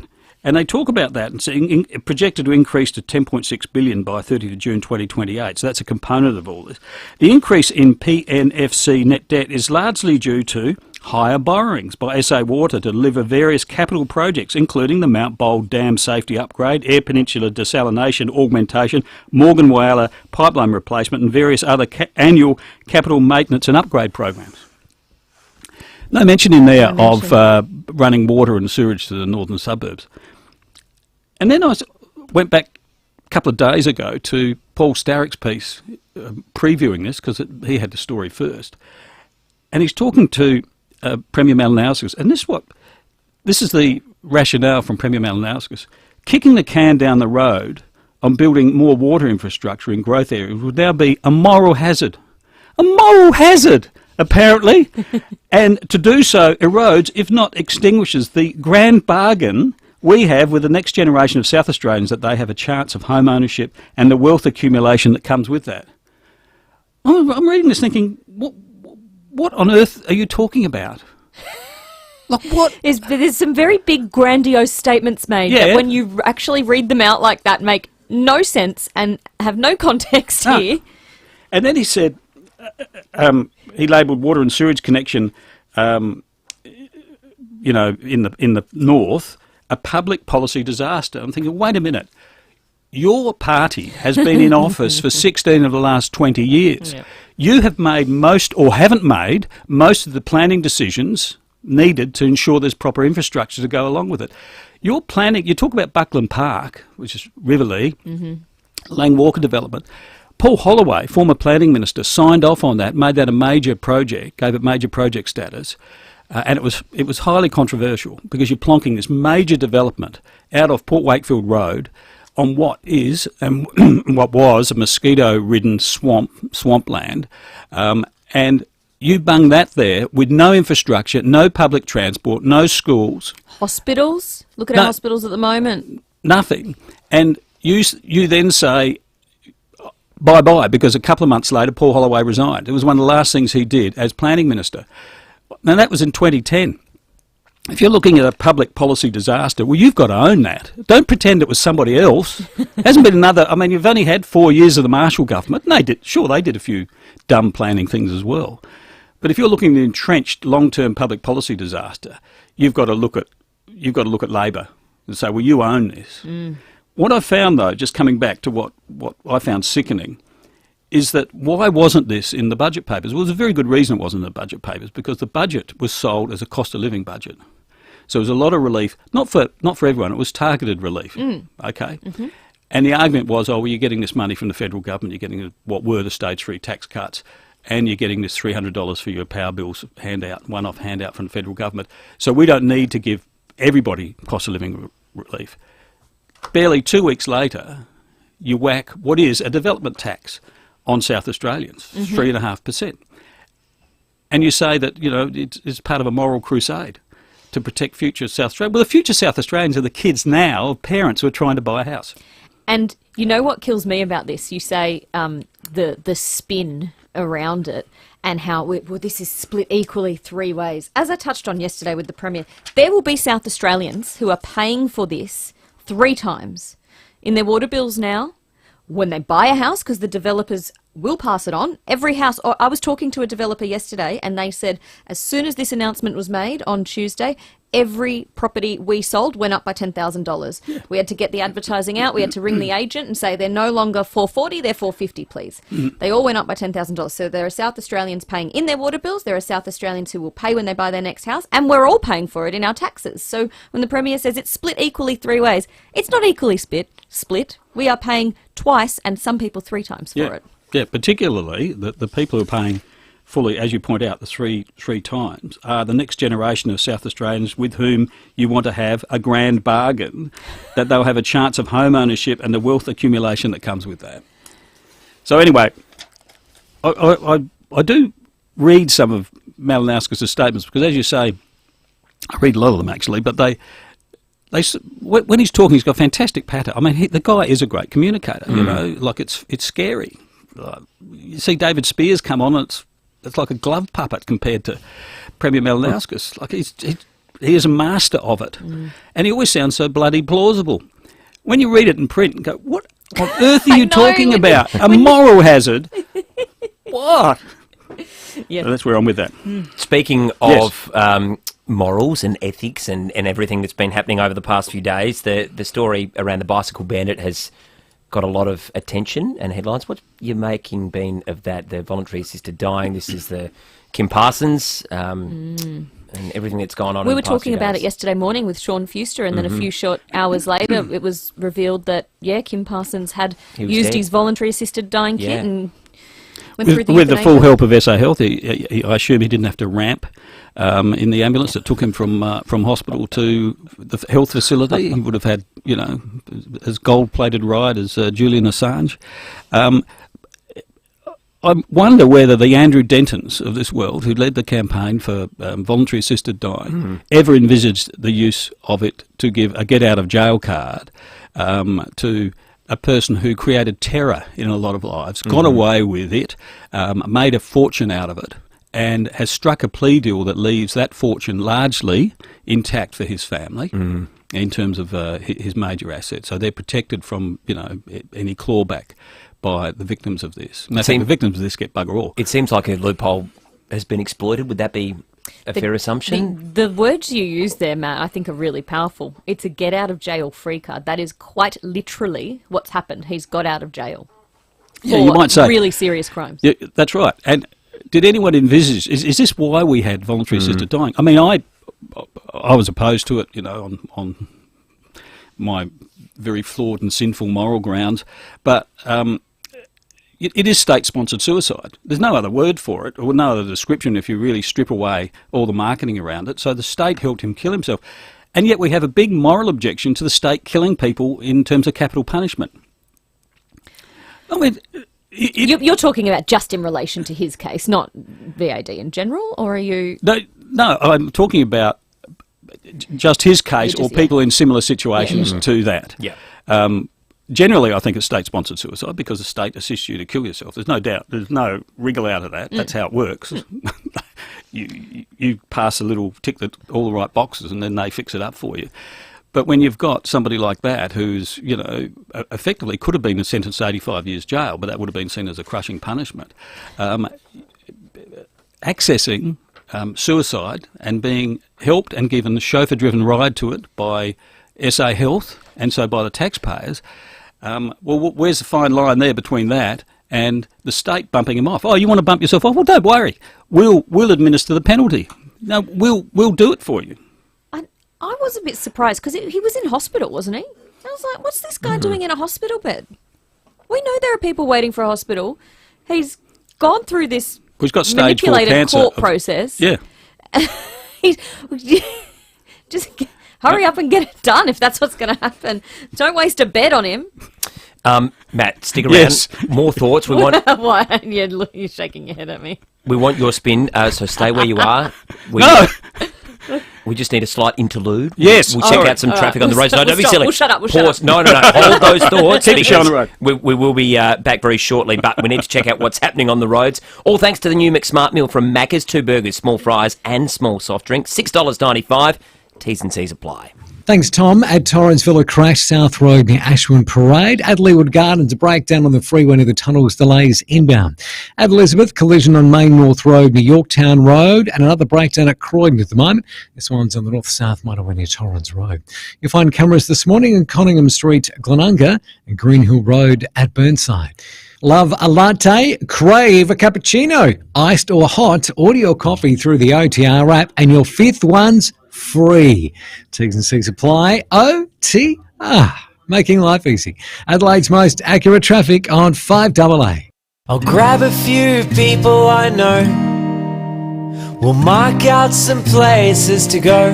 And they talk about that and saying projected to increase to 10.6 billion by 30 June 2028. So that's a component of all this. The increase in PNFC net debt is largely due to higher borrowings by SA Water to deliver various capital projects, including the Mount Bold Dam safety upgrade, Eyre Peninsula desalination augmentation, Morgan Whaler pipeline replacement, and various other annual capital maintenance and upgrade programs. No mention in there of running water and sewage to the northern suburbs. And then I went back a couple of days ago to Paul Starrick's piece previewing this, because he had the story first. And he's talking to Premier Malinowskis, and this is the rationale from Premier Malinowskis. Kicking the can down the road on building more water infrastructure in growth areas would now be a moral hazard. A moral hazard! Apparently, and to do so erodes, if not extinguishes, the grand bargain we have with the next generation of South Australians, that they have a chance of home ownership and the wealth accumulation that comes with that. I'm reading this thinking, what on earth are you talking about? Like what? There's some very big grandiose statements made that when you actually read them out like that make no sense and have no context here. And then he said, he labelled water and sewage connection, in the north, a public policy disaster. I'm thinking, wait a minute, your party has been in office for 16 of the last 20 years. Yep. You have made haven't made most of the planning decisions needed to ensure there's proper infrastructure to go along with it. You're planning, you talk about Buckland Park, which is Riverlea, Lang Walker development. Paul Holloway, former planning minister, signed off on that, made that a major project, gave it major project status, and it was highly controversial because you're plonking this major development out of Port Wakefield Road on what is and what was a mosquito-ridden swampland, and you bung that there with no infrastructure, no public transport, no schools, hospitals. Look at our hospitals at the moment. Nothing, and you then say bye-bye, because a couple of months later, Paul Holloway resigned. It was one of the last things he did as planning minister. Now, that was in 2010. If you're looking at a public policy disaster, well, you've got to own that. Don't pretend it was somebody else. Hasn't been another... I mean, you've only had 4 years of the Marshall government, and they did a few dumb planning things as well. But if you're looking at an entrenched long-term public policy disaster, you've got to look at Labor and say, well, you own this. What I found, though, just coming back to what I found sickening, is that why wasn't this in the budget papers? Well, there's a very good reason it wasn't in the budget papers, because the budget was sold as a cost of living budget. So it was a lot of relief, not for everyone, it was targeted relief, okay? And the argument was, you're getting this money from the federal government, you're getting what were the stage 3 tax cuts, and you're getting this $300 for your power bills handout, one-off handout from the federal government. So we don't need to give everybody cost of living relief. Barely 2 weeks later, you whack what is a development tax on South Australians, 3.5%. And you say that, it's part of a moral crusade to protect future South Australians. Well, the future South Australians are the kids now of parents who are trying to buy a house. And you know what kills me about this? You say the spin around it. and how this is split equally 3 ways. As I touched on yesterday with the Premier, there will be South Australians who are paying for this 3 times in their water bills now, when they buy a house, because the developers will pass it on. Every house, I was talking to a developer yesterday and they said as soon as this announcement was made on Tuesday, every property we sold went up by $10,000. Yeah. We had to get the advertising out. We had to ring the agent and say they're no longer $440, they're $450, please. They all went up by $10,000. So there are South Australians paying in their water bills. There are South Australians who will pay when they buy their next house, and we're all paying for it in our taxes. So when the Premier says it's split equally 3 ways, it's not equally split. We are paying twice, and some people 3 times for it. Yeah, particularly the people who are paying fully, as you point out, the three times, are the next generation of South Australians with whom you want to have a grand bargain, that they'll have a chance of home ownership and the wealth accumulation that comes with that. So anyway, I do read some of Malinowskis' statements because, as you say, I read a lot of them actually, but when he's talking, he's got fantastic patter. I mean, the guy is a great communicator. You know, like it's scary. You see David Spears come on, and it's like a glove puppet compared to Premier Malinowskis. Like he is a master of it, and he always sounds so bloody plausible. When you read it in print, and go, "What on earth are you talking about? A moral hazard? What?" Yeah, so that's where I'm with that. Speaking of morals and ethics and everything that's been happening over the past few days, the story around the bicycle bandit has got a lot of attention and headlines. What you're making, Bean, of that, the voluntary assisted dying? This is the Kim Parsons and everything that's gone on. We were talking about it yesterday morning with Sean Fuster, and then a few short hours later it was revealed that, Kim Parsons had used his voluntary assisted dying kit and went through with the full help of SA Health. I assume he didn't have to ramp in the ambulance that took him from hospital to the health facility. He would have had, as gold-plated ride as Julian Assange. I wonder whether the Andrew Dentons of this world, who led the campaign for voluntary assisted dying, ever envisaged the use of it to give a get-out-of-jail card to a person who created terror in a lot of lives, got away with it, made a fortune out of it, and has struck a plea deal that leaves that fortune largely intact for his family in terms of his major assets. So they're protected from, any clawback by the victims of this. And I think the victims of this get bugger all. It seems like a loophole has been exploited. Would that be a fair assumption? The words you use there, Matt, I think are really powerful. It's a get-out-of-jail-free card. That is quite literally what's happened. He's got out of jail for you might say, really serious crimes. Yeah, that's right. And did anyone envisage, is this why we had voluntary assisted dying? I mean, I was opposed to it, on my very flawed and sinful moral grounds, but it is state-sponsored suicide. There's no other word for it, or no other description if you really strip away all the marketing around it. So the state helped him kill himself. And yet we have a big moral objection to the state killing people in terms of capital punishment. I mean, you're talking about just in relation to his case, not VAD in general, or are you... No, I'm talking about just his case or people in similar situations to that. Yeah. Generally, I think it's state-sponsored suicide because the state assists you to kill yourself. There's no doubt. There's no wriggle out of that. That's how it works. You pass a little tick all the right boxes and then they fix it up for you. But when you've got somebody like that who's, effectively could have been sentenced to 85 years jail, but that would have been seen as a crushing punishment, accessing suicide and being helped and given a chauffeur-driven ride to it by SA Health and so by the taxpayers, where's the fine line there between that and the state bumping him off? Oh, you want to bump yourself off? Well, don't worry. We'll administer the penalty. No, we'll do it for you. I was a bit surprised because he was in hospital, wasn't he? I was like, what's this guy doing in a hospital bed? We know there are people waiting for a hospital. He's gone through this he's got stage 4 manipulated cancer. Court process. Yeah. Just hurry up and get it done if that's what's going to happen. Don't waste a bed on him. Matt, stick around. Yes. More thoughts. We want. Why? You're shaking your head at me. We want your spin. So stay where you are. We just need a slight interlude. Yes. We'll check out some traffic on the roads. No, don't be stop. silly. We'll shut up. Pause. No. Hold those thoughts. Keep the show on the road. We will be back very shortly, but we need to check out what's happening on the roads. All thanks to the new McSmart meal from Macca's. 2 burgers, small fries and small soft drinks. $6.95. T's and C's apply. Thanks, Tom. At Torrensville, a crash South Road near Ashwin Parade. At Leeward Gardens, a breakdown on the freeway near the tunnels, delays inbound. At Elizabeth, collision on Main North Road near Yorktown Road, and another breakdown at Croydon at the moment. This one's on the north-south motorway near Torrens Road. You'll find cameras this morning in Conningham Street, Glenunga, and Greenhill Road at Burnside. Love a latte? Crave a cappuccino? Iced or hot? Order your coffee through the OTR app, and your 5th one's free. T's and C's apply. OTR. Making life easy. Adelaide's most accurate traffic on 5AA. I'll grab a few people I know. We'll mark out some places to go.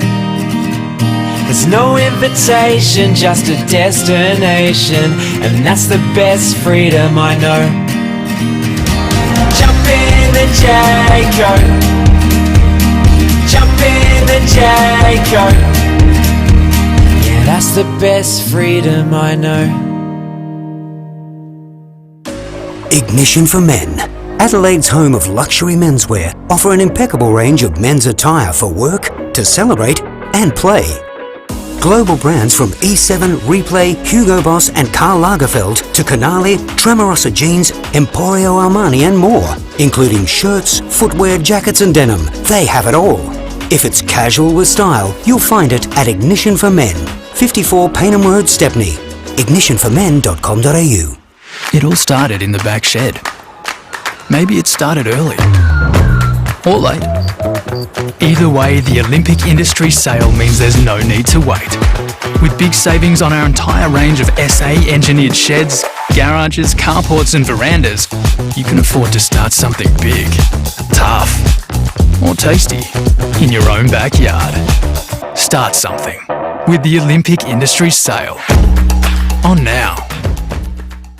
There's no invitation, just a destination, and that's the best freedom I know. Jump in the Jayco. Jump in the Jayco. Yeah, that's the best freedom I know. Ignition for Men. Adelaide's home of luxury menswear offer an impeccable range of men's attire for work, to celebrate and play. Global brands from E7, Replay, Hugo Boss and Karl Lagerfeld to Canali, Tremorosa Jeans, Emporio Armani and more, including shirts, footwear, jackets and denim. They have it all. If it's casual with style, you'll find it at Ignition for Men, 54 Paynham Road, Stepney. ignitionformen.com.au. It all started in the back shed. Maybe it started early or late. Either way, the Olympic Industry Sale means there's no need to wait. With big savings on our entire range of SA-engineered sheds, garages, carports and verandas, you can afford to start something big, tough, or tasty in your own backyard. Start something with the Olympic Industry Sale. On now.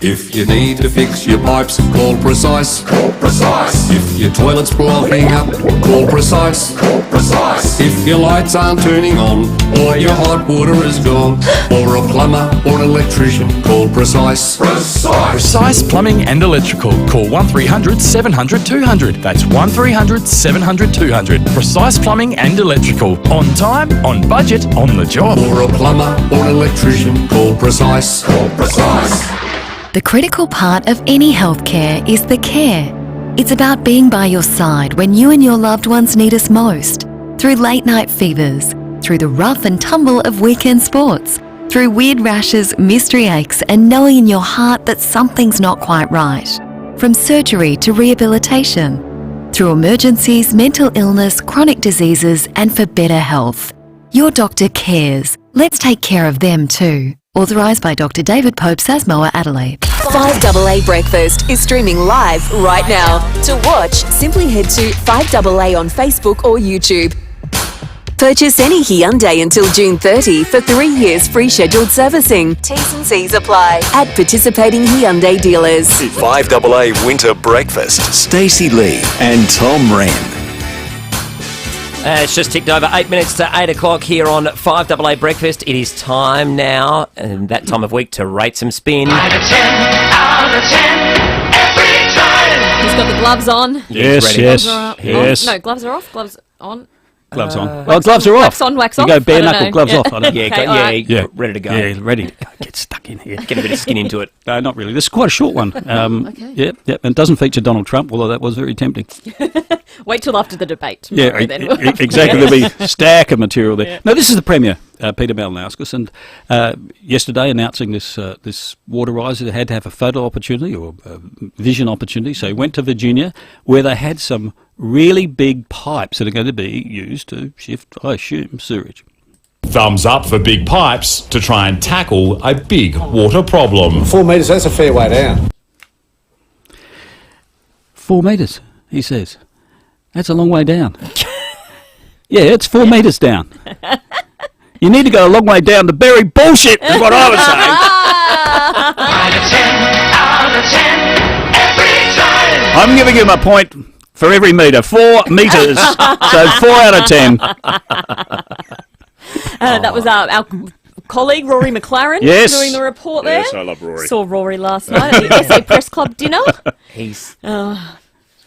If you need to fix your pipes, call Precise. Call Precise. If your toilet's blocking up, call Precise. Call Precise. If your lights aren't turning on, or your hot water is gone, or a plumber or an electrician, call Precise. Precise. Precise Plumbing and Electrical. Call 1300 700 200. That's 1300 700 200. Precise Plumbing and Electrical. On time, on budget, on the job. Or a plumber or an electrician, call Precise. Call Precise. The critical part of any healthcare is the care. It's about being by your side when you and your loved ones need us most. Through late night fevers, through the rough and tumble of weekend sports, through weird rashes, mystery aches, and knowing in your heart that something's not quite right. From surgery to rehabilitation, through emergencies, mental illness, chronic diseases, and for better health. Your doctor cares. Let's take care of them too. Authorised by Dr. David Pope, Sasmoa, Adelaide. 5AA Breakfast is streaming live right now. To watch, simply head to 5AA on Facebook or YouTube. Purchase any Hyundai until June 30 for 3 years free scheduled servicing. T's and C's apply at participating Hyundai dealers. 5AA Winter Breakfast. Stacey Lee and Tom Wren. It's just ticked over 8 minutes to 8 o'clock here on 5AA Breakfast. It is time now, and that time of week, to rate some spin. 9 out of 10, every time. He's got the gloves on. Yes. Gloves are up. Yes. Oh, no, gloves are off. Gloves on. Gloves on. Well, gloves are off. Wax on, wax off. You go bare knuckle, gloves off. I don't know. Yeah, ready to go. Yeah, ready to go. Get stuck in here. Get a bit of skin into it. No, not really. This is quite a short one. Okay. Yep. And it doesn't feature Donald Trump, although that was very tempting. Wait till after the debate tomorrow. Yeah, then. exactly. There'll be a stack of material there. Yeah. No, this is the Premier, Peter Malinauskas, and yesterday announcing this water rise, it had to have a photo opportunity or a vision opportunity. So he went to Virginia, where they had some really big pipes that are going to be used to shift, I assume, sewage. Thumbs up for big pipes to try and tackle a big water problem. 4 metres, that's a fair way down. 4 metres, he says. That's a long way down. Yeah, it's 4 metres down. You need to go a long way down to bury bullshit, is what I was saying. 9 out of 10, every time. I'm giving him a point for every metre. 4 metres. So 4 out of 10. That was our colleague Rory McLaren doing the report there. Yes, I love Rory. Saw Rory last night at the SA Press Club dinner.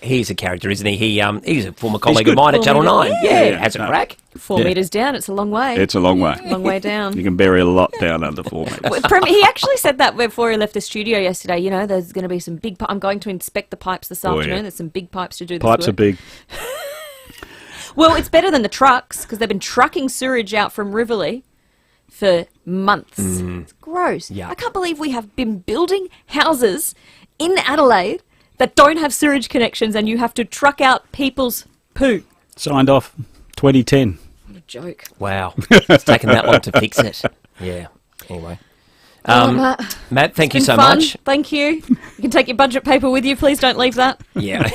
He's a character, isn't he? He's a former colleague of mine at Channel 9. Yeah, has a crack. 4 metres down, it's a long way. It's a long way. Long way down. You can bury a lot down under 4 metres. He actually said that before he left the studio yesterday. You know, there's going to be some big I'm going to inspect the pipes this afternoon. Yeah. There's some big pipes to do this Pipes work. are big. Well, it's better than the trucks because they've been trucking sewage out from Riverlea for months. It's gross. Yeah. I can't believe we have been building houses in Adelaide that don't have sewage connections and you have to truck out people's poo. Signed off 2010. What a joke. Wow. It's taken that long to fix it. Yeah. Anyway. Matt, thank you It's so been fun. much. Thank you. You can take your budget paper with you. Please don't leave that. Yeah.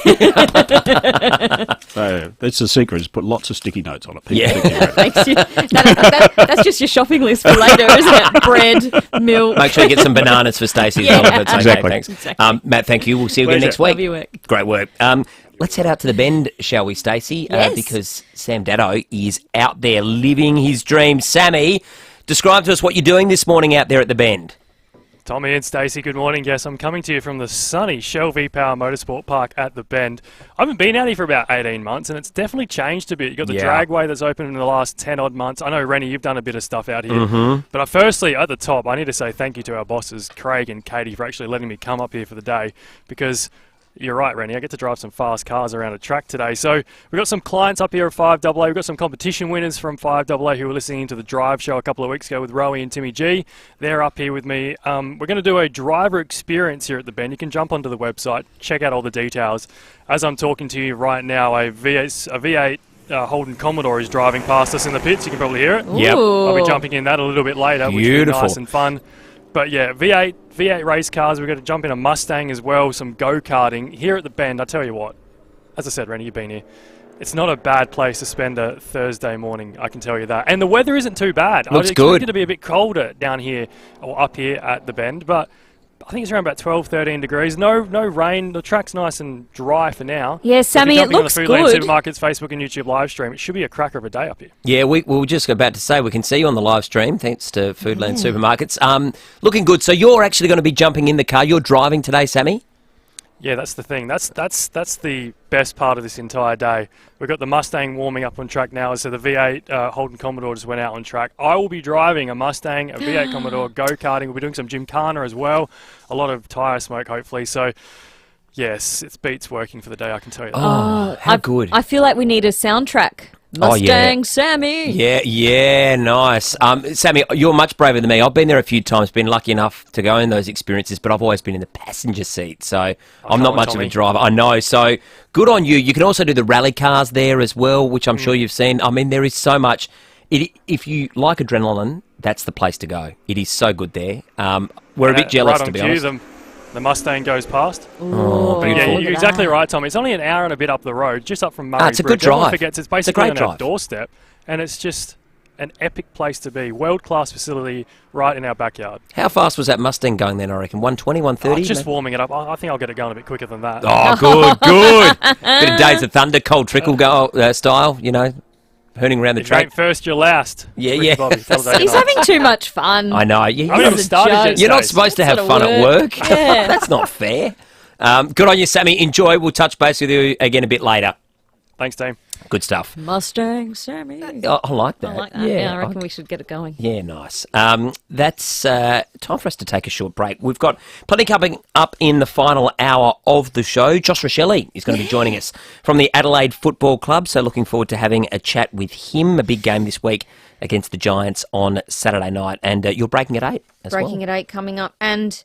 So that's the secret, is put lots of sticky notes on it. Thanks. That's just your shopping list for later, isn't it? Bread, milk. Make sure you get some bananas for Stacey. Yeah. That's okay, Exactly. thanks. Exactly. Matt, thank you. We'll see you again next week. Love your work. Great work. Let's head out to the Bend, shall we, Stacey? Yes. Because Sam Datto is out there living his dream. Sammy, describe to us what you're doing this morning out there at the Bend. Tommy and Stacey, good morning. Yes, I'm coming to you from the sunny Shell V-Power Motorsport Park at the Bend. I haven't been out here for about 18 months, and it's definitely changed a bit. You've got the dragway that's opened in the last 10-odd months. I know, Rennie, you've done a bit of stuff out here. But firstly, at the top, I need to say thank you to our bosses, Craig and Katie, for actually letting me come up here for the day, because you're right, Rennie, I get to drive some fast cars around a track today. So we've got some clients up here at FIVEAA. We've got some competition winners from FIVEAA who were listening to the Drive show a couple of weeks ago with Rowie and Timmy G. They're up here with me. We're going to do a driver experience here at the Bend. You can jump onto the website, check out all the details. As I'm talking to you right now, a V8 Holden Commodore is driving past us in the pits. You can probably hear it. Yep. I'll be jumping in that a little bit later, which will be nice and fun. But yeah, V8 race cars. We're going to jump in a Mustang as well, some go-karting. Here at the Bend, I tell you what, as I said, Rennie, you've been here. It's not a bad place to spend a Thursday morning, I can tell you that. And the weather isn't too bad. Looks I'd expect good. it to be a bit colder down here, or up here at the Bend, but I think it's around about 12, 13 degrees. No rain. The track's nice and dry for now. Yeah, Sammy, it looks good. If you're jumping on the Foodland good. Supermarkets Facebook and YouTube live stream, it should be a cracker of a day up here. Yeah, we were just about to say we can see you on the live stream, thanks to Foodland Supermarkets. Looking good. So you're actually going to be jumping in the car. You're driving today, Sammy? Yeah, that's the thing. That's the best part of this entire day. We've got the Mustang warming up on track now, so the V8 Holden Commodore just went out on track. I will be driving a Mustang, a V8 Commodore, go-karting. We'll be doing some gymkhana as well. A lot of tyre smoke, hopefully. So, yes, it's beats working for the day, I can tell you that. Oh, how good. I feel like we need a soundtrack. Mustang Sammy. Yeah, nice. Sammy, you're much braver than me. I've been there a few times, been lucky enough to go in those experiences, but I've always been in the passenger seat, so I'm not much of a driver. I know, so good on you. You can also do the rally cars there as well, which I'm sure you've seen. I mean, there is so much. If you like adrenaline, that's the place to go. It is so good there. We're a bit jealous, right to be on cue, honest. The Mustang goes past. Oh, yeah, beautiful. you're exactly right, Tommy. It's only an hour and a bit up the road, just up from Murray it's a Bridge. good drive. Everyone forgets it's basically great on our drive. doorstep, and it's just an epic place to be. World-class facility right in our backyard. How fast was that Mustang going then, I reckon? 120, 130? Just warming it up. I think I'll get it going a bit quicker than that. Oh, good. Bit of Days of Thunder, cold trickle style, you know, hurning around the If you track. ain't first, you're last. Yeah. Bobby, He's having too much fun. I know. I haven't even started yet, You're not Stace. supposed to have That's fun not at work. Yeah. That's not fair. Good on you, Sammy. Enjoy. We'll touch base with you again a bit later. Thanks, team. Good stuff. Mustang Sammy. I like that. I like that. Yeah, I reckon we should get it going. Yeah, nice. That's time for us to take a short break. We've got plenty coming up in the final hour of the show. Josh Rochelle is going to be joining us from the Adelaide Football Club, so looking forward to having a chat with him. A big game this week against the Giants on Saturday night, and you're breaking at 8 as well. Breaking at 8 coming up. And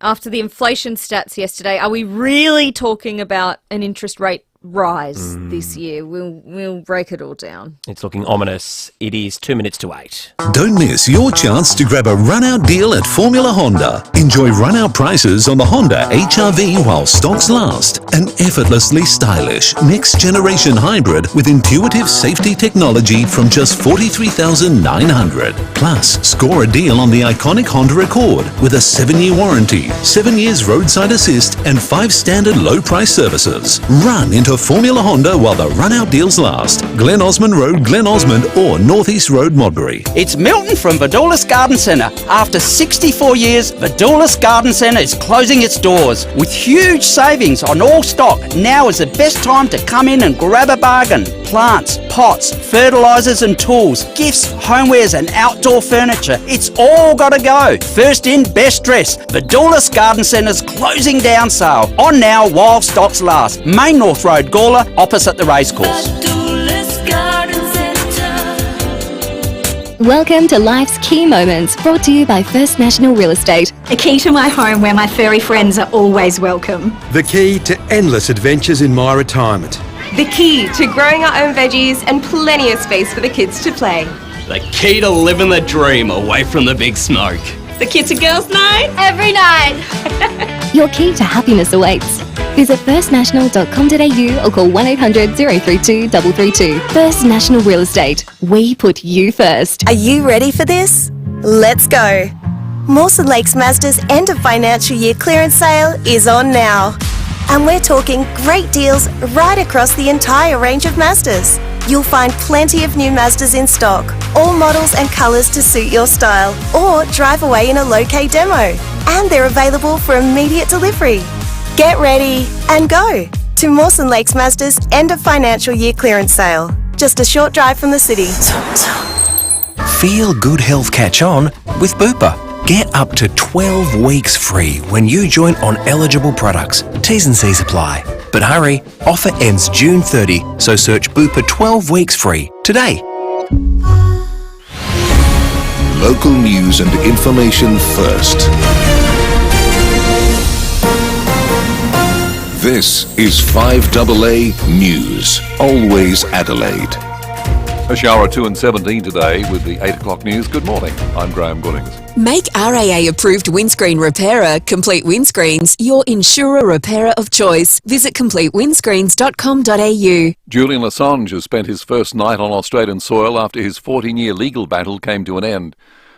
after the inflation stats yesterday, are we really talking about an interest rate rise this year? We'll break it all down. It's looking ominous. It is 2 minutes to 8. Don't miss your chance to grab a run-out deal at Formula Honda. Enjoy run-out prices on the Honda HR-V while stocks last. An effortlessly stylish, next-generation hybrid with intuitive safety technology from just $43,900. Plus, score a deal on the iconic Honda Accord with a 7-year warranty, 7 years roadside assist, and 5 standard low-price services. Run into for Formula Honda while the run-out deals last. Glen Osmond Road, Glen Osmond or North East Road, Modbury. It's Milton from Vidulas Garden Centre. After 64 years, Vidulas Garden Centre is closing its doors. With huge savings on all stock, now is the best time to come in and grab a bargain. Plants, pots, fertilisers and tools, gifts, homewares and outdoor furniture. It's all got to go. First in, best dressed. Vidulas Garden Centre's closing down sale. On now while stocks last. Main North Road, Gawler, opposite the racecourse. Welcome to Life's Key Moments, brought to you by First National Real Estate. A key to my home where my furry friends are always welcome. The key to endless adventures in my retirement. The key to growing our own veggies and plenty of space for the kids to play. The key to living the dream away from the big smoke. The kids and girls night Every night. Your key to happiness awaits. Visit firstnational.com.au or call 1800 032 332. First National Real Estate. We put you first. Are you ready for this? Let's go. Mawson Lakes Mazda's end of financial year clearance sale is on now. And we're talking great deals right across the entire range of Mazdas. You'll find plenty of new Mazdas in stock, all models and colours to suit your style, or drive away in a low-K demo. And they're available for immediate delivery. Get ready and go to Mawson Lakes Mazda's end of financial year clearance sale. Just a short drive from the city. Feel good health catch on with Bupa. Get up to 12 weeks free when you join on eligible products. T's and C's apply. But hurry, offer ends June 30, so search Bupa 12 weeks free today. Local news and information first. This is 5AA News, always Adelaide. A shower at 2 and 17 today with the 8 o'clock news. Good morning, I'm Graham Goodings. Make RAA approved windscreen repairer, Complete Windscreens, your insurer repairer of choice. Visit completewindscreens.com.au. Julian Assange has spent his first night on Australian soil after his 14-year legal battle came to an end.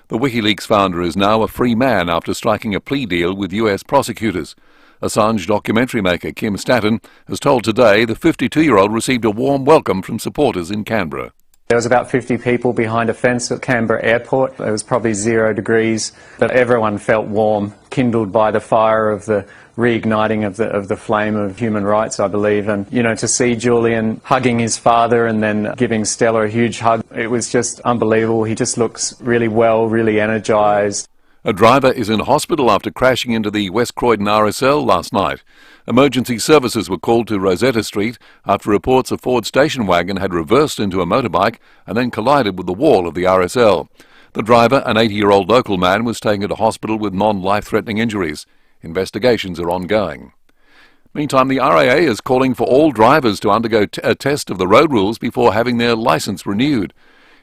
The WikiLeaks founder is now a free man after striking a plea deal with US prosecutors. Assange documentary maker Kim Statton has told Today the 52-year-old received a warm welcome from supporters in Canberra. There was about 50 people behind a fence at Canberra Airport. It was probably 0 degrees, but everyone felt warm, kindled by the fire of the reigniting of the flame of human rights, I believe. And, you know, to see Julian hugging his father and then giving Stella a huge hug, it was just unbelievable. He just looks really well, really energised. A driver is in hospital after crashing into the West Croydon RSL last night. Emergency services were called to Rosetta Street after reports a Ford station wagon had reversed into a motorbike and then collided with the wall of the RSL. The driver, an 80-year-old local man, was taken to hospital with non-life-threatening injuries. Investigations are ongoing. Meantime, the RAA is calling for all drivers to undergo a test of the road rules before having their licence renewed.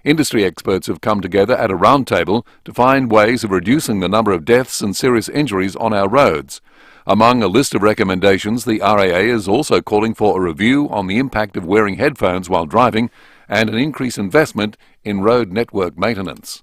Industry experts have come together at a roundtable to find ways of reducing the number of deaths and serious injuries on our roads. Among a list of recommendations, the RAA is also calling for a review on the impact of wearing headphones while driving and an increased investment in road network maintenance.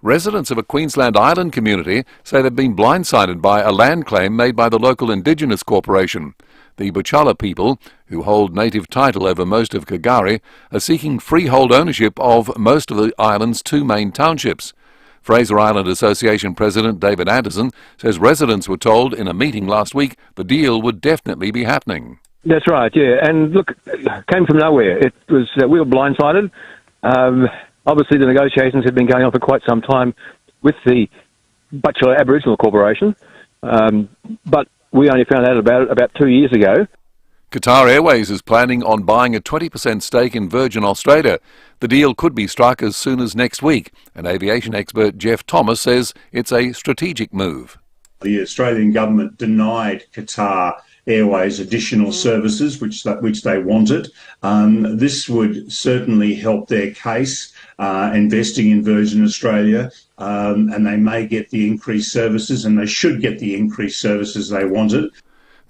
Residents of a Queensland island community say they've been blindsided by a land claim made by the local Indigenous corporation. The Butchalla people, who hold native title over most of Kagari, are seeking freehold ownership of most of the island's 2 main townships. Fraser Island Association President David Anderson says residents were told in a meeting last week the deal would definitely be happening. That's right, yeah. And look, it came from nowhere. It was we were blindsided. Obviously, the negotiations had been going on for quite some time with the Butchalla Aboriginal Corporation, but we only found out about it about 2 years ago. Qatar Airways is planning on buying a 20% stake in Virgin Australia. The deal could be struck as soon as next week, and aviation expert Jeff Thomas says it's a strategic move. The Australian government denied Qatar Airways additional services, which they wanted. This would certainly help their case, investing in Virgin Australia, and they may get the increased services, and they should get the increased services they wanted.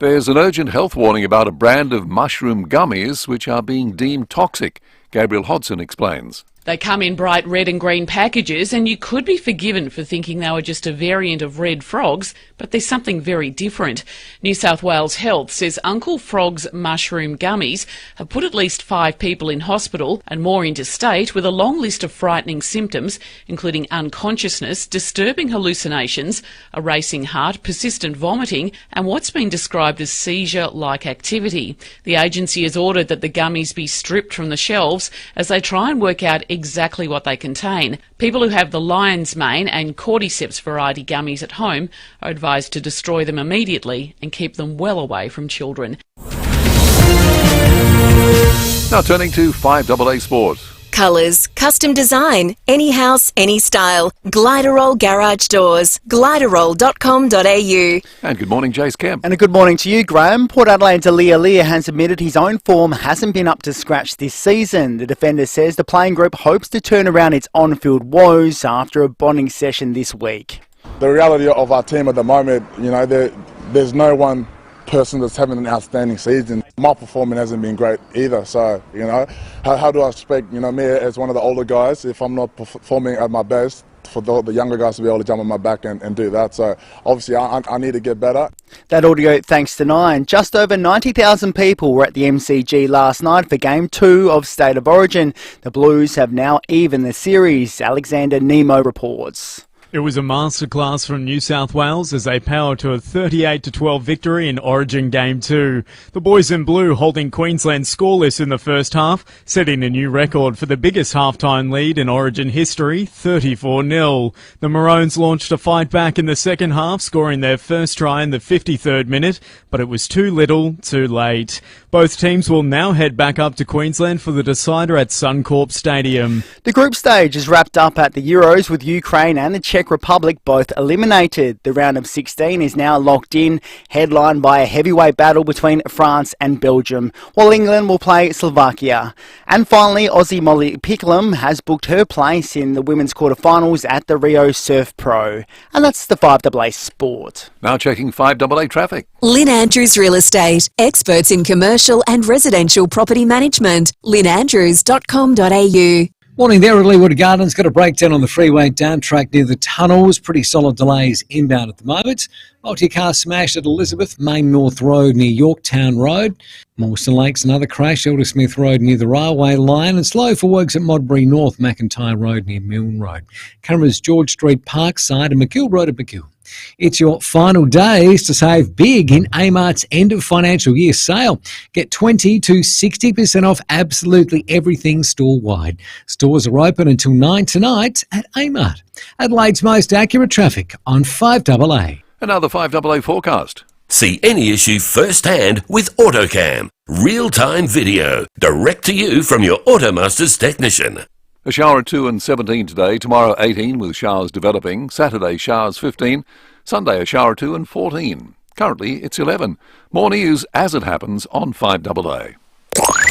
There's an urgent health warning about a brand of mushroom gummies which are being deemed toxic. Gabriel Hodson explains. They come in bright red and green packages, and you could be forgiven for thinking they were just a variant of red frogs, but there's something very different. New South Wales Health says Uncle Frog's mushroom gummies have put at least 5 people in hospital and more interstate with a long list of frightening symptoms, including unconsciousness, disturbing hallucinations, a racing heart, persistent vomiting, and what's been described as seizure-like activity. The agency has ordered that the gummies be stripped from the shelves as they try and work out exactly what they contain. People who have the lion's mane and cordyceps variety gummies at home are advised to destroy them immediately and keep them well away from children. Now turning to 5AA Sport. Colours, custom design, any house, any style. Gliderol Garage Doors. Gliderol.com.au. And good morning, Jace Kemp. And a good morning to you, Graham. Port Adelaide's Leah has admitted his own form hasn't been up to scratch this season. The defender says the playing group hopes to turn around its on-field woes after a bonding session this week. The reality of our team at the moment, there's no one person that's having an outstanding season. My performance hasn't been great either, so how do I expect me as one of the older guys, if I'm not performing at my best, for the younger guys to be able to jump on my back and do that? So obviously I need to get better. That audio thanks to Nine. Just over 90,000 people were at the MCG last night for Game 2 of State of Origin. The Blues have now evened the series. Alexander Nemo reports. It was a masterclass from New South Wales as they powered to a 38-12 victory in Origin Game 2. The boys in blue holding Queensland scoreless in the first half, setting a new record for the biggest halftime lead in Origin history, 34-0. The Maroons launched a fight back in the second half, scoring their first try in the 53rd minute, but it was too little, too late. Both teams will now head back up to Queensland for the decider at Suncorp Stadium. The group stage is wrapped up at the Euros with Ukraine and the Czech Republic both eliminated. The round of 16 is now locked in, headlined by a heavyweight battle between France and Belgium, while England will play Slovakia. And finally, Aussie Molly Picklum has booked her place in the women's quarterfinals at the Rio Surf Pro. And that's the 5AA Sport. Now checking 5AA traffic. Lynn Andrews Real Estate. Experts in commercial and residential property management. lynnandrews.com.au. Morning there at Leewood Gardens. Got a breakdown on the freeway down track near the tunnels. Pretty solid delays inbound at the moment. Multi-car smash at Elizabeth, Main North Road near Yorktown Road. Mawson Lakes, another crash, Eldersmith Road near the railway line. And slow for works at Modbury North, McIntyre Road near Milne Road. Cameras George Street Parkside and McGill Road at McGill. It's your final days to save big in Amart's end of financial year sale. Get 20 to 60% off absolutely everything store-wide. Stores are open until 9 tonight at Amart. Adelaide's most accurate traffic on 5AA. Another 5AA forecast. See any issue firsthand with AutoCam. Real-time video, direct to you from your Automasters technician. A shower at 2 and 17 today, tomorrow 18 with showers developing, Saturday showers 15, Sunday a shower 2 and 14. Currently it's 11. More news as it happens on 5AA.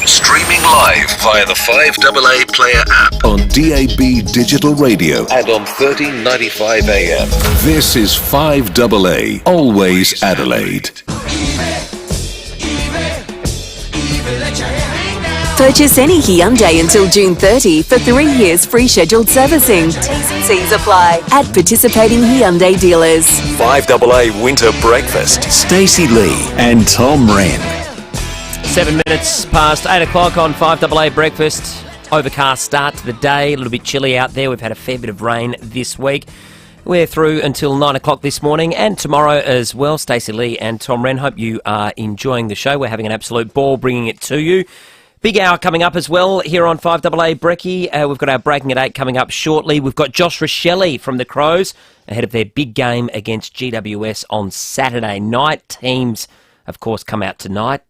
Streaming live via the 5AA Player app on DAB Digital Radio and on 1395 AM. This is 5AA, always Adelaide. Purchase any Hyundai until June 30 for 3 years free scheduled servicing. T's apply at participating Hyundai dealers. 5AA Winter Breakfast. Stacey Lee and Tom Wren. 7 minutes past 8 o'clock on 5AA Breakfast. Overcast start to the day, a little bit chilly out there. We've had a fair bit of rain this week. We're through until 9 o'clock this morning and tomorrow as well. Stacey Lee and Tom Wren, hope you are enjoying the show. We're having an absolute ball bringing it to you. Big hour coming up as well here on 5AA Brekkie. We've got our Breaking at 8 coming up shortly. We've got Josh Rochelle from the Crows ahead of their big game against GWS on Saturday night. Teams, of course, come out tonight.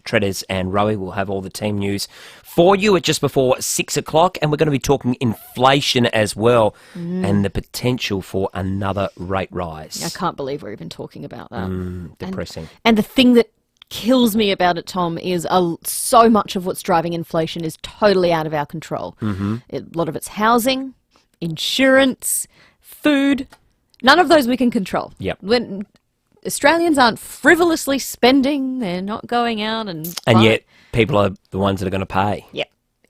Treaders and Rowie will have all the team news for you at just before 6 o'clock. And we're going to be talking inflation as well and the potential for another rate rise. I can't believe we're even talking about that. Depressing. And the thing that kills me about it, Tom, is so much of what's driving inflation is totally out of our control. A lot of it's housing, insurance, food. None of those we can control. Yep. When Australians aren't frivolously spending, they're not going out and yet people are the ones that are going to pay. Yep.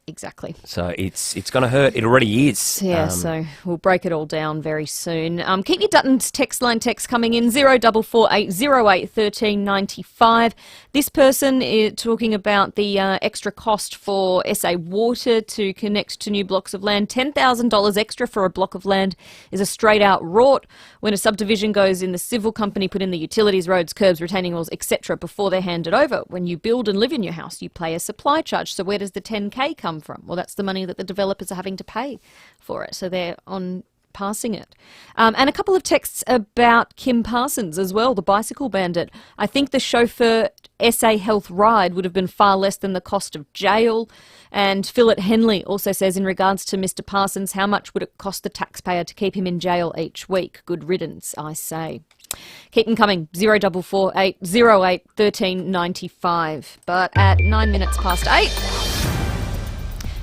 Exactly. So it's going to hurt. It already is. Yeah, so we'll break it all down very soon. Keep your Dutton's text line text coming in, 044808 1395. This person is talking about the extra cost for SA Water to connect to new blocks of land. $10,000 extra for a block of land is a straight-out rort. When a subdivision goes in, the civil company put in the utilities, roads, curbs, retaining walls, etc. before they're handed over. When you build and live in your house, you pay a supply charge. So where does the 10K come from? Well, that's the money that the developers are having to pay for it. So they're on passing it. And a couple of texts about Kim Parsons as well, the bicycle bandit. I think the chauffeur SA Health ride would have been far less than the cost of jail. And Philip Henley also says, in regards to Mr. Parsons, how much would it cost the taxpayer to keep him in jail each week? Good riddance, I say. Keep them coming, 044808 1395. But at 9 minutes past 8,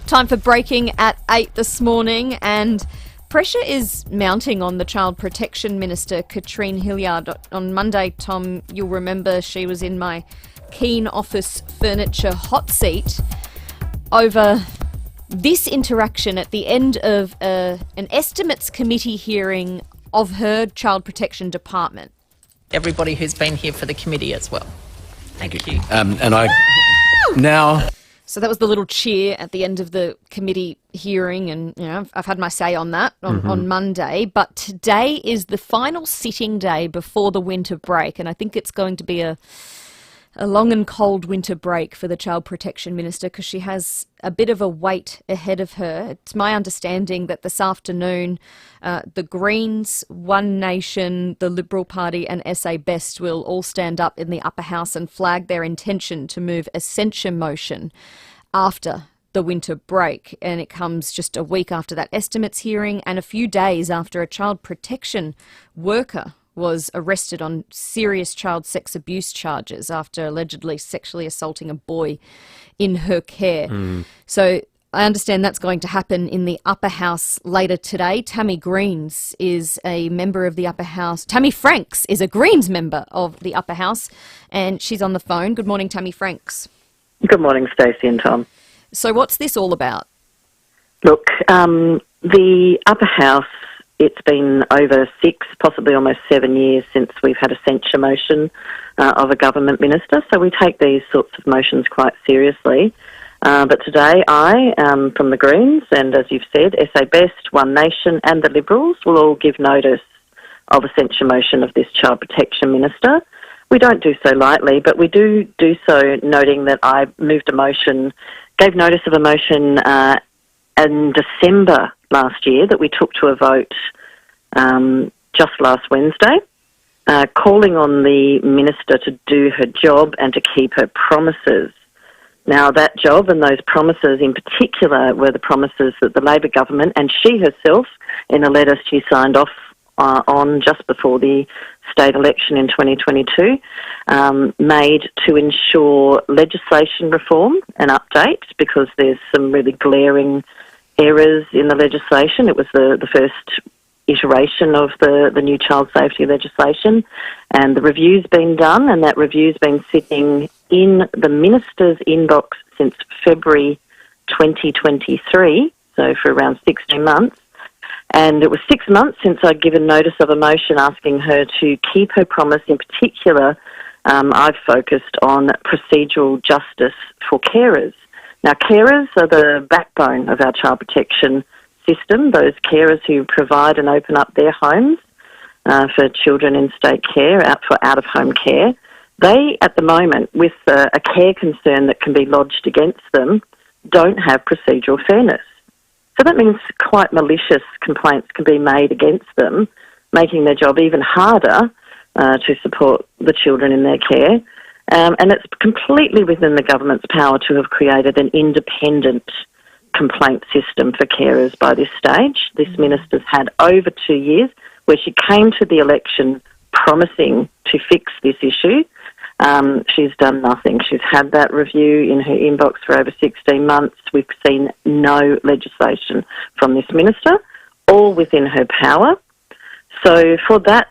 time for breaking at 8 this morning, and pressure is mounting on the Child Protection Minister, Katrine Hilliard. On Monday, Tom, you'll remember she was in my Keen office furniture hot seat over this interaction at the end of an estimates committee hearing of her Child Protection Department. Everybody who's been here for the committee as well. Thank you. And I now... So that was the little cheer at the end of the committee hearing, and I've had my say on that on Monday. But today is the final sitting day before the winter break, and I think it's going to be a long and cold winter break for the Child Protection Minister, because she has a bit of a wait ahead of her. It's my understanding that this afternoon the Greens, One Nation, the Liberal Party and SA Best will all stand up in the upper house and flag their intention to move a censure motion after the winter break. And it comes just a week after that estimates hearing and a few days after a child protection worker was arrested on serious child sex abuse charges after allegedly sexually assaulting a boy in her care. So I understand that's going to happen in the upper house later today. Tammy Greens is a member of the upper house. Tammy Franks is a Greens member of the upper house, and she's on the phone. Good morning, Tammy Franks. Good morning, Stacey and Tom. So what's this all about? Look, the upper house, it's been over 6, possibly almost 7 years since we've had a censure motion of a government minister, so we take these sorts of motions quite seriously. But today I, from the Greens, and as you've said, SA Best, One Nation and the Liberals will all give notice of a censure motion of this Child Protection Minister. We don't do so lightly, but we do so noting that I gave notice of a motion in December last year that we took to a vote just last Wednesday, calling on the minister to do her job and to keep her promises. Now, that job and those promises in particular were the promises that the Labor government and she herself, in a letter she signed off on just before the state election in 2022, made to ensure legislation reform and update, because there's some really glaring errors in the legislation. It was the first iteration of the new child safety legislation, and the review's been done, and that review's been sitting in the minister's inbox since February 2023, so for around 16 months. And it was 6 months since I'd given notice of a motion asking her to keep her promise. In particular, I've focused on procedural justice for carers. Now, carers are the backbone of our child protection system, those carers who provide and open up their homes for children in state care, for out-of-home care. They, at the moment, with a care concern that can be lodged against them, don't have procedural fairness. So that means quite malicious complaints can be made against them, making their job even harder to support the children in their care. And it's completely within the government's power to have created an independent complaint system for carers by this stage. This minister's had over 2 years where she came to the election promising to fix this issue. She's done nothing. She's had that review in her inbox for over 16 months. We've seen no legislation from this minister, all within her power. So for that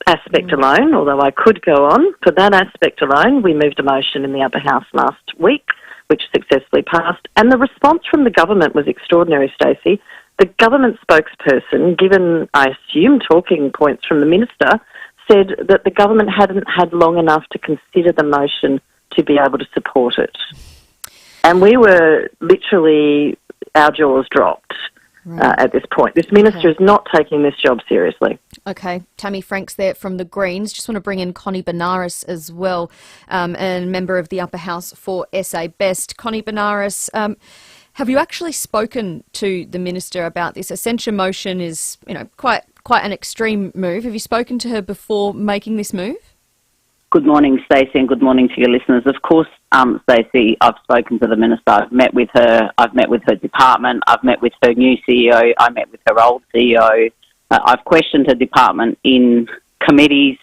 aspect alone, although I could go on, for that aspect alone, we moved a motion in the upper house last week which successfully passed. And the response from the government was extraordinary, Stacey. The government spokesperson, given, I assume, talking points from the minister, said that the government hadn't had long enough to consider the motion to be able to support it. And we were literally, our jaws dropped at this point. This minister is not taking this job seriously. Okay, Tammy Franks there from the Greens. Just want to bring in Connie Benares as well, and member of the Upper House for SA Best. Connie Benares, have you actually spoken to the minister about this? A censure motion is, quite an extreme move. Have you spoken to her before making this move? Good morning, Stacey, and good morning to your listeners. Of course, Stacey, I've spoken to the minister. I've met with her. I've met with her department. I've met with her new CEO. I met with her old CEO. I've questioned her department in committees,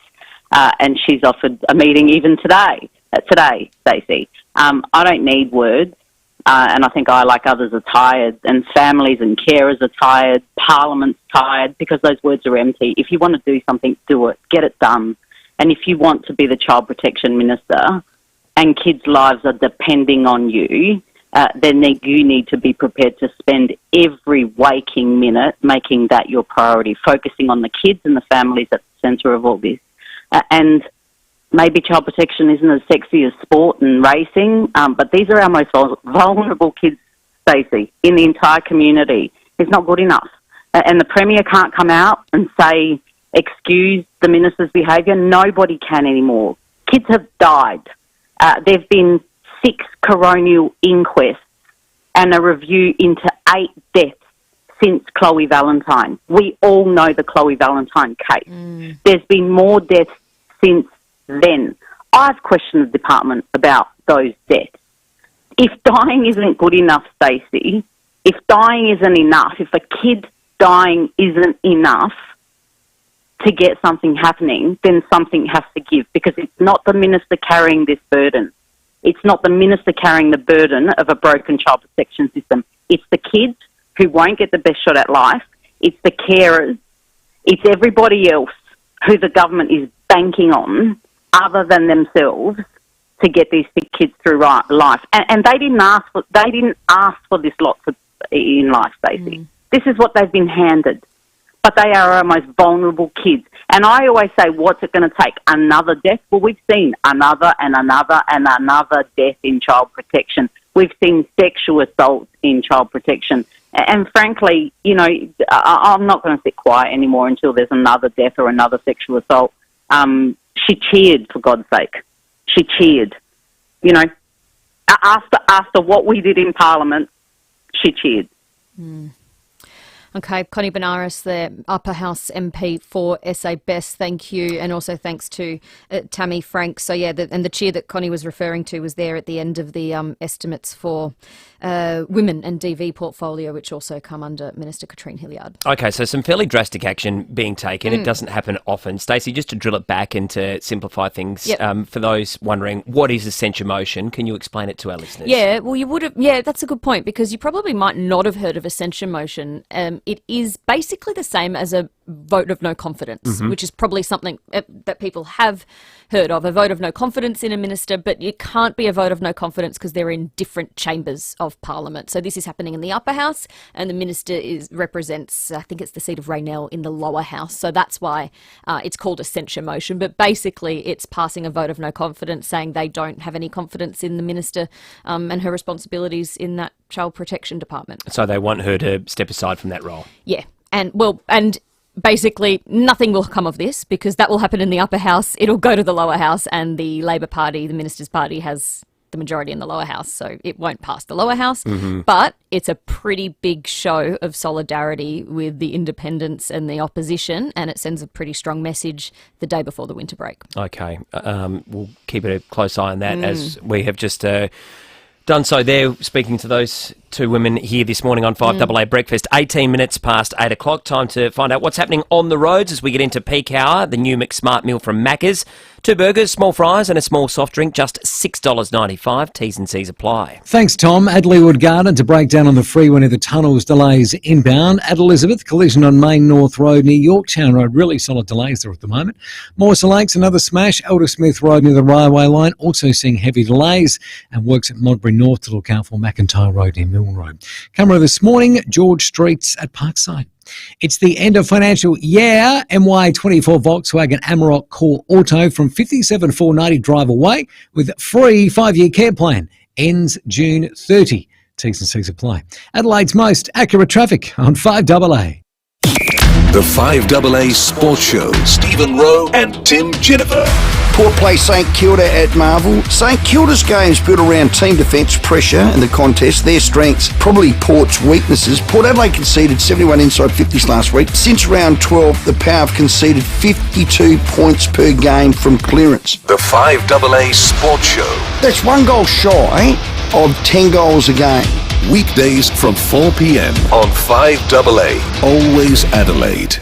and she's offered a meeting even today, Stacey. I don't need words, and I think I, like others, are tired, and families and carers are tired, Parliament's tired, because those words are empty. If you want to do something, do it. Get it done. And if you want to be the Child Protection Minister and kids' lives are depending on you, then you need to be prepared to spend every waking minute making that your priority, focusing on the kids and the families at the centre of all this. And maybe child protection isn't as sexy as sport and racing, but these are our most vulnerable kids, Stacey, in the entire community. It's not good enough. And the Premier can't come out and say, excuse the minister's behaviour. Nobody can anymore. Kids have died. There have been 6 coronial inquests and a review into 8 deaths since Chloe Valentine. We all know the Chloe Valentine case. There's been more deaths since then. I've questioned the department about those deaths. If dying isn't good enough, Stacey, if dying isn't enough, if a kid dying isn't enough to get something happening, then something has to give, because it's not the minister carrying this burden. It's not the minister carrying the burden of a broken child protection system. It's the kids who won't get the best shot at life. It's the carers. It's everybody else who the government is banking on other than themselves to get these kids through life. And they didn't ask for this lot in life, Stacey. This is what they've been handed. But they are our most vulnerable kids. And I always say, what's it going to take? Another death? Well, we've seen another and another and another death in child protection. We've seen sexual assaults in child protection. And frankly, I'm not going to sit quiet anymore until there's another death or another sexual assault. She cheered, for God's sake. She cheered. After what we did in Parliament, she cheered. Okay, Connie Benares, the Upper House MP for SA Best, thank you. And also thanks to Tammy Franks. So, yeah, and the cheer that Connie was referring to was there at the end of the estimates for women and DV portfolio, which also come under Minister Katrine Hilliard. Okay, so some fairly drastic action being taken. It doesn't happen often. Stacey, just to drill it back and to simplify things, for those wondering, what is a censure motion? Can you explain it to our listeners? Yeah, well, you would have. Yeah, that's a good point, because you probably might not have heard of a censure motion. It is basically the same as a vote of no confidence, which is probably something that people have heard of, a vote of no confidence in a minister, but it can't be a vote of no confidence because they're in different chambers of Parliament. So this is happening in the Upper House, and the minister represents, I think it's the seat of Raynell in the Lower House. So that's why it's called a censure motion. But basically it's passing a vote of no confidence, saying they don't have any confidence in the minister and her responsibilities in that child protection department. So they want her to step aside from that role? Yeah. And basically nothing will come of this, because that will happen in the Upper House. It'll go to the Lower House, and the Labor Party, the Minister's Party, has the majority in the Lower House, so it won't pass the Lower House. But it's a pretty big show of solidarity with the independents and the opposition, and it sends a pretty strong message the day before the winter break. Okay, we'll keep a close eye on that, as we have just done so there, speaking to those Two women here this morning on 5AA Breakfast, 18 minutes past 8 o'clock. Time to find out what's happening on the roads as we get into peak hour. The new McSmart meal from Macca's. 2 burgers, small fries and a small soft drink, just $6.95. T's and C's apply. Thanks, Tom. At Leeward Garden to break down on the freeway near the tunnels, delays inbound. At Elizabeth, collision on Main North Road near Yorktown Road. Really solid delays there at the moment. Morrison Lakes, another smash. Elder Smith Road near the railway line, also seeing heavy delays. And works at Modbury North to look out for McIntyre Road near Mill Road. Camera this morning, George Streets at Parkside. It's the end of financial year. MY24 Volkswagen Amarok Core Auto from 57,490 drive away with free 5-year care plan. Ends June 30. T's and C's apply. Adelaide's most accurate traffic on 5AA. The 5AA Sports Show. Stephen Rowe and Tim Jennifer. Port play St Kilda at Marvel. St Kilda's games built around team defence, pressure and the contest. Their strengths, probably Port's weaknesses. Port Adelaide conceded 71 inside 50s last week. Since round 12, the Power have conceded 52 points per game from clearance. The 5AA Sports Show. That's 1 goal shy of 10 goals a game. Weekdays from 4 p.m. on 5AA. Always Adelaide.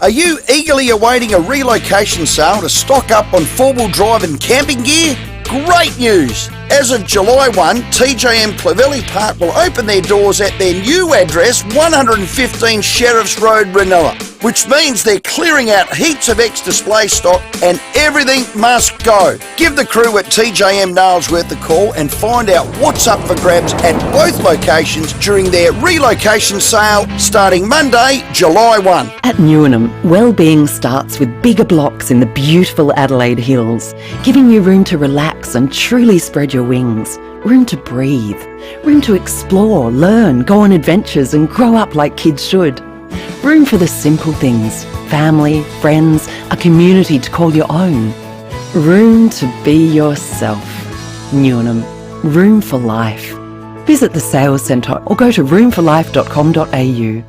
Are you eagerly awaiting a relocation sale to stock up on four-wheel drive and camping gear? Great news! As of July 1, TJM Clovelly Park will open their doors at their new address, 115 Sheriffs Road, Ranella, which means they're clearing out heaps of ex-display stock and everything must go. Give the crew at TJM Nailsworth a call and find out what's up for grabs at both locations during their relocation sale starting Monday, July 1. At Newnham, well-being starts with bigger blocks in the beautiful Adelaide Hills, giving you room to relax and truly spread your wings. Room to breathe. Room to explore, learn, go on adventures and grow up like kids should. Room for the simple things. Family, friends, a community to call your own. Room to be yourself. Newnham. Room for life. Visit the sales centre or go to roomforlife.com.au.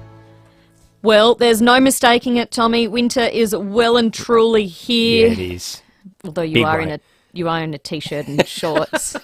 Well, there's no mistaking it, Tommy. Winter is well and truly here. Yeah, it is. Although you are in a t-shirt and shorts.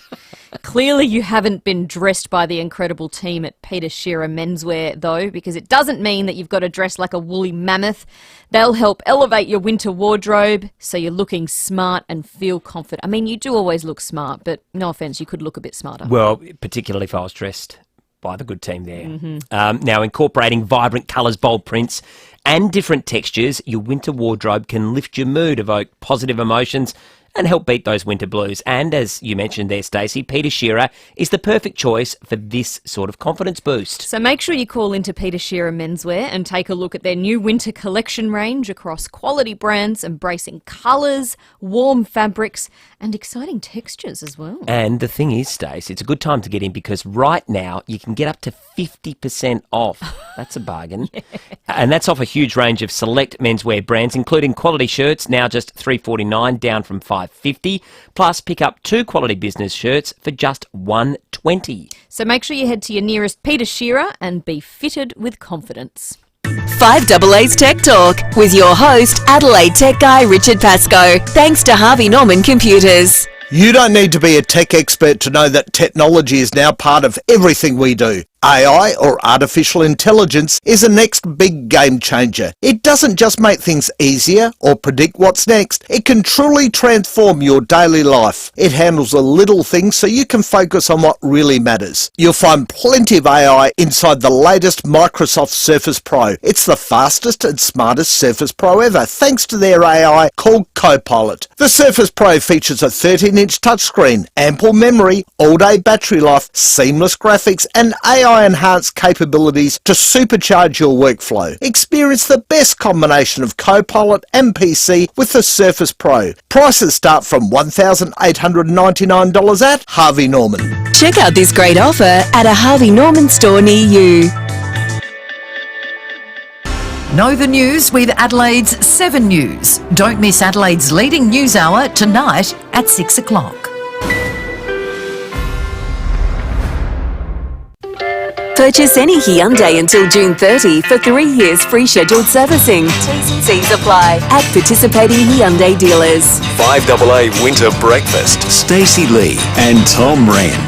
Clearly you haven't been dressed by the incredible team at Peter Shearer Menswear, though, because it doesn't mean that you've got to dress like a woolly mammoth. They'll help elevate your winter wardrobe so you're looking smart and feel confident. I mean, you do always look smart, but no offence, you could look a bit smarter. Well, particularly if I was dressed by the good team there. Now, incorporating vibrant colours, bold prints and different textures, your winter wardrobe can lift your mood, evoke positive emotions and help beat those winter blues. And as you mentioned there, Stacey, Peter Shearer is the perfect choice for this sort of confidence boost. So make sure you call into Peter Shearer Menswear and take a look at their new winter collection range across quality brands, embracing colours, warm fabrics and exciting textures as well. And the thing is, Stace, it's a good time to get in because right now you can get up to 50% off. That's a bargain. Yeah. And that's off a huge range of select menswear brands, including quality shirts, now just $3.49, down from $5.50. Plus, pick up 2 quality business shirts for just $1.20. So make sure you head to your nearest Peter Shearer and be fitted with confidence. 5AA's Tech Talk with your host, Adelaide Tech Guy Richard Pascoe. Thanks to Harvey Norman Computers. You don't need to be a tech expert to know that technology is now part of everything we do. AI, or artificial intelligence, is the next big game changer. It doesn't just make things easier or predict what's next. It can truly transform your daily life. It handles the little things so you can focus on what really matters. You'll find plenty of AI inside the latest Microsoft Surface Pro. It's the fastest and smartest Surface Pro ever, thanks to their AI called Copilot. The Surface Pro features a 13-inch touchscreen, ample memory, all-day battery life, seamless graphics, and AI-enhanced capabilities to supercharge your workflow. Experience the best combination of Copilot and PC with the Surface Pro. Prices start from $1,899 at Harvey Norman. Check out this great offer at a Harvey Norman store near you. Know the news with Adelaide's 7 News. Don't miss Adelaide's leading news hour tonight at 6 o'clock. Purchase any Hyundai until June 30 for 3 years free scheduled servicing. T's and C's apply at participating Hyundai dealers. 5AA Winter Breakfast. Stacey Lee and Tom Wren.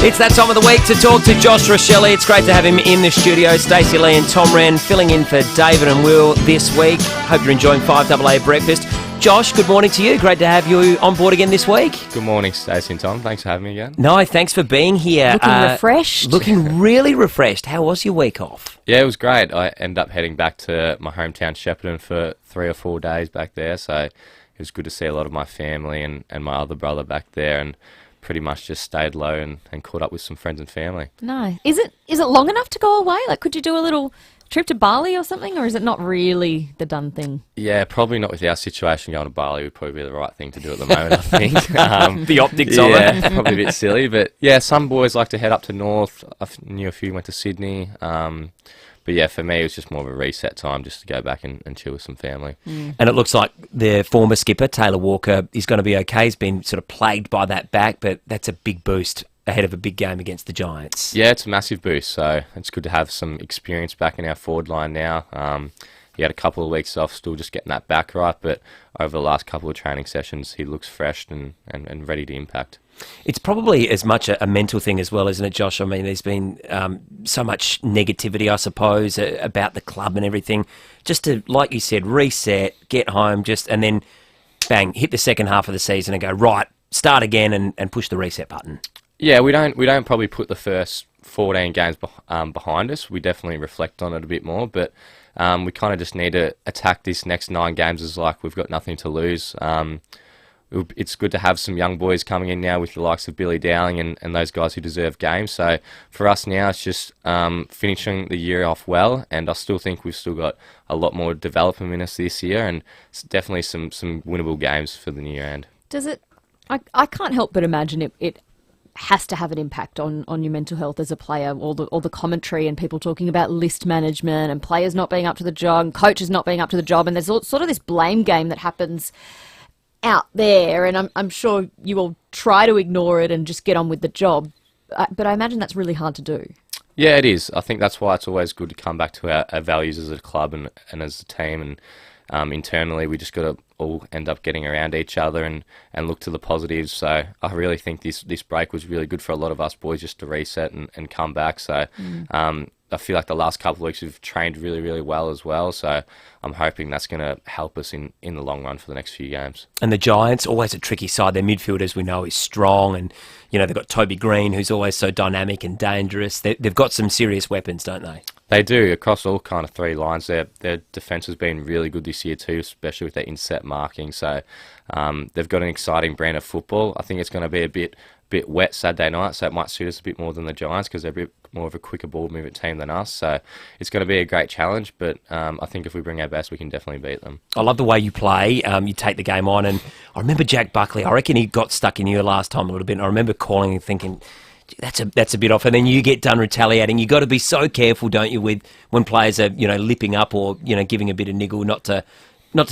It's that time of the week to talk to Josh Rochelle. It's great to have him in the studio. Stacey Lee and Tom Wren filling in for David and Will this week. Hope you're enjoying 5AA Breakfast. Josh, good morning to you. Great to have you on board again this week. Good morning, Stacey and Tom. Thanks for having me again. No, thanks for being here. Looking refreshed. Looking really refreshed. How was your week off? Yeah, it was great. I ended up heading back to my hometown Shepparton for 3 or 4 days back there, so it was good to see a lot of my family and my other brother back there, and pretty much just stayed low and caught up with some friends and family. No. Is it long enough to go away? Like, could you do a little trip to Bali or something, or is it not really the done thing? Yeah, probably not with our situation. Going to Bali would probably be the right thing to do at the moment, I think. The optics of it. Yeah, probably a bit silly, but yeah, some boys like to head up to north. I knew a few went to Sydney. But yeah, for me, it was just more of a reset time just to go back and chill with some family. And it looks like their former skipper, Taylor Walker, is going to be okay. He's been sort of plagued by that back, but that's a big boost ahead of a big game against the Giants. Yeah, it's a massive boost, so it's good to have some experience back in our forward line now. He had a couple of weeks off, still just getting that back right, but over the last couple of training sessions, he looks fresh and ready to impact. It's probably as much a mental thing as well, isn't it, Josh? I mean, there's been so much negativity, I suppose, about the club and everything. Just to, like you said, reset, get home, and then, bang, hit the second half of the season and go, right, start again and push the reset button. Yeah, we don't probably put the first 14 games behind us. We definitely reflect on it a bit more, but we kind of just need to attack this next 9 games as like we've got nothing to lose. It's good to have some young boys coming in now with the likes of Billy Dowling and those guys who deserve games. So for us now, it's just finishing the year off well, and I still think we've still got a lot more development in us this year, and definitely some winnable games for the new year end. Does it? I can't help but imagine it has to have an impact on your mental health as a player. All the commentary and people talking about list management and players not being up to the job and coaches not being up to the job, and there's sort of this blame game that happens out there, and I'm sure you will try to ignore it and just get on with the job, but I imagine that's really hard to do. Yeah, it is. I think that's why it's always good to come back to our values as a club and as a team, and internally we just got to all end up getting around each other and look to the positives. So I really think this break was really good for a lot of us boys just to reset and come back. So I feel like the last couple of weeks we've trained really, really well as well. So I'm hoping that's going to help us in the long run for the next few games. And the Giants, always a tricky side. Their midfield, as we know, is strong. And, you know, they've got Toby Green, who's always so dynamic and dangerous. They've got some serious weapons, don't they? They do, across all kind of 3 lines. Their defence has been really good this year too, especially with their inset marking. So they've got an exciting brand of football. I think it's going to be a bit wet Saturday night, so it might suit us a bit more than the Giants because they're a bit more of a quicker ball movement team than us. So it's going to be a great challenge, but I think if we bring our best, we can definitely beat them. I love the way you play. You take the game on, and I remember Jack Buckley. I reckon he got stuck in you last time a little bit. And I remember calling and thinking, that's a bit off, and then you get done retaliating. You've got to be so careful, don't you, with when players are, lipping up or, giving a bit of niggle, not to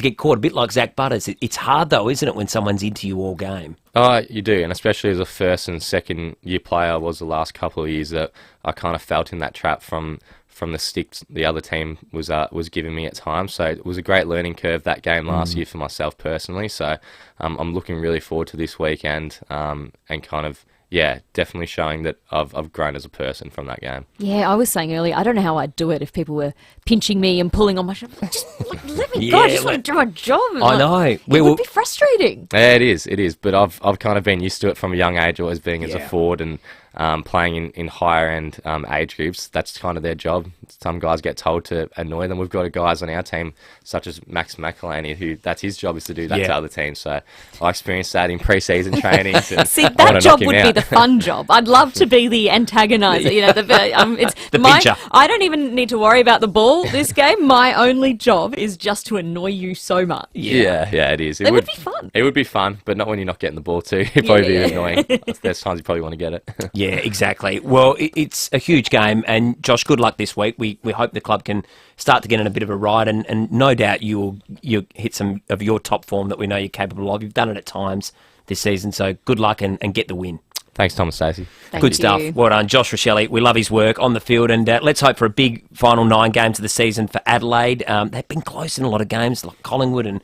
get caught, a bit like Zach Butters. It's hard, though, isn't it, when someone's into you all game? Oh, you do, and especially as a first and second year player I was the last couple of years, that I kind of felt in that trap from the sticks the other team was giving me at times. So it was a great learning curve that game last year for myself personally. So I'm looking really forward to this weekend and kind of, yeah, definitely showing that I've grown as a person from that game. Yeah, I was saying earlier, I don't know how I'd do it if people were pinching me and pulling on my shirt. Just let me go. I just want to do my job. I know. It would be frustrating. Yeah, it is. But I've kind of been used to it from a young age, always being as a forward and playing in higher end age groups. That's kind of their job. Some guys get told to annoy them. We've got guys on our team, such as Max McElhaney, who that's his job is to do that to other teams. So I experienced that in pre-season training. See, that job would be the fun job. I'd love to be the antagoniser. It's the pincher. I don't even need to worry about the ball this game. My only job is just to annoy you so much. Yeah, it is. It would be fun. It would be fun, but not when you're not getting the ball too. It'd probably be annoying. There's times you probably want to get it. Yeah, exactly. Well, it's a huge game, and Josh, good luck this week. We hope the club can start to get in a bit of a ride, and no doubt you'll hit some of your top form that we know you're capable of. You've done it at times this season, so good luck and get the win. Thanks, Tom and Stacey. Good stuff. Well done, Josh Rochelle. We love his work on the field, and let's hope for a big final 9 games of the season for Adelaide. They've been close in a lot of games, like Collingwood and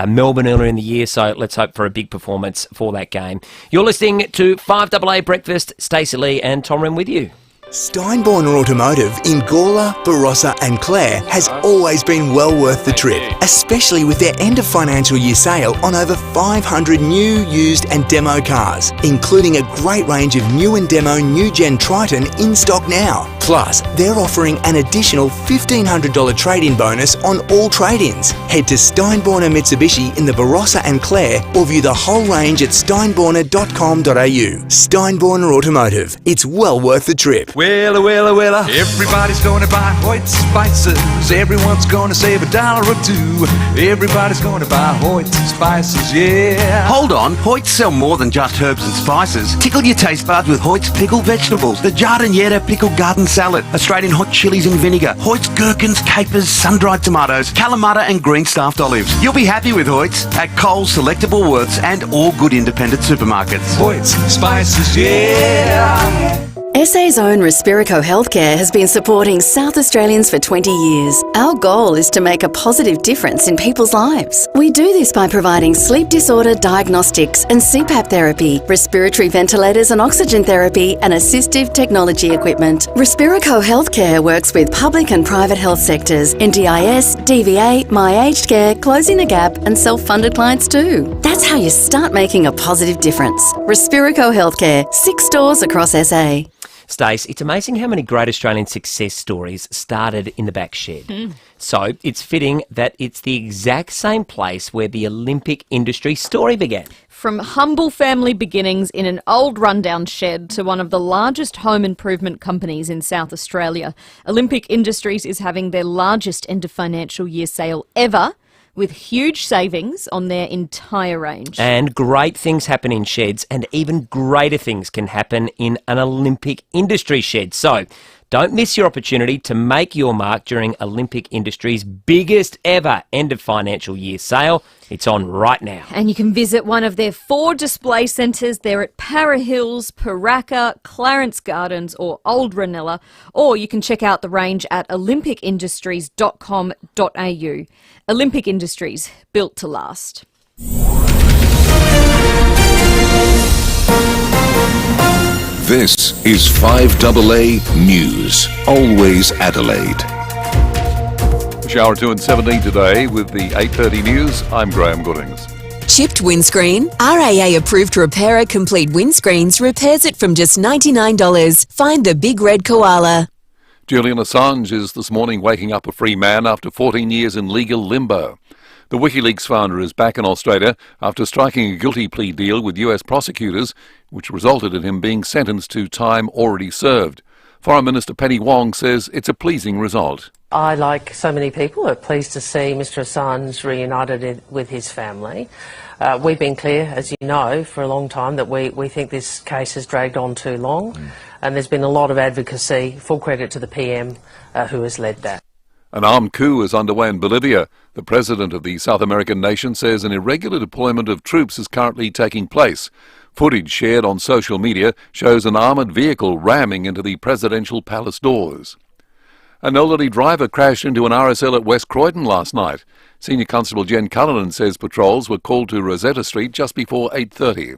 Melbourne earlier in the year, so let's hope for a big performance for that game. You're listening to 5AA Breakfast. Stacey Lee and Tom Wren with you. Steinborner Automotive in Gawler, Barossa and Clare has always been well worth the trip, especially with their end of financial year sale on over 500 new, used and demo cars, including a great range of new and demo new gen Triton in stock now. Plus, they're offering an additional $1,500 trade-in bonus on all trade-ins. Head to Steinborner Mitsubishi in the Barossa and Clare or view the whole range at steinborner.com.au. Steinborner Automotive. It's well worth the trip. Wella, wella, wella. Everybody's gonna buy Hoyt's spices. Everyone's gonna save $1 or $2. Everybody's gonna buy Hoyt's spices, yeah. Hold on, Hoyt's sell more than just herbs and spices. Tickle your taste buds with Hoyt's pickled vegetables, the Giardiniera pickled garden salad, Australian hot chilies in vinegar, Hoyt's gherkins, capers, sun-dried tomatoes, Kalamata and green staffed olives. You'll be happy with Hoyt's at Coles, selectable Woolworths and all good independent supermarkets. Hoyt's spices, yeah. SA's own Respirico Healthcare has been supporting South Australians for 20 years. Our goal is to make a positive difference in people's lives. We do this by providing sleep disorder diagnostics and CPAP therapy, respiratory ventilators and oxygen therapy, and assistive technology equipment. Respirico Healthcare works with public and private health sectors, NDIS, DVA, My Aged Care, Closing the Gap, and self-funded clients too. That's how you start making a positive difference. Respirico Healthcare, 6 stores across SA. Stace, it's amazing how many great Australian success stories started in the back shed. So it's fitting that it's the exact same place where the Olympic industry story began. From humble family beginnings in an old rundown shed to one of the largest home improvement companies in South Australia, Olympic Industries is having their largest end of financial year sale ever, with huge savings on their entire range. And great things happen in sheds, and even greater things can happen in an Olympic industry shed. So don't miss your opportunity to make your mark during Olympic Industries' biggest ever end of financial year sale. It's on right now. And you can visit one of their 4 display centres. They're at Para Hills, Paraka, Clarence Gardens or Old Ranella. Or you can check out the range at olympicindustries.com.au. Olympic Industries, built to last. This is 5AA News, always Adelaide. Shower 2 and 17 today with the 8:30 news. I'm Graham Goodings. Chipped windscreen? RAA approved repairer Complete Windscreens repairs it from just $99. Find the big red koala. Julian Assange is this morning waking up a free man after 14 years in legal limbo. The WikiLeaks founder is back in Australia after striking a guilty plea deal with US prosecutors, which resulted in him being sentenced to time already served. Foreign Minister Penny Wong says it's a pleasing result. I, like so many people, are pleased to see Mr Assange reunited with his family. We've been clear, as you know, for a long time that we think this case has dragged on too long, and there's been a lot of advocacy, full credit to the PM who has led that. An armed coup is underway in Bolivia. The president of the South American nation says an irregular deployment of troops is currently taking place. Footage shared on social media shows an armoured vehicle ramming into the presidential palace doors. An elderly driver crashed into an RSL at West Croydon last night. Senior Constable Jen Cullinan says patrols were called to Rosetta Street just before 8:30.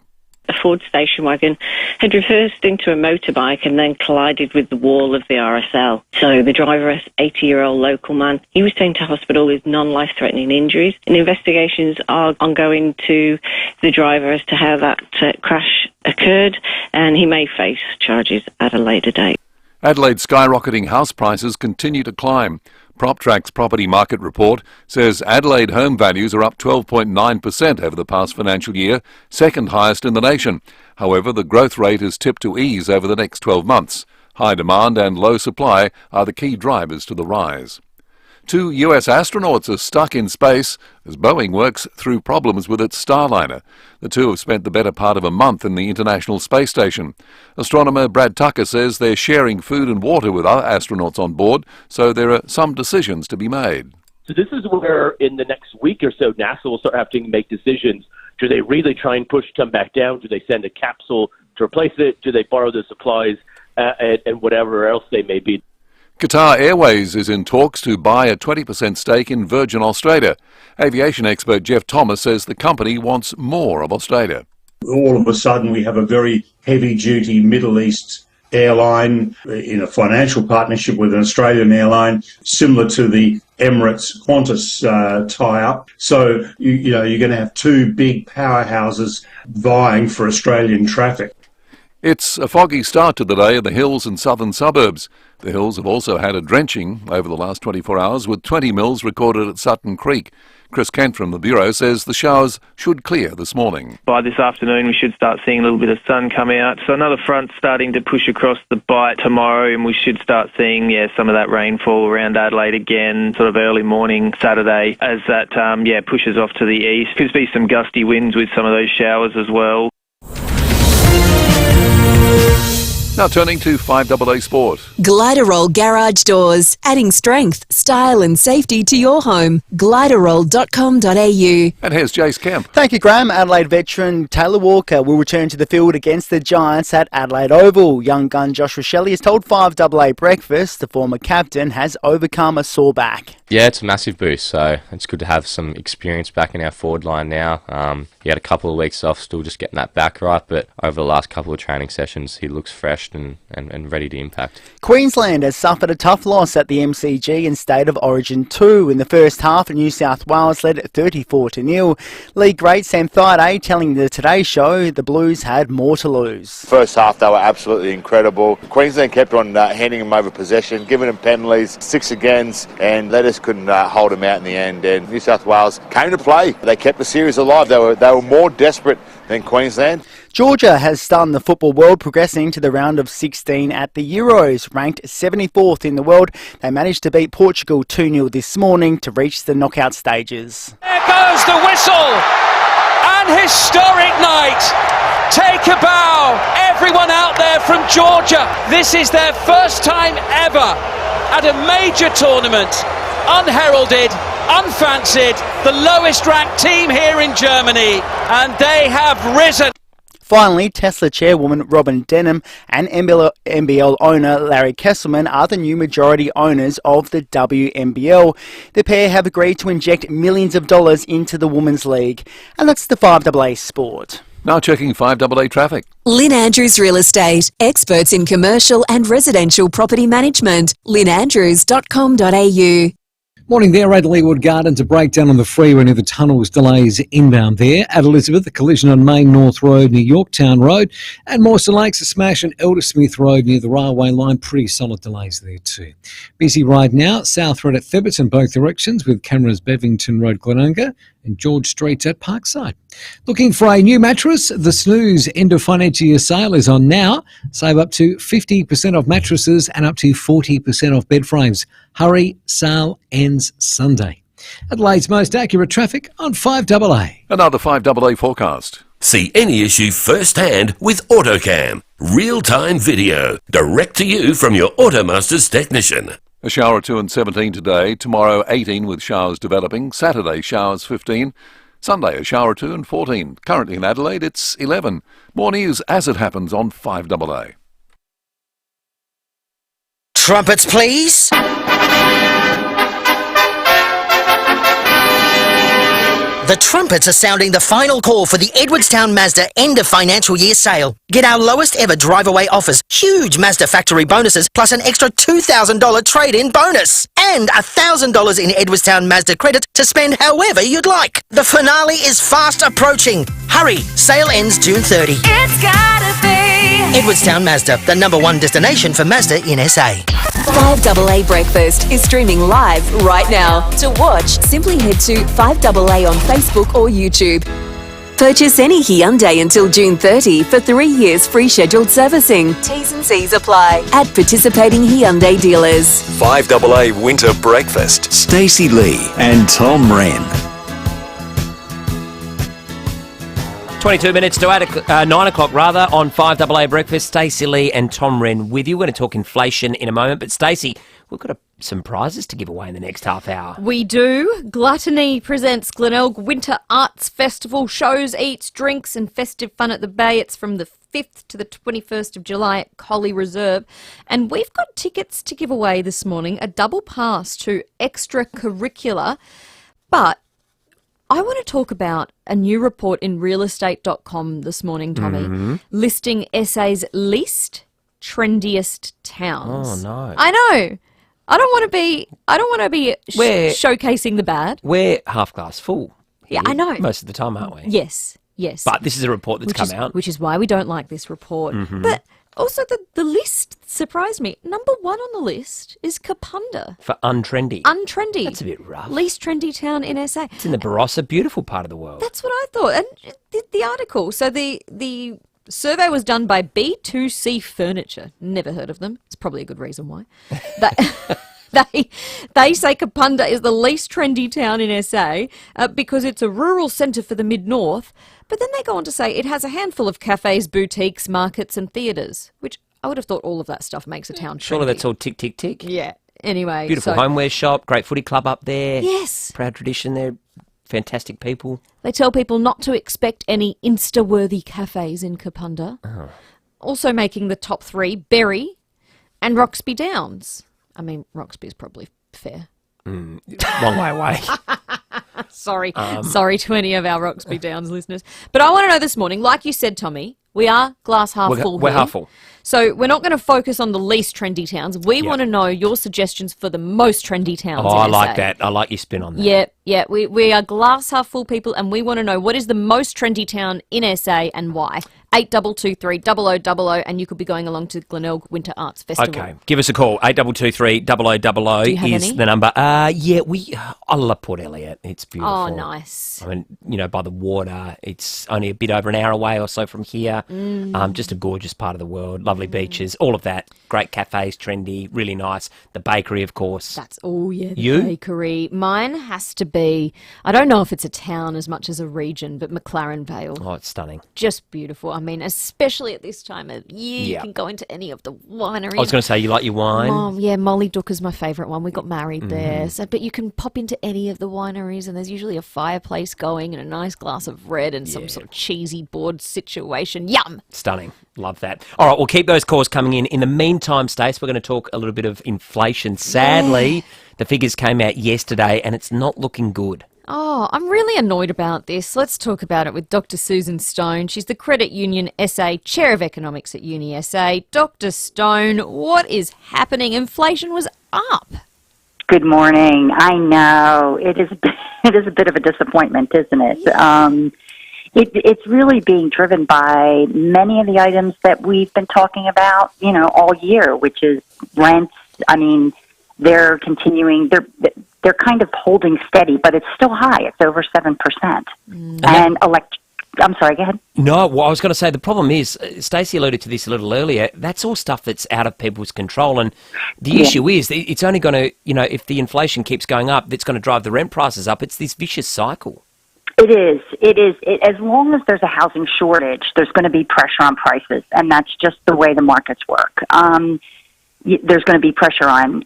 A Ford station wagon had reversed into a motorbike and then collided with the wall of the RSL. So the driver, an 80-year-old local man, he was taken to hospital with non-life-threatening injuries, and investigations are ongoing to the driver as to how that crash occurred, and he may face charges at a later date. Adelaide's skyrocketing house prices continue to climb. PropTrack's property market report says Adelaide home values are up 12.9% over the past financial year, second highest in the nation. However, the growth rate is tipped to ease over the next 12 months. High demand and low supply are the key drivers to the rise. 2 US astronauts are stuck in space as Boeing works through problems with its Starliner. The two have spent the better part of a month in the International Space Station. Astronomer Brad Tucker says they're sharing food and water with other astronauts on board, so there are some decisions to be made. So this is where in the next week or so NASA will start having to make decisions. Do they really try and push them back down? Do they send a capsule to replace it? Do they borrow the supplies and whatever else they may be? Qatar Airways is in talks to buy a 20% stake in Virgin Australia. Aviation expert Jeff Thomas says the company wants more of Australia. All of a sudden we have a very heavy-duty Middle East airline in a financial partnership with an Australian airline, similar to the Emirates Qantas tie-up. So, you're going to have two big powerhouses vying for Australian traffic. It's a foggy start to the day in the hills and southern suburbs. The hills have also had a drenching over the last 24 hours, with 20 mils recorded at Sutton Creek. Chris Kent from the Bureau says the showers should clear this morning. By this afternoon, we should start seeing a little bit of sun come out. So another front starting to push across the Bight tomorrow, and we should start seeing, some of that rainfall around Adelaide again, sort of early morning Saturday, as that, pushes off to the east. Could be some gusty winds with some of those showers as well. Now turning to 5AA Sport. Gliderol Garage Doors, adding strength, style and safety to your home. Gliderol.com.au. And here's Jace Kemp. Thank you, Graham. Adelaide veteran Taylor Walker will return to the field against the Giants at Adelaide Oval. Young gun Josh Rochelle has told 5AA Breakfast the former captain has overcome a sore back. Yeah, it's a massive boost, so it's good to have some experience back in our forward line now. He had a couple of weeks off, still just getting that back right, but over the last couple of training sessions, he looks fresh and ready to impact. Queensland has suffered a tough loss at the MCG in State of Origin 2. In the first half, New South Wales led 34-0. League great Sam Thaiday telling the Today Show the Blues had more to lose. First half, they were absolutely incredible. Queensland kept on handing them over possession, giving them penalties, 6 against, and they just couldn't hold them out in the end. And New South Wales came to play. They kept the series alive. They were more desperate than Queensland. Georgia has stunned the football world, progressing to the round of 16 at the Euros. Ranked 74th in the world, they managed to beat Portugal 2-0 this morning to reach the knockout stages. There goes the whistle! An historic night! Take a bow, everyone out there from Georgia. This is their first time ever at a major tournament, unheralded, unfancied, the lowest ranked team here in Germany, and they have risen. Finally, Tesla chairwoman Robin Denham and NBL owner Larry Kesselman are the new majority owners of the WNBL. The pair have agreed to inject millions of dollars into the Women's League. And that's the 5AA Sport. Now checking 5AA traffic. Lynn Andrews Real Estate, experts in commercial and residential property management. lynnandrews.com.au. Morning there, at Leewood Gardens, a breakdown on the freeway near the tunnels, delays inbound there. At Elizabeth, a collision on Main North Road near Yorktown Road. And Mawson Lakes, a smash on Eldersmith Road near the railway line. Pretty solid delays there too. Busy right now, South Road at Theberton, both directions, with cameras Bevington Road, Glenunga, and George Street at Parkside. Looking for a new mattress? The Snooze end of financial year sale is on now. Save up to 50% off mattresses and up to 40% off bed frames. Hurry, sale ends Sunday. Adelaide's most accurate traffic on 5AA. Another 5AA forecast. See any issue firsthand with AutoCam. Real-time video, direct to you from your Automasters technician. A shower or two and 17 today. Tomorrow 18 with showers developing. Saturday showers 15. Sunday a shower or two and 14. Currently in Adelaide it's 11. More news as it happens on 5AA. Trumpets, please. The trumpets are sounding the final call for the Edwardstown Mazda end of financial year sale. Get our lowest ever drive-away offers, huge Mazda factory bonuses, plus an extra $2,000 trade-in bonus. And $1,000 in Edwardstown Mazda credit to spend however you'd like. The finale is fast approaching. Hurry, sale ends June 30. It's gotta be Edwardstown Mazda, the #1 destination for Mazda in SA. 5AA Breakfast is streaming live right now. To watch, simply head to 5AA on Facebook or YouTube. Purchase any Hyundai until June 30 for 3 years free scheduled servicing. T's and C's apply at participating Hyundai dealers. 5AA Winter Breakfast. Stacey Lee and Tom Wren. 22 minutes to 9 o'clock on 5AA Breakfast. Stacey Lee and Tom Wren with you. We're going to talk inflation in a moment. But Stacey, we've got some prizes to give away in the next half hour. We do. Gluttony presents Glenelg Winter Arts Festival. Shows, eats, drinks and festive fun at the Bay. It's from the 5th to the 21st of July at Collie Reserve. And we've got tickets to give away this morning, a double pass to Extracurricular. But I want to talk about a new report in realestate.com this morning, Tommy, listing SA's least trendiest towns. Oh, no. I know. I don't want to be showcasing the bad. We're half glass full. Yeah, I know. Most of the time, aren't we? Yes. But this is a report that's come out. Which is why we don't like this report. But also the list surprised me. Number 1 on the list is Kapunda. For untrendy. Untrendy. That's a bit rough. Least trendy town in SA. It's in the Barossa, beautiful part of the world. That's what I thought. And the article, so the survey was done by B2C Furniture. Never heard of them. It's probably a good reason why. They say Kapunda is the least trendy town in SA because it's a rural centre for the mid-north. But then they go on to say it has a handful of cafes, boutiques, markets and theatres, which I would have thought all of that stuff makes a town trendy. Surely that's all tick, tick, tick. Yeah. Anyway. Beautiful homeware shop, great footy club up there. Yes. Proud tradition there. Fantastic people. They tell people not to expect any Insta-worthy cafes in Kapunda. Oh. Also making the top 3, Berry and Roxby Downs. I mean, Roxby's probably fair. Long way away. Sorry to any of our Roxby Downs listeners. But I want to know this morning, like you said, Tommy, we are glass half full. We're half full. So we're not going to focus on the least trendy towns. We want to know your suggestions for the most trendy towns in I SA. like that. I like your spin on that. Yeah. We are glass half full people, and we want to know what is the most trendy town in SA and why. 8223 0000, and you could be going along to Glenelg Winter Arts Festival. Okay, give us a call. 8223 0000 Do you have is any? the number. I love Port Elliot. It's beautiful. Oh, nice. I mean, by the water. It's only a bit over an hour away or so from here. Just a gorgeous part of the world. Lovely beaches, all of that. Great cafes, trendy, really nice. The bakery, of course. The bakery. Mine has to be, I don't know if it's a town as much as a region, but McLaren Vale. Oh, it's stunning. Just beautiful. I mean, especially at this time of year, you can go into any of the wineries. I was going to say, you like your wine? Yeah, Molly Dooker's my favourite one. We got married there. So, but you can pop into any of the wineries and there's usually a fireplace going and a nice glass of red and some sort of cheesy board situation. Yum! Stunning. Love that. All right, we'll keep those calls coming in. In the meantime, Stace, we're going to talk a little bit of inflation. Sadly, the figures came out yesterday and it's not looking good. Oh, I'm really annoyed about this. Let's talk about it with Dr. Susan Stone. She's the Credit Union SA Chair of Economics at Uni SA. Dr. Stone, what is happening? Inflation was up. Good morning. I know. It is a bit of a disappointment, isn't it? It's really being driven by many of the items that we've been talking about, all year, which is rents. I mean, they're continuing. They're kind of holding steady, but it's still high. It's over 7%. And I'm sorry, go ahead. No, well, I was going to say the problem is, Stacey alluded to this a little earlier, that's all stuff that's out of people's control. And the issue is, it's only going to, if the inflation keeps going up, it's going to drive the rent prices up. It's this vicious cycle. It is. As long as there's a housing shortage, there's going to be pressure on prices, and that's just the way the markets work. There's going to be pressure on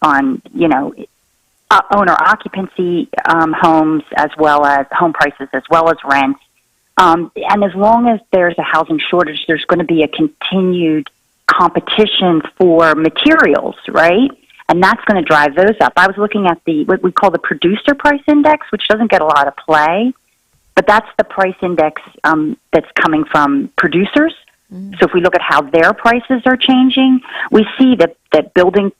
owner occupancy homes, as well as home prices, as well as rents. And as long as there's a housing shortage, there's going to be a continued competition for materials, right? And that's going to drive those up. I was looking at what we call the producer price index, which doesn't get a lot of play, but that's the price index that's coming from producers. So if we look at how their prices are changing, we see that building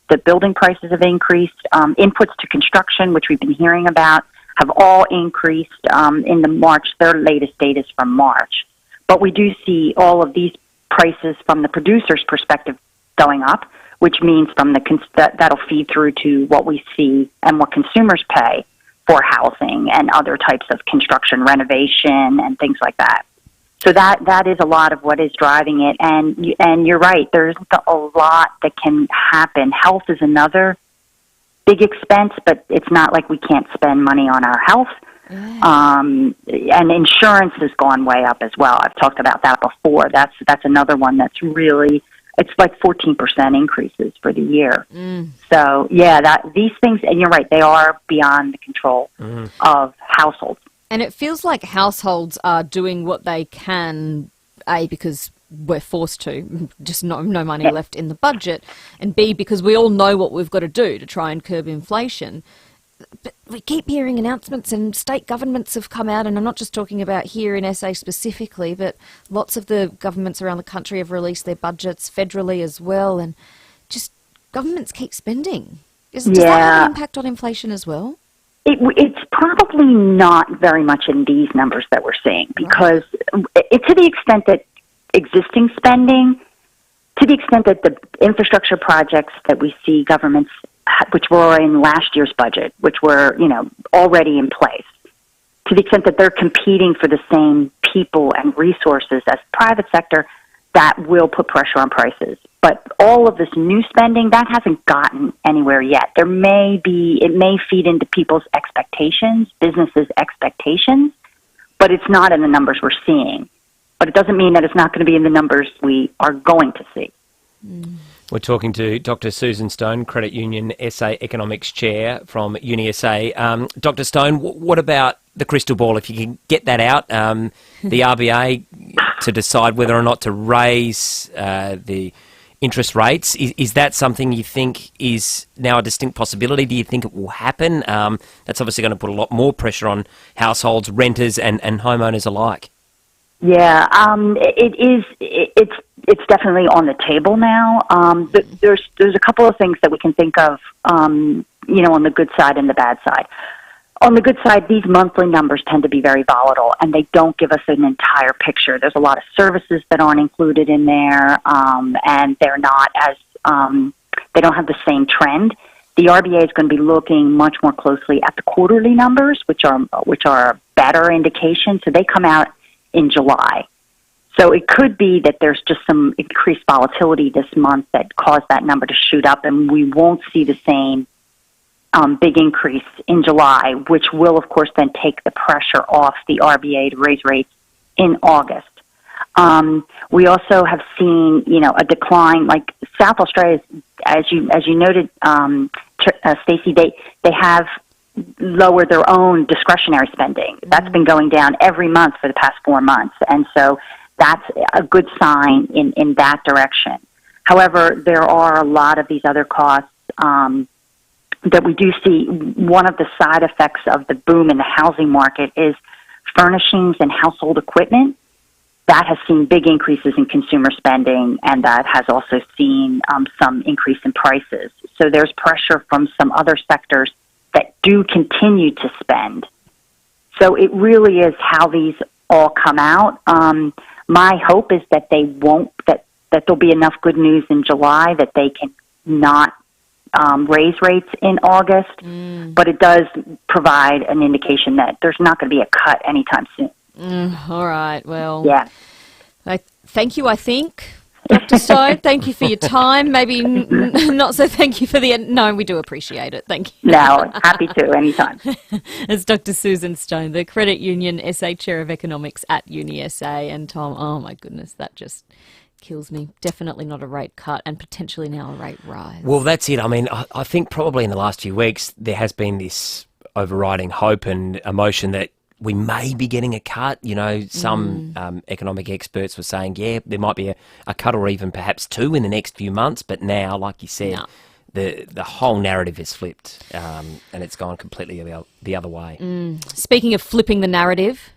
prices have increased. Inputs to construction, which we've been hearing about, have all increased in the March. Their latest data is from March. But we do see all of these prices from the producer's perspective going up, which means that'll feed through to what we see and what consumers pay for housing and other types of construction, renovation, and things like that. So that is a lot of what is driving it. And you're right, there isn't a lot that can happen. Health is another big expense, but it's not like we can't spend money on our health. And insurance has gone way up as well. I've talked about that before. That's another one that's really, it's like 14% increases for the year. So these things, and you're right, they are beyond the control of households. And it feels like households are doing what they can, because we're forced to, just no money left in the budget, and B, because we all know what we've got to do to try and curb inflation. But we keep hearing announcements, and state governments have come out, and I'm not just talking about here in SA specifically, but lots of the governments around the country have released their budgets federally as well, and just governments keep spending. Does that have an impact on inflation as well? It's probably not very much in these numbers that we're seeing, because to the extent that existing spending, to the extent that the infrastructure projects that we see governments, which were in last year's budget, which were, already in place, to the extent that they're competing for the same people and resources as the private sector, that will put pressure on prices. But all of this new spending, that hasn't gotten anywhere yet. It may feed into people's expectations, businesses' expectations, but it's not in the numbers we're seeing. But it doesn't mean that it's not going to be in the numbers we are going to see. We're talking to Dr. Susan Stone, Credit Union SA Economics Chair from UniSA. Dr. Stone, what about the crystal ball? If you can get that out, the RBA to decide whether or not to raise the interest rates, is that something you think is now a distinct possibility? Do you think it will happen? That's obviously going to put a lot more pressure on households, renters and homeowners alike. Yeah, it is. It's definitely on the table now. There's a couple of things that we can think of, on the good side and the bad side. On the good side, these monthly numbers tend to be very volatile, and they don't give us an entire picture. There's a lot of services that aren't included in there, and they're not as they don't have the same trend. The RBA is going to be looking much more closely at the quarterly numbers, which are a better indication. So they come out in July. So it could be that there's just some increased volatility this month that caused that number to shoot up, and we won't see the same big increase in July, which will, of course, then take the pressure off the RBA to raise rates in August. We also have seen, a decline, like South Australia, as you noted, Stacey, they have lowered their own discretionary spending. That's been going down every month for the past 4 months, and so that's a good sign in that direction. However, there are a lot of these other costs that we do see. One of the side effects of the boom in the housing market is furnishings and household equipment. That has seen big increases in consumer spending, and that has also seen some increase in prices. So there's pressure from some other sectors that do continue to spend. So it really is how these all come out. My hope is that they won't, that there'll be enough good news in July that they can not raise rates in August, but it does provide an indication that there's not going to be a cut anytime soon. All right, well, yeah. Thank you, I think. Dr. Stone, thank you for your time. Maybe not so thank you for the... No, we do appreciate it. Thank you. No, happy to, anytime. It's Dr. Susan Stone, the Credit Union SA Chair of Economics at UniSA. And Tom, oh my goodness, that just kills me. Definitely not a rate cut and potentially now a rate rise. Well, that's it. I mean, I think probably in the last few weeks there has been this overriding hope and emotion that we may be getting a cut. Some economic experts were saying, there might be a cut or even perhaps two in the next few months. But now, like you said, the whole narrative is flipped and it's gone completely the other way. Speaking of flipping the narrative,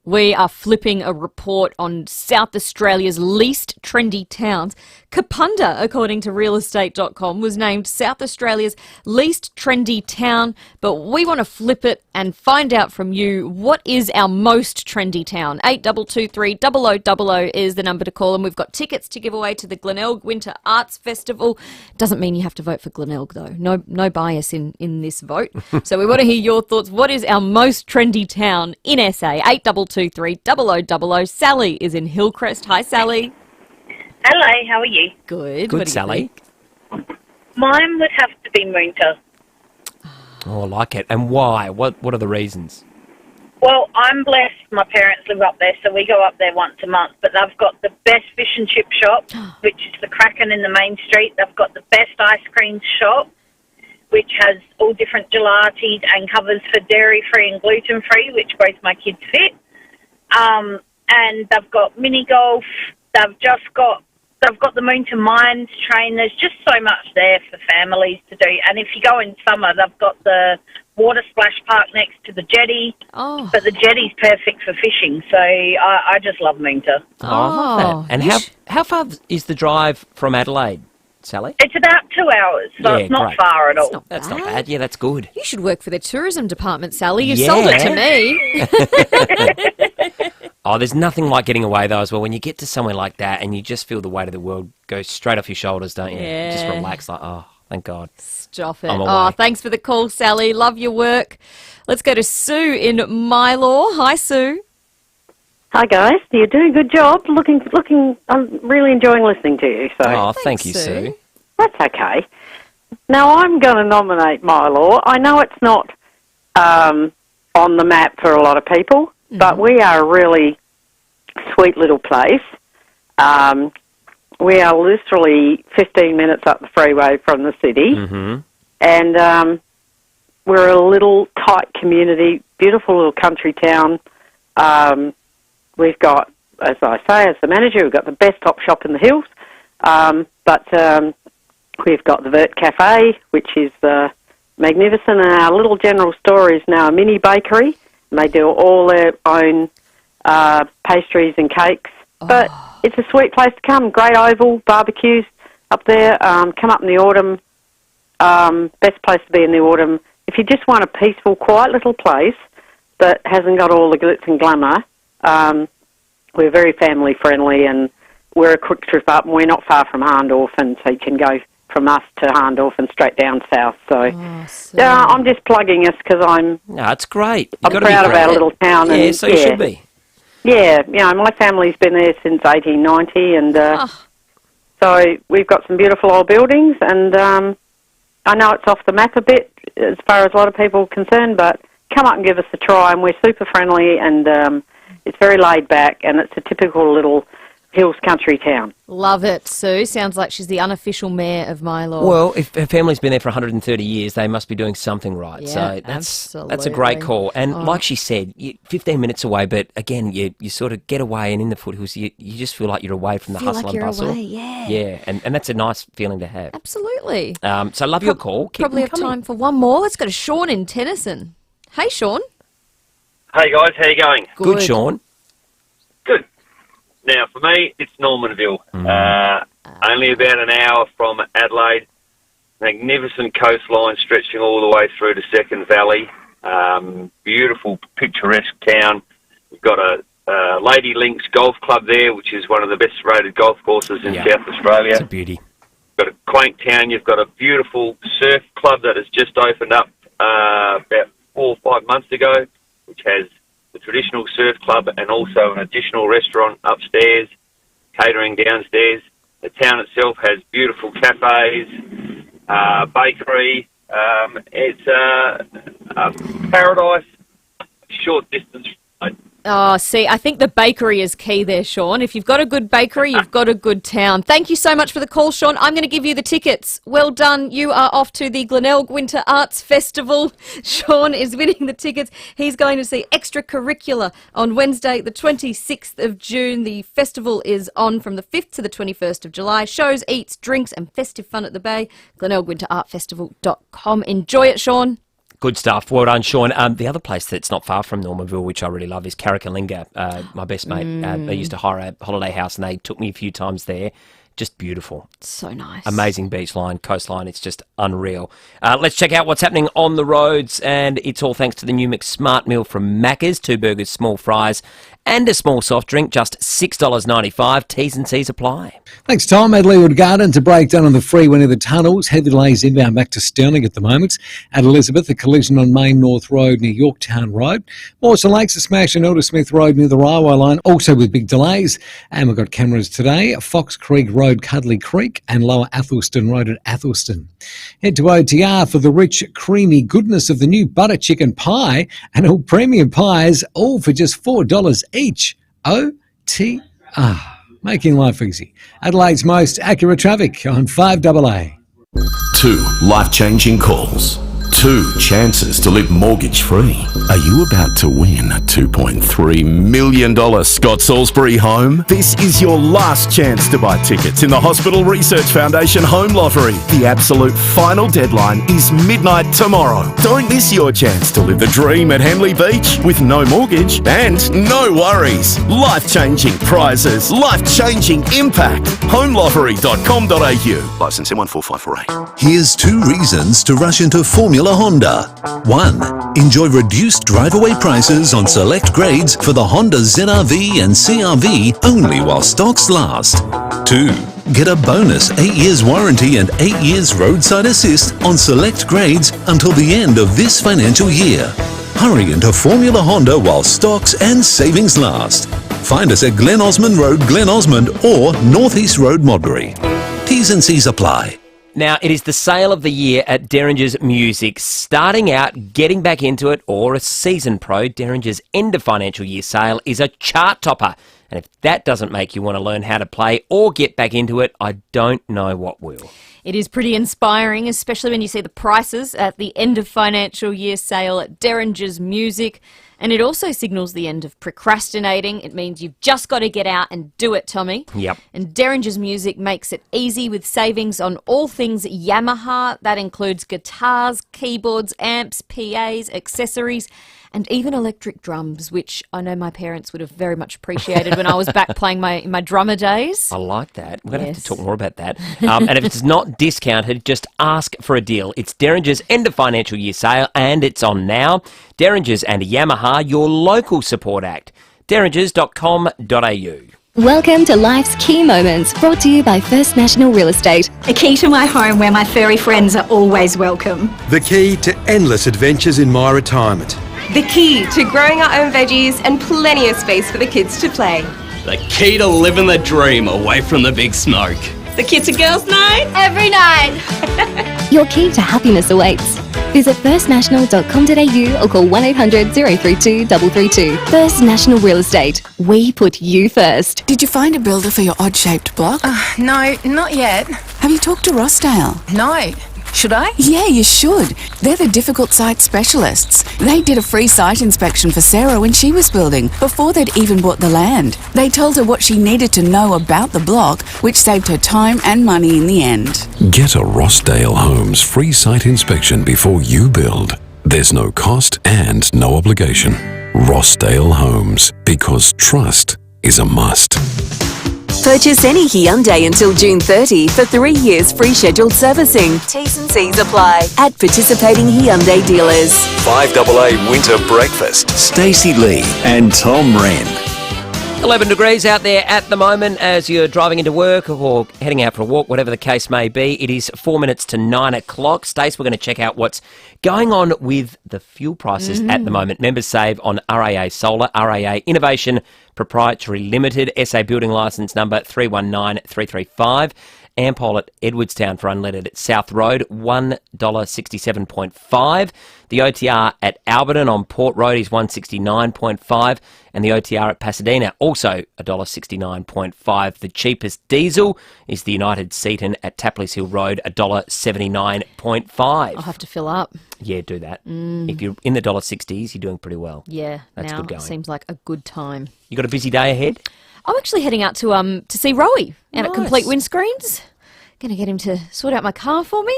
we are flipping a report on South Australia's least trendy towns. Kapunda, according to realestate.com, was named South Australia's least trendy town, but we want to flip it and find out from you, what is our most trendy town? 8223 0000 is the number to call, and we've got tickets to give away to the Glenelg Winter Arts Festival. Doesn't mean you have to vote for Glenelg, though. No bias in this vote. So we want to hear your thoughts. What is our most trendy town in SA? 8223 0000. Sally is in Hillcrest. Hi, Sally. Hello, how are you? Good. Good, Sally. Mine would have to be Moonta. Oh, I like it. And why? What are the reasons? Well, I'm blessed. My parents live up there, so we go up there once a month. But they've got the best fish and chip shop, which is the Kraken in the main street. They've got the best ice cream shop, which has all different gelatis and covers for dairy-free and gluten-free, which both my kids fit. And they've got mini golf, They've got the Moon to Mines train. There's just so much there for families to do. And if you go in summer, they've got the water splash park next to the jetty. Oh. But the jetty's perfect for fishing. So I just love Moonta. Oh, I love that. And how far is the drive from Adelaide, Sally? It's about 2 hours, so it's not far at all. That's not bad. Yeah, that's good. You should work for the tourism department, Sally. You Yeah. sold it to me. Oh, there's nothing like getting away, though, as well. When you get to somewhere like that and you just feel the weight of the world go straight off your shoulders, don't you? Yeah. Just relax, like, oh, thank God. Stop it. I'm away. Oh, thanks for the call, Sally. Love your work. Let's go to Sue in Mylor. Hi, Sue. Hi guys, you're doing a good job. I'm really enjoying listening to you. So. Oh, thank you, Sue. That's okay. Now I'm going to nominate Mylor. I know it's not on the map for a lot of people, but we are a really sweet little place. We are literally 15 minutes up the freeway from the city, and we're a little tight community, beautiful little country town. We've got, as I say, as the manager, we've got the best top shop in the hills, but we've got the Vert Cafe, which is magnificent, and our little general store is now a mini bakery, and they do all their own pastries and cakes. But it's a sweet place to come. Great oval, barbecues up there. Come up in the autumn. Best place to be in the autumn. If you just want a peaceful, quiet little place that hasn't got all the glitz and glamour, we're very family friendly, and we're a quick trip up, and we're not far from Harndorf, and so you can go from us to Harndorf and straight down south. So I'm just plugging us because I'm it's great. I'm proud of our little town. Yeah, and, so you should be. Yeah, my family's been there since 1890, and so we've got some beautiful old buildings, and I know it's off the map a bit as far as a lot of people are concerned, but come up and give us a try, and we're super friendly, and it's very laid back, and it's a typical little hills country town. Love it, Sue. Sounds like she's the unofficial mayor of Mylor. Well, if her family's been there for 130 years, they must be doing something right. Yeah, So that's a great call. And like she said, 15 minutes away, but again, you sort of get away, and in the foothills, you just feel like you're away from the Feel hustle like and you're bustle. away, yeah. Yeah, and that's a nice feeling to have. Absolutely. So love your call. Keep Probably them have coming. time for one more. Let's go to Sean in Tennyson. Hey, Sean. Hey guys, how you going? Good, Sean. Good. Now for me, it's Normanville. Only about an hour from Adelaide. Magnificent coastline stretching all the way through to Second Valley. Beautiful, picturesque town. We've got a Lady Links Golf Club there, which is one of the best rated golf courses in South Australia. It's a beauty. Got a quaint town. You've got a beautiful surf club that has just opened up about 4 or 5 months ago, which has the traditional surf club and also an additional restaurant upstairs, catering downstairs. The town itself has beautiful cafes, bakery. It's a paradise, short distance. Oh, see, I think the bakery is key there, Sean. If you've got a good bakery, you've got a good town. Thank you so much for the call, Sean. I'm going to give you the tickets. Well done. You are off to the Glenelg Winter Arts Festival. Sean is winning the tickets. He's going to see Extracurricular on Wednesday, the 26th of June. The festival is on from the 5th to the 21st of July. Shows, eats, drinks and festive fun at the Bay. GlenelgWinterArtFestival.com. Enjoy it, Sean. Good stuff. Well done, Sean. The other place that's not far from Normanville, which I really love, is Carrickalinga. My best mate, they used to hire a holiday house, and they took me a few times there. Just beautiful. So nice. Amazing beach line, coastline. It's just unreal. Let's check out what's happening on the roads, and it's all thanks to the new McSmart meal from Macca's. 2 burgers, small fries, and a small soft drink, just $6.95. T's and C's apply. Thanks, Tom. At Leeward Garden to break down on the freeway near the tunnels. Heavy delays inbound back to Stirling at the moment. At Elizabeth, a collision on Main North Road near Yorktown Road. Mawson Lakes, a smash on Elder Smith Road near the railway line, also with big delays. And we've got cameras today. Fox Creek Road, Cuddly Creek, and Lower Athelston Road at Athelston. Head to OTR for the rich, creamy goodness of the new butter chicken pie and all premium pies, all for just $4 each. OTR. Making life easy. Adelaide's most accurate traffic on 5AA. 2 life-changing calls. 2 chances to live mortgage-free. Are you about to win a $2.3 million Scott Salisbury home? This is your last chance to buy tickets in the Hospital Research Foundation Home Lottery. The absolute final deadline is midnight tomorrow. Don't miss your chance to live the dream at Henley Beach with no mortgage and no worries. Life-changing prizes, life-changing impact. homelottery.com.au. Licence M14548. Here's 2 reasons to rush into Formula Honda. 1. Enjoy reduced drive-away prices on select grades for the Honda ZR-V and CR-V only while stocks last. 2. Get a bonus 8 years warranty and 8 years roadside assist on select grades until the end of this financial year. Hurry into Formula Honda while stocks and savings last. Find us at Glen Osmond Road, Glen Osmond or North East Road, Modbury. T's and C's apply. Now, it is the sale of the year at Derringer's Music. Starting out, getting back into it, or a season pro, Derringer's end of financial year sale is a chart topper. And if that doesn't make you want to learn how to play or get back into it, I don't know what will. It is pretty inspiring, especially when you see the prices at the end of financial year sale at Derringer's Music. And it also signals the end of procrastinating. It means you've just got to get out and do it, Tommy. Yep. And Derringer's Music makes it easy with savings on all things Yamaha. That includes guitars, keyboards, amps, PAs, accessories, and even electric drums, which I know my parents would have very much appreciated when I was back playing my drummer days. I like that. We're going to have to talk more about that. And if it's not discounted, just ask for a deal. It's Derringer's end of financial year sale, and it's on now. Derringer's and Yamaha, your local support act. derringers.com.au. Welcome to Life's Key Moments, brought to you by First National Real Estate. A key to my home where my furry friends are always welcome. The key to endless adventures in my retirement. The key to growing our own veggies and plenty of space for the kids to play. The key to living the dream away from the big smoke. The kids and girls night every night. Your key to happiness awaits. Visit firstnational.com.au or call 1800 032 332. First National Real Estate. We put you first. Did you find a builder for your odd-shaped block? No, not yet. Have you talked to Rossdale? No. Should I? Yeah, you should. They're the difficult site specialists. They did a free site inspection for Sarah when she was building, before they'd even bought the land. They told her what she needed to know about the block, which saved her time and money in the end. Get a Rossdale Homes free site inspection before you build. There's no cost and no obligation. Rossdale Homes, because trust is a must. Purchase any Hyundai until June 30 for 3 years free scheduled servicing. T's and C's apply at participating Hyundai dealers. 5AA Winter Breakfast. Stacey Lee and Tom Wren. 11 degrees out there at the moment as you're driving into work or heading out for a walk, whatever the case may be. It is 4 minutes to 9 o'clock. Stace, we're going to check out what's going on with the fuel prices at the moment. Members save on RAA Solar, RAA Innovation Proprietary Limited, SA Building Licence number 319335. Ampol at Edwardstown for unleaded at South Road, $1.67.5. The OTR at Alberton on Port Road is $1.69.5. And the OTR at Pasadena, also $1.69.5. The cheapest diesel is the United Seaton at Tapley's Hill Road, $1.79.5. I'll have to fill up. Yeah, do that. If you're in the $1.60s, you're doing pretty well. Yeah, that's now good going. Seems like a good time. You got a busy day ahead? I'm actually heading out to see Rowie and at Complete Windscreens. Going to get him to sort out my car for me.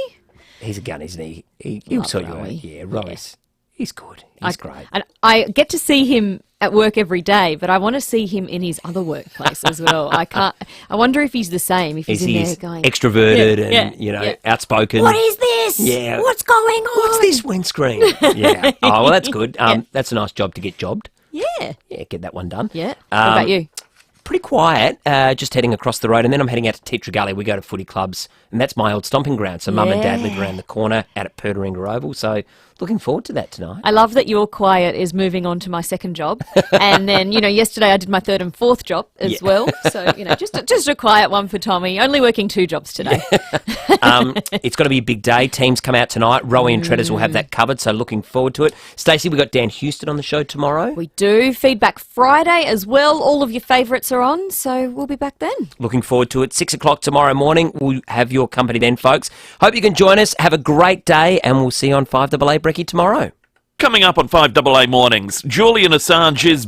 He's a gun, isn't he? He'll sort you out. Yeah, Rowie's. He's good. He's great. And I get to see him at work every day, but I want to see him in his other workplace as well. I wonder if he's the same. If he's in there going extroverted and outspoken. What is this? Yeah. What's going on? What's this windscreen? Yeah. Oh, well, that's good. That's a nice job to get jobbed. Yeah. Yeah, get that one done. Yeah. What about you? Pretty quiet, just heading across the road, and then I'm heading out to Tetra Gully. We go to footy clubs, and that's my old stomping ground. So Mum and Dad live around the corner out at Pertaringa Oval, so looking forward to that tonight. I love that your quiet is moving on to my second job, and then, yesterday I did my third and fourth job as well, so, just a quiet one for Tommy, only working 2 jobs today. It's got to be a big day. Teams come out tonight. Rowie and Treaders will have that covered, so looking forward to it. Stacey, we got Dan Houston on the show tomorrow. We do. Feedback Friday as well. All of your favourites are later on, so we'll be back then. Looking forward to it. 6 o'clock tomorrow morning. We'll have your company then, folks. Hope you can join us. Have a great day, and we'll see you on 5AA Brekkie tomorrow. Coming up on 5AA Mornings, Julian Assange is